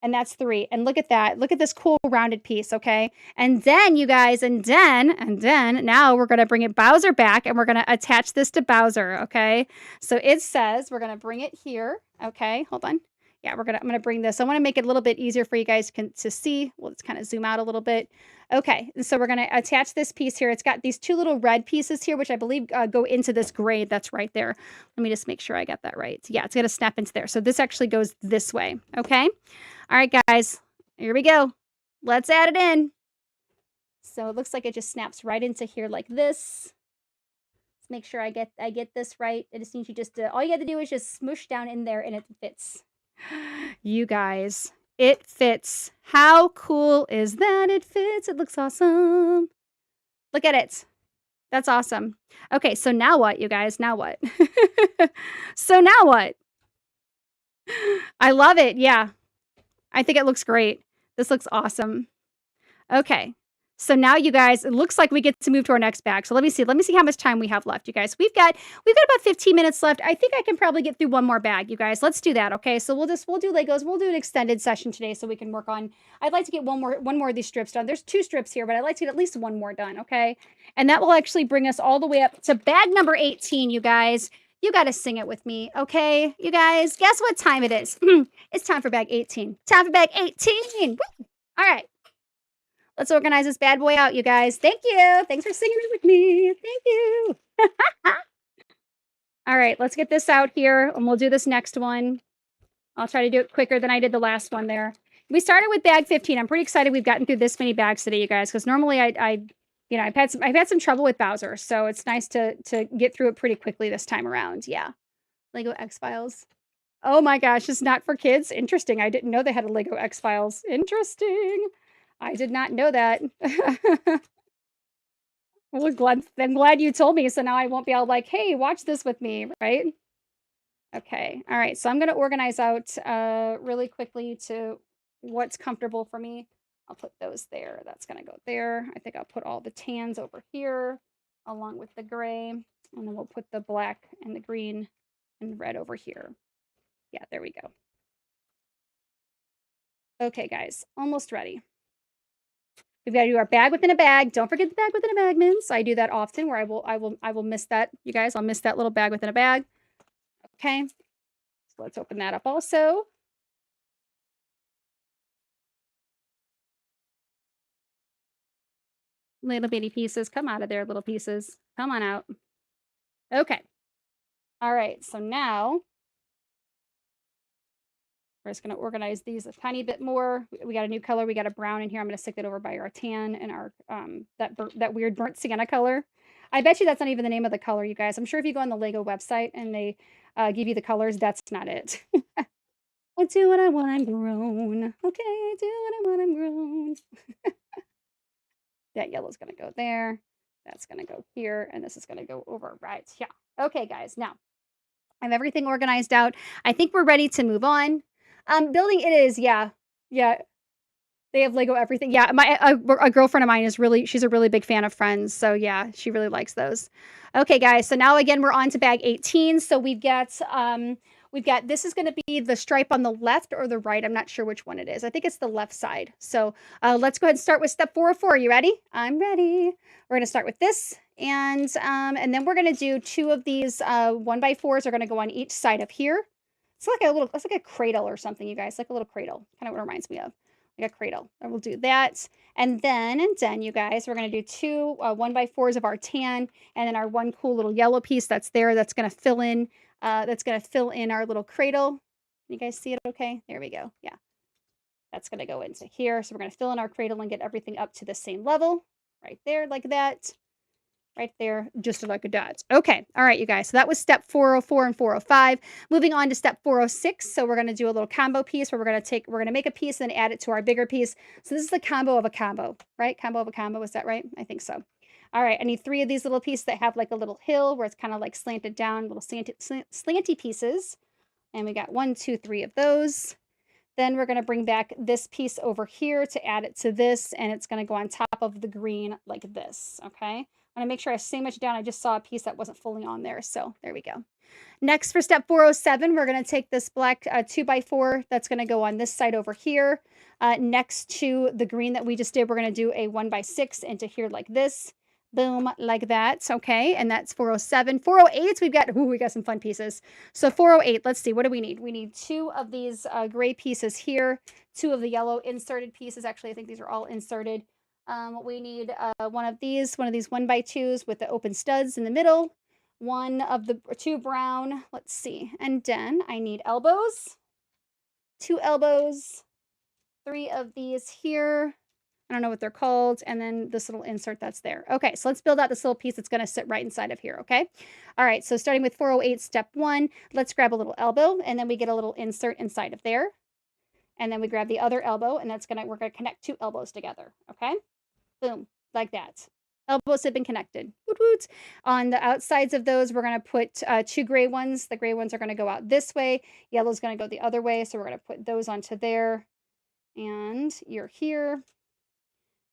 and that's 3. And look at that. Look at this cool rounded piece, okay? And then, you guys, and then now we're gonna bring it Bowser back and we're gonna attach this to Bowser, okay? So it says we're gonna bring it here, okay? Hold on. Yeah, I'm gonna bring this. I wanna make it a little bit easier for you guys to see. Well, let's kind of zoom out a little bit. Okay, and so we're gonna attach this piece here. It's got these 2 little red pieces here, which I believe go into this gray that's right there. Let me just make sure I got that right. Yeah, it's gonna snap into there. So this actually goes this way, okay? All right, guys, here we go. Let's add it in. So it looks like it just snaps right into here like this. Let's make sure I get this right. It just needs you just all you have to do is just smoosh down in there and it fits. You guys, it fits. How cool is that? It fits. It looks awesome. Look at it. That's awesome. Okay, so now what, you guys? Now what? So now what? I love it. Yeah. I think it looks great. This looks awesome. Okay. So now you guys, it looks like we get to move to our next bag. So let me see. Let me see how much time we have left, you guys. We've got about 15 minutes left. I think I can probably get through one more bag, you guys. Let's do that, okay? So we'll do Legos. We'll do an extended session today so we can work on. I'd like to get one more of these strips done. There's 2 strips here, but I'd like to get at least one more done, okay? And that will actually bring us all the way up to bag number 18, you guys. You got to sing it with me, okay? You guys, guess what time it is? It's time for bag 18. Time for bag 18. Woo! All right. Let's organize this bad boy out, you guys. Thank you. Thanks for singing it with me. Thank you. All right, let's get this out here, and we'll do this next one. I'll try to do it quicker than I did the last one there. We started with bag 15. I'm pretty excited we've gotten through this many bags today, you guys, because normally I've had some trouble with Bowser, so it's nice to get through it pretty quickly this time around. Yeah. Lego X-Files. Oh my gosh, it's not for kids? Interesting. I didn't know they had a Lego X-Files. Interesting. I did not know that. Well, I'm glad you told me, so now I won't be all like, "Hey, watch this with me," right? Okay. All right. So I'm gonna organize out really quickly to what's comfortable for me. I'll put those there. That's gonna go there. I think I'll put all the tans over here. along with the gray. And then we'll put the black and the green and red over here. Yeah, there we go. Okay, guys, almost ready. We've got to do our bag within a bag. Don't forget the bag within a bag, Mins. I do that often where I will miss that, you guys. I'll miss that little bag within a bag. Okay. So let's open that up also. Little bitty pieces. Come out of there, little pieces. Come on out. Okay. All right. So now we're just going to organize these a tiny bit more. We got a new color. We got a brown in here. I'm going to stick that over by our tan and our that weird burnt sienna color. I bet you that's not even the name of the color, you guys. I'm sure if you go on the Lego website and they give you the colors, that's not it. I do what I want, I'm grown. Okay, I do what I want, I'm grown. That yellow's gonna go there. That's gonna go here, and this is gonna go over right here. Okay, guys, now I have everything organized out. I think we're ready to move on. Building it is, yeah. Yeah, they have Lego everything. Yeah, a girlfriend of mine is she's a really big fan of Friends, so yeah, she really likes those. Okay, guys, so now again we're on to bag 18. So we've got this is going to be the stripe on the left or the right. I'm not sure which one it is. I think it's the left side. So let's go ahead and start with step 404. Are you ready? I'm ready. We're going to start with this, and then we're going to do two of these 1x4s are going to go on each side of here. It's like a cradle or something, you guys, like a little cradle. Kind of what it reminds me of. Like a cradle. And we'll do that. And then, you guys, we're going to do two 1x4s of our tan, and then our one cool little yellow piece that's there that's going to fill in our little cradle. You guys see it okay? There we go. Yeah. That's going to go into here. So we're going to fill in our cradle and get everything up to the same level right there like that. Right there, just like a dot. Okay, all right, you guys. So that was step 404 and 405. Moving on to step 406. So we're going to do a little combo piece where we're going to make a piece and then add it to our bigger piece. So this is the combo of a combo, right? Combo of a combo, is that right? I think so. All right, I need three of these little pieces that have like a little hill where it's kind of like slanted down, little slanty pieces. And we got 1, 2, 3 of those. Then we're going to bring back this piece over here to add it to this, and it's going to go on top of the green like this, okay? I want to make sure I sandwich down. I just saw a piece that wasn't fully on there, so there we go. Next, for step 407, we're going to take this black 2x4 that's going to go on this side over here. Next to the green that we just did, we're going to do a 1x6 into here like this. Boom, like that. Okay, and that's 407. 408, we got some fun pieces. So 408, let's see, what do we need? We need two of these gray pieces here, two of the yellow inserted pieces. Actually, I think these are all inserted. We need one of these 1x2s with the open studs in the middle. One of the two brown, let's see. And then I need elbows, 2 elbows, 3 of these here. I don't know what they're called. And then this little insert that's there. Okay, so let's build out this little piece that's going to sit right inside of here, okay? All right, so starting with 408, step 1, let's grab a little elbow, and then we get a little insert inside of there. And then we grab the other elbow, and we're going to connect 2 elbows together, okay? Boom, like that. Elbows have been connected. Woot woot. On the outsides of those, we're going to put 2 gray ones. The gray ones are going to go out this way. Yellow's going to go the other way, so we're going to put those onto there. And you're here.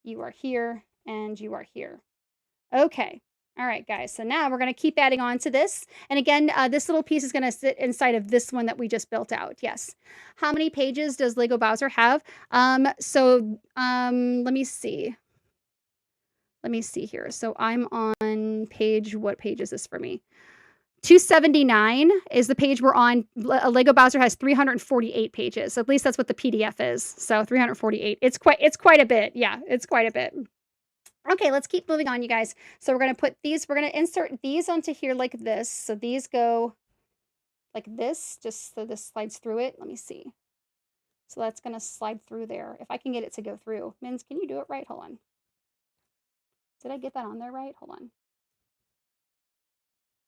You are here, and you are here. Okay. All right, guys. So now we're going to keep adding on to this. And again, this little piece is going to sit inside of this one that we just built out. Yes. How many pages does Lego Bowser have? Let me see. Let me see here. So I'm on page, what page is this for me? 279 is the page we're on. Lego Bowser has 348 pages. So at least that's what the PDF is. So 348. It's quite a bit. Yeah, it's quite a bit. Okay, let's keep moving on, you guys. So we're going to insert these onto here like this. So these go like this, just so this slides through it. Let me see. So that's going to slide through there. If I can get it to go through. Mins, can you do it right? Hold on. Did I get that on there right? Hold on.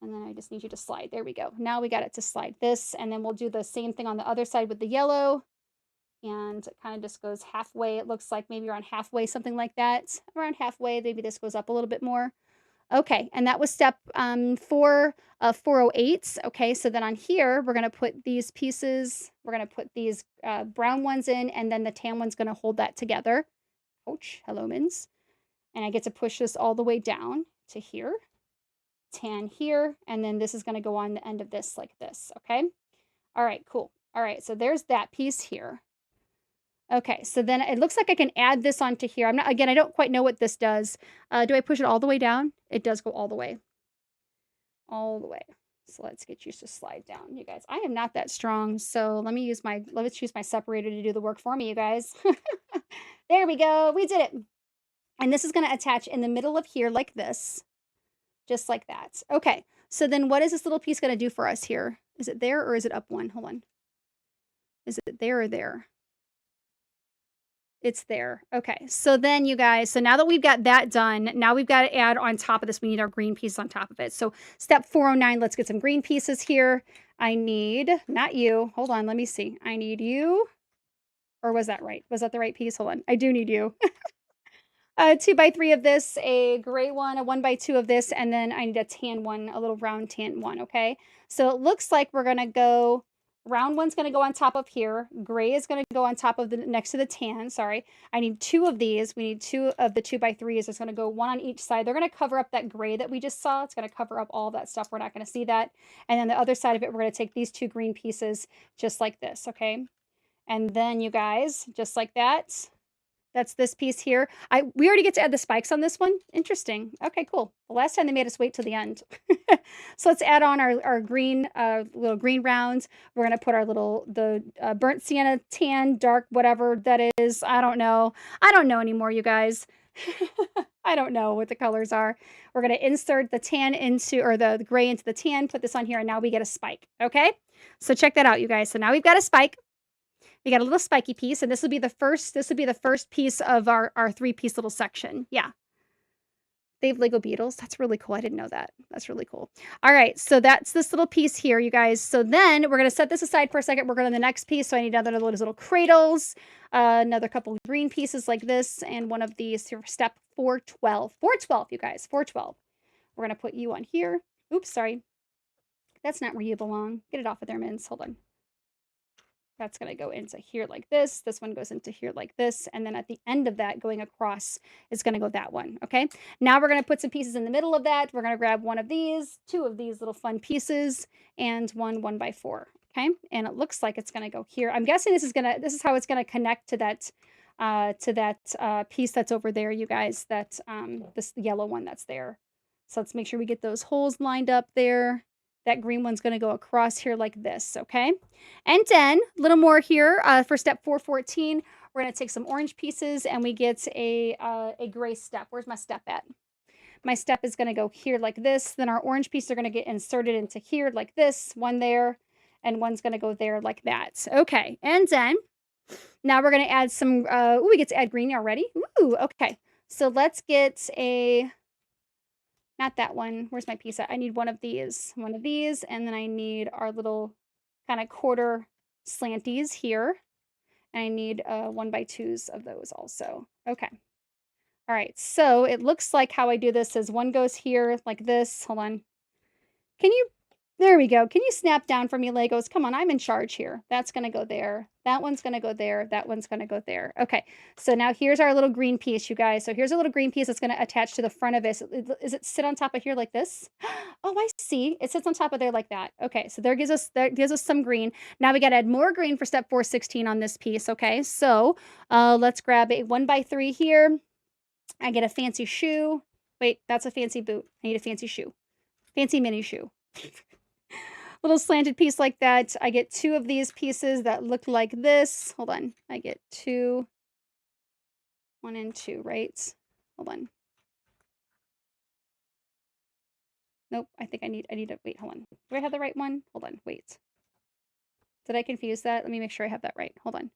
And then I just need you to slide. There we go. Now we got it to slide this, and then we'll do the same thing on the other side with the yellow. And it kind of just goes halfway. It looks like maybe around halfway, something like that. Around halfway, maybe this goes up a little bit more. Okay, and that was step 4 of 408. Okay, so then on here, we're going to put these pieces. We're going to put these brown ones in, and then the tan one's going to hold that together. Ouch. Hello, Mins. And I get to push this all the way down to here. tan here, and then this is gonna go on the end of this like this, okay? All right, cool. All right, so there's that piece here. Okay, so then it looks like I can add this onto here. I'm not, again, I don't quite know what this does. Do I push it all the way down? It does go all the way. All the way. So let's get you to slide down, you guys. I am not that strong, so let's use my separator to do the work for me, you guys. There we go. We did it. And this is going to attach in the middle of here like this, just like that. Okay, so then what is this little piece going to do for us here? Is it there or is it up one? Hold on. Is it there or there? It's there. Okay, so then you guys, so now that we've got that done, now we've got to add on top of this, we need our green piece on top of it. So step 409, let's get some green pieces here. I need, not you, hold on, let me see. I need you, or was that right? Was that the right piece? Hold on, I do need you. A 2x3 of this, a gray one, a 1x2 of this, and then I need a tan one, a little round tan one, okay? So it looks like we're gonna go, round one's gonna go on top of here, gray is gonna go on top of the, next to the tan, sorry. I need two of these, we need two of the 2x3s, it's gonna go one on each side. They're gonna cover up that gray that we just saw, it's gonna cover up all that stuff, we're not gonna see that. And then the other side of it, we're gonna take these two green pieces, just like this, okay? And then you guys, just like that, that's this piece here. We already get to add the spikes on this one. Interesting. Okay, cool. The last time they made us wait till the end. So let's add on our green, little green rounds. We're going to put our burnt sienna, tan, dark, whatever that is. I don't know. I don't know anymore, you guys. I don't know what the colors are. We're going to insert the tan into, or the gray into the tan, put this on here, and now we get a spike. Okay? So check that out, you guys. So now we've got a spike. We got a little spiky piece, and this will be the first piece of our three-piece little section. Yeah. They have Lego beetles. That's really cool. I didn't know that. That's really cool. All right, so that's this little piece here, you guys. So then we're going to set this aside for a second. We're going to the next piece. So I need another little cradles, another couple green pieces like this, and one of these here, step 412. 412, you guys. 412. We're going to put you on here. Oops, sorry. That's not where you belong. Get it off of there, Mins. Hold on. That's going to go into here like this. This one goes into here like this. And then at the end of that, going across, is going to go that one. Okay. Now we're going to put some pieces in the middle of that. We're going to grab one of these, two of these little fun pieces, and one 1x4. Okay. And it looks like it's going to go here. I'm guessing this is how it's going to connect to that piece that's over there, you guys, this yellow one that's there. So let's make sure we get those holes lined up there. That green one's going to go across here like this, okay? And then a little more here for step 414. We're going to take some orange pieces and we get a gray step. Where's my step at? My step is going to go here like this. Then our orange pieces are going to get inserted into here like this. One there, and one's going to go there like that. Okay, and then now we're going to add some, we get to add green already. Ooh, okay. So let's get not that one. Where's my piece at? I need one of these, and then I need our little kind of quarter slanties here. And I need 1x2s of those also. Okay. All right. So it looks like how I do this is one goes here like this. Hold on. There we go. Can you snap down for me, Legos? Come on, I'm in charge here. That's going to go there. That one's going to go there. That one's going to go there. Okay, so now here's our little green piece, you guys. So here's a little green piece that's going to attach to the front of it. Is it sit on top of here like this? Oh, I see. It sits on top of there like that. Okay, so that gives us some green. Now we got to add more green for step 416 on this piece. Okay, so let's grab a 1x3 here. I get a fancy shoe. Wait, that's a fancy boot. I need a fancy shoe. Fancy mini shoe. Little slanted piece like that. I get two of these pieces that look like this. Hold on. I get two. 1 and 2, right? Hold on. Nope. I think I need to wait. Hold on. Do I have the right one? Hold on. Wait. Did I confuse that? Let me make sure I have that right. Hold on.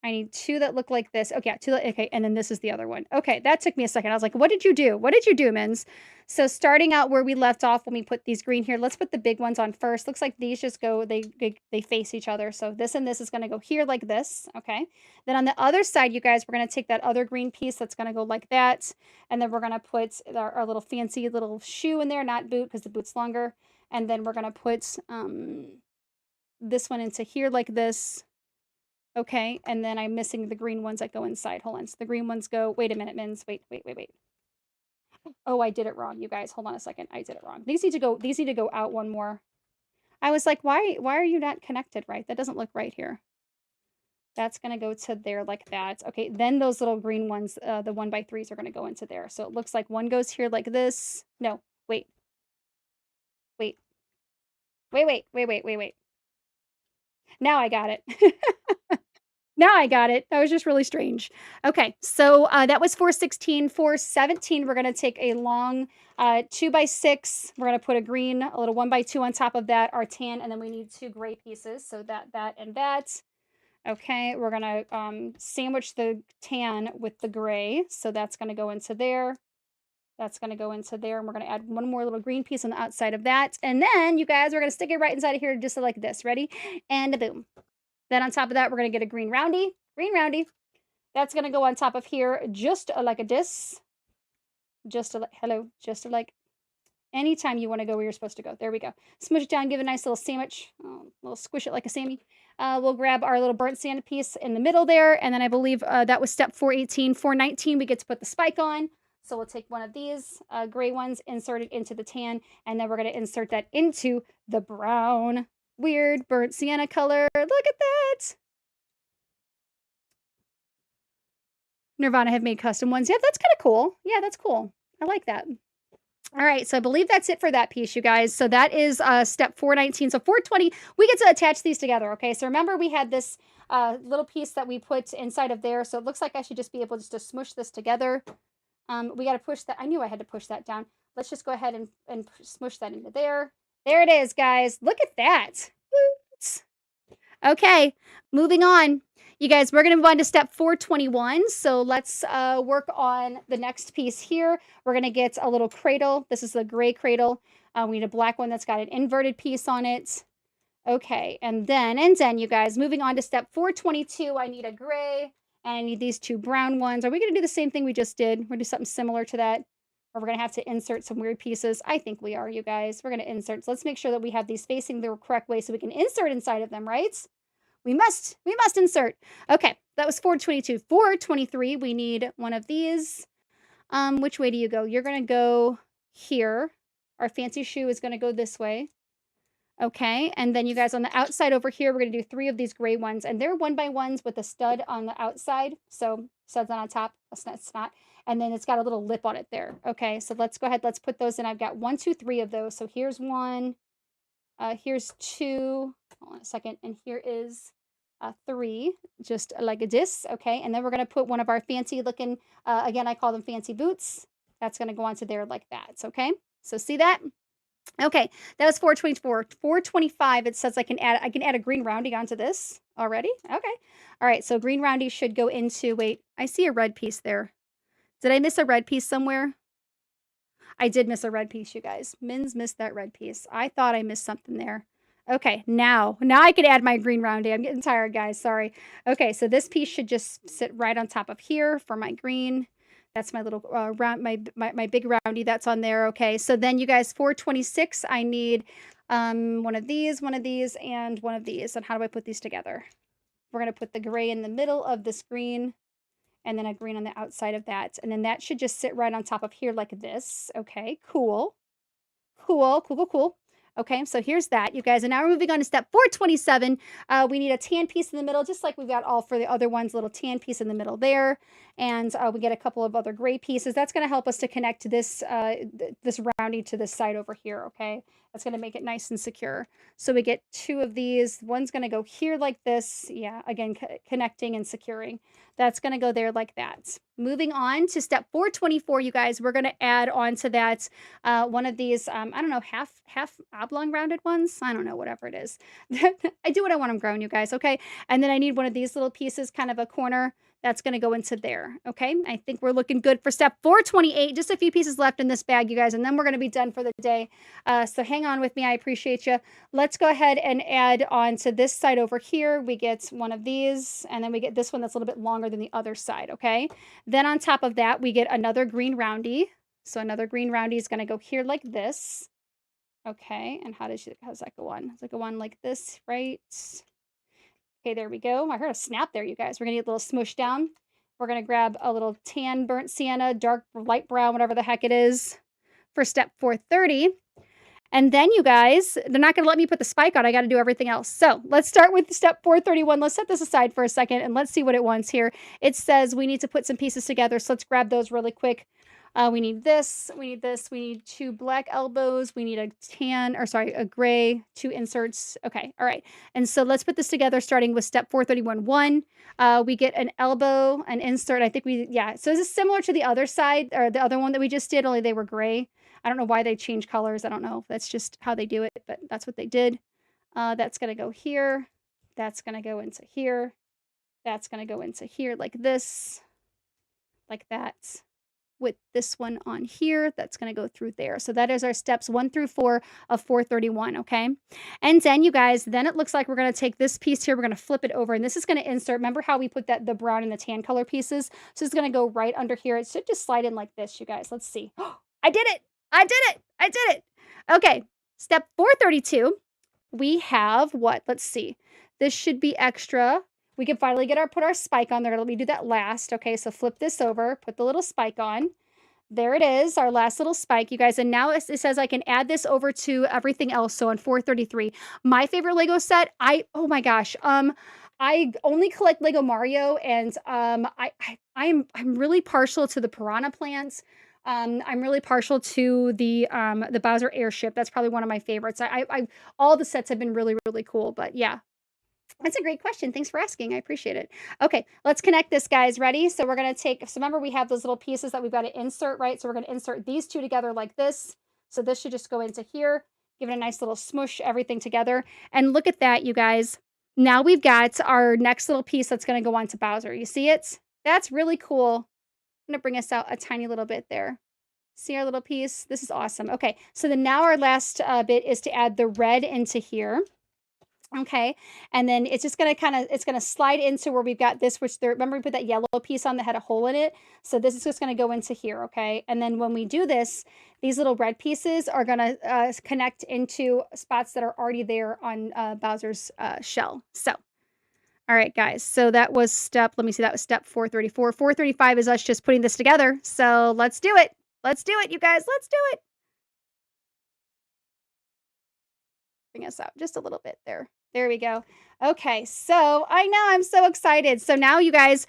I need two that look like this. Okay, okay, and then this is the other one. Okay, that took me a second. I was like, what did you do? What did you do, Mins? So starting out where we left off when we put these green here, let's put the big ones on first. Looks like these just go, they face each other. So this and this is going to go here like this, okay? Then on the other side, you guys, we're going to take that other green piece that's going to go like that. And then we're going to put our little fancy little shoe in there, not boot because the boot's longer. And then we're going to put this one into here like this. Okay, and then I'm missing the green ones that go inside. Hold on. So the green ones go, wait a minute, Mins. Wait. Oh, I did it wrong, you guys. Hold on a second. I did it wrong. These need to go out one more. I was like, why are you not connected right? That doesn't look right here. That's gonna go to there like that. Okay, then those little green ones, the 1x3s are gonna go into there. So it looks like one goes here like this. No, wait, wait, wait. Now I got it. Now I got it. That was just really strange. Okay, so that was 416. 417, we're gonna take a long 2x6. We're gonna put a green, a little 1x2 on top of that, our tan, and then we need two gray pieces. So that, and that. Okay, we're gonna sandwich the tan with the gray. So that's gonna go into there. That's gonna go into there, and we're gonna add one more little green piece on the outside of that. And then, you guys, we're gonna stick it right inside of here just like this. Ready? And boom. Then on top of that, we're gonna get a green roundy. Green roundy. That's gonna go on top of here just like a this. Just like, hello, just like anytime you want to go where you're supposed to go. There we go. Smush it down, give it a nice little sandwich. Oh, a little squish it like a Sammy. We'll grab our little burnt sand piece in the middle there. And then I believe that was step 418. 419, we get to put the spike on. So we'll take one of these gray ones, insert it into the tan, and then we're going to insert that into the brown, weird burnt sienna color. Look at that. Nirvana have made custom ones. Yeah, that's kind of cool. Yeah, that's cool. I like that. All right, so I believe that's it for that piece, you guys. So that is step 419. So 420, we get to attach these together, okay? So remember we had this little piece that we put inside of there. So it looks like I should just be able just to smush this together. We got to push that. I knew I had to push that down. Let's just go ahead and smush that into there. There it is, guys. Look at that. Woot. Okay, moving on. You guys, we're going to move on to step 421. So let's work on the next piece here. We're going to get a little cradle. This is the gray cradle. We need a black one that's got an inverted piece on it. Okay, and then, you guys, moving on to step 422, I need a gray, and I need these two brown ones. Are we going to do the same thing we just did? We're going to do something similar to that, or we're going to have to insert some weird pieces. I think we are, you guys. We're going to insert. So let's make sure that we have these facing the correct way so we can insert inside of them, right? We must insert. Okay, that was 422. 423, we need one of these. Which way do you go? You're going to go here. Our fancy shoe is going to go this way. Okay, and then you guys on the outside over here, we're going to do 3 of these gray ones, and they're 1x1s with a stud on the outside. So studs on top, a snot, and then it's got a little lip on it there. Okay, so let's go ahead. Let's put those in. I've got 1, 2, 3 of those. So here's 1. Here's 2. Hold on a second, and here is 3, just like this. Okay, and then we're going to put one of our fancy looking, again, I call them fancy boots. That's going to go onto there like that. Okay, so see that? Okay, that was 424. 425, it says I can add a green roundie onto this already. Okay. All right, so green roundie should go into, wait, I see a red piece there. Did I miss a red piece somewhere? I did miss a red piece, you guys. Mins missed that red piece. I thought I missed something there. Okay, now I can add my green roundie. I'm getting tired, guys. Sorry. Okay, so this piece should just sit right on top of here for my green. That's my little round, my big roundy that's on there. Okay, so then you guys, 426, I need one of these, and one of these. And how do I put these together? We're going to put the gray in the middle of this green, and then a green on the outside of that. And then that should just sit right on top of here like this. Okay, cool. Cool. Okay, so here's that, you guys. And now we're moving on to step 427. We need a tan piece in the middle, just like we've got all for the other ones, little tan piece in the middle there. And we get a couple of other gray pieces. That's going to help us to connect this, this rounding to this side over here, okay? That's going to make it nice and secure. So we get 2 of these. One's going to go here like this. Yeah, again, connecting and securing. That's going to go there like that. Moving on to step 424, you guys, we're going to add on to that one of these, I don't know, half oblong rounded ones. I don't know, whatever it is. I do what I want them grown, you guys, okay? And then I need one of these little pieces, kind of a corner. That's going to go into there, okay? I think we're looking good for step 428. Just a few pieces left in this bag, you guys, and then we're going to be done for the day. So hang on with me. I appreciate you. Let's go ahead and add on to this side over here. We get one of these, and then we get this one that's a little bit longer than the other side, okay? Then on top of that, we get another green roundy. So another green roundy is going to go here like this. Okay, and how's that go on? Does it go on like this, right? Okay, there we go. I heard a snap there, you guys. We're going to get a little smush down. We're gonna grab a little tan burnt sienna, dark light brown, whatever the heck it is, for step 430. And then you guys, they're not gonna let me put the spike on. I gotta do everything else. So let's start with step 431. Let's set this aside for a second and let's see what it wants here. It says we need to put some pieces together. So let's grab those really quick. We need this, we need this, we need 2 black elbows, we need a tan, or sorry, a gray, 2 inserts. Okay, all right. And so let's put this together starting with step 431. 1, we get an elbow, an insert. I think yeah. So this is similar to the other side or the other one that we just did, only they were gray. I don't know why they change colors. I don't know if that's just how they do it, but that's what they did. That's gonna go here. That's gonna go into here. That's gonna go into here like this, like that. With this one on here, that's gonna go through there. So that is our steps 1 through 4 of 431, okay? And then you guys, then it looks like we're gonna take this piece here, we're gonna flip it over, and this is gonna insert, remember how we put the brown and the tan color pieces? So it's gonna go right under here. It should just slide in like this, you guys. Let's see. I did it! I did it! I did it! Okay, step 432, we have what? Let's see. This should be extra. We can finally put our spike on there. Let me do that last. Okay, so flip this over, put the little spike on. There it is, our last little spike, you guys. And now it says I can add this over to everything else. So on 433, my favorite Lego set, oh my gosh, I only collect Lego Mario, and I'm really partial to the piranha plants. I'm really partial to the Bowser airship. That's probably one of my favorites. I all the sets have been really, really cool. But yeah, that's a great question. Thanks for asking. I appreciate it. Okay, let's connect this, guys. Ready? So we're going to take, so remember we have those little pieces that we've got to insert, right? So we're going to insert these two together like this. So this should just go into here, give it a nice little smush, everything together. And look at that, you guys. Now we've got our next little piece that's going to go on to Bowser. You see it? That's really cool. I'm going to bring us out a tiny little bit there. See our little piece? This is awesome. Okay, so then now our last bit is to add the red into here. Okay, and then it's just gonna it's gonna slide into where we've got this, which there, remember we put that yellow piece on that had a hole in it. So this is just gonna go into here, okay? And then when we do this, these little red pieces are gonna connect into spots that are already there on Bowser's shell. So, all right, guys. So that was step, let me see, that was step 434. 435 is us just putting this together. So let's do it. Let's do it, you guys. Let's do it. Bring us out just a little bit there. There we go. Okay, so I know I'm so excited. So now you guys,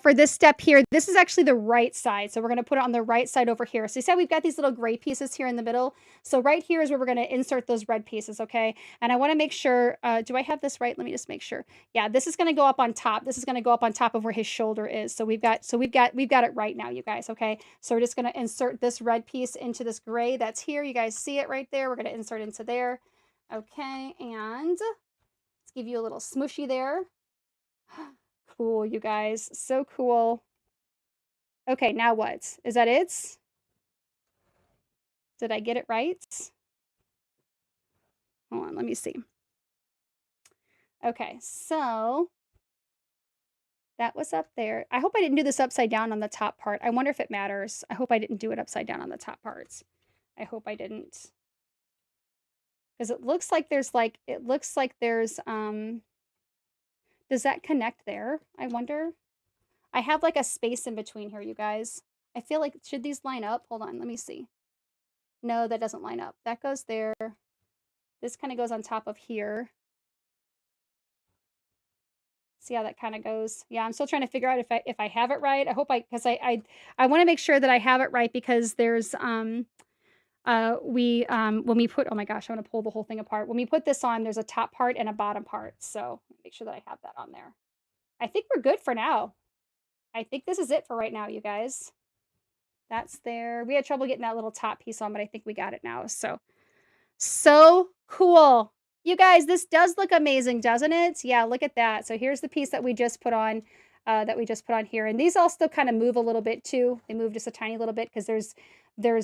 for this step here, this is actually the right side. So we're going to put it on the right side over here. So you said we've got these little gray pieces here in the middle. So right here is where we're going to insert those red pieces, okay? And I want to make sure, do I have this right? Let me just make sure. Yeah, this is going to go up on top. This is going to go up on top of where his shoulder is. So we've got it right now, you guys, okay? So we're just going to insert this red piece into this gray that's here. You guys see it right there. We're going to insert into there. Okay, and let's give you a little smushy there. Cool, you guys. So cool. Okay, now what? Is that it? Did I get it right? Hold on, let me see. Okay, so that was up there. I hope I didn't do this upside down on the top part. I wonder if it matters. I hope I didn't do it upside down on the top parts. I hope I didn't. Because it looks like there's does that connect there? I wonder. I have like a space in between here, you guys. I feel like, should these line up? Hold on, let me see. No, that doesn't line up. That goes there. This kind of goes on top of here. See how that kind of goes? Yeah, I'm still trying to figure out if I have it right. I hope because I want to make sure that I have it right, because there's when we put, oh my gosh, I'm gonna pull the whole thing apart. When we put this on, there's a top part and a bottom part. So make sure that I have that on there. I think we're good for now. I think this is it for right now, you guys. That's there. We had trouble getting that little top piece on, but I think we got it now. So cool. You guys, this does look amazing, doesn't it? Yeah, look at that. So here's the piece that we just put on, here. And these all still kind of move a little bit too. They move just a tiny little bit because there's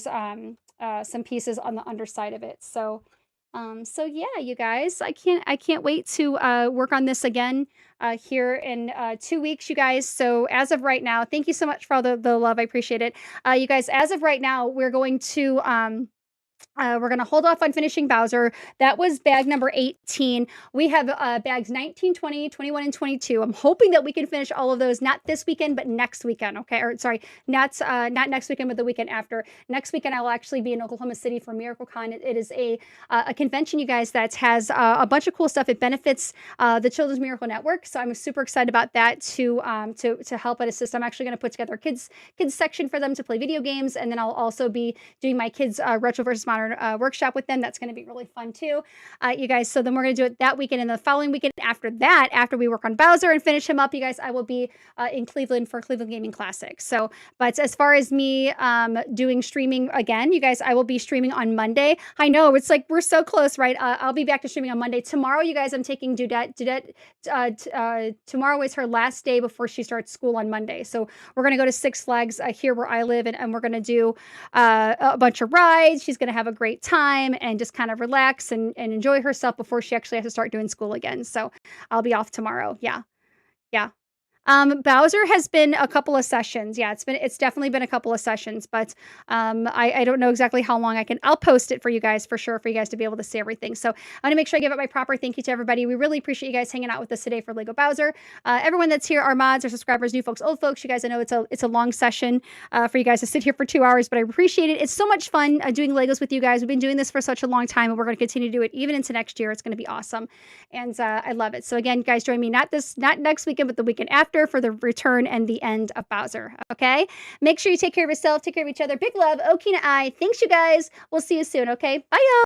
some pieces on the underside of it. So yeah, you guys, I can't wait to work on this again here in 2 weeks, you guys. So as of right now, thank you so much for all the love. I appreciate it. You guys, as of right now, we're going to We're gonna hold off on finishing Bowser. That was bag number 18. We have bags 19, 20, 21, and 22. I'm hoping that we can finish all of those, not this weekend, but next weekend. Okay, or sorry, not next weekend, but the weekend after. Next weekend, I will actually be in Oklahoma City for MiracleCon. It is a convention, you guys, that has a bunch of cool stuff. It benefits the Children's Miracle Network, so I'm super excited about that to help and assist. I'm actually going to put together a kids section for them to play video games, and then I'll also be doing my kids retro versus modern workshop with them. That's going to be really fun too, you guys. So then we're going to do it that weekend, and the following weekend after that, after we work on Bowser and finish him up, you guys, I will be in Cleveland for Cleveland Gaming Classic. So, but as far as me doing streaming again, you guys, I will be streaming on Monday. I know it's like we're so close, right? I'll be back to streaming on Monday. Tomorrow, you guys, I'm taking Dudette. Tomorrow is her last day before she starts school on Monday. So we're going to go to Six Flags here where I live, and we're going to do a bunch of rides. She's going to have a great time and just kind of relax and enjoy herself before she actually has to start doing school again. So I'll be off tomorrow. Yeah. Yeah. Bowser has been a couple of sessions. Yeah, it's definitely been a couple of sessions, but I don't know exactly how long I'll post it for you guys for sure for you guys to be able to see everything. So I want to make sure I give it my proper thank you to everybody. We really appreciate you guys hanging out with us today for Lego Bowser. Everyone that's here, our mods, our subscribers, new folks, old folks, you guys, I know it's a long session for you guys to sit here for 2 hours, but I appreciate it. It's so much fun doing Legos with you guys. We've been doing this for such a long time, and we're going to continue to do it even into next year. It's going to be awesome, and I love it. So again, guys, join me not next weekend, but the weekend after for the return and the end of Bowser. Okay? Make sure you take care of yourself, take care of each other. Big love, Okina I. Thanks, you guys. We'll see you soon, okay? Bye, y'all.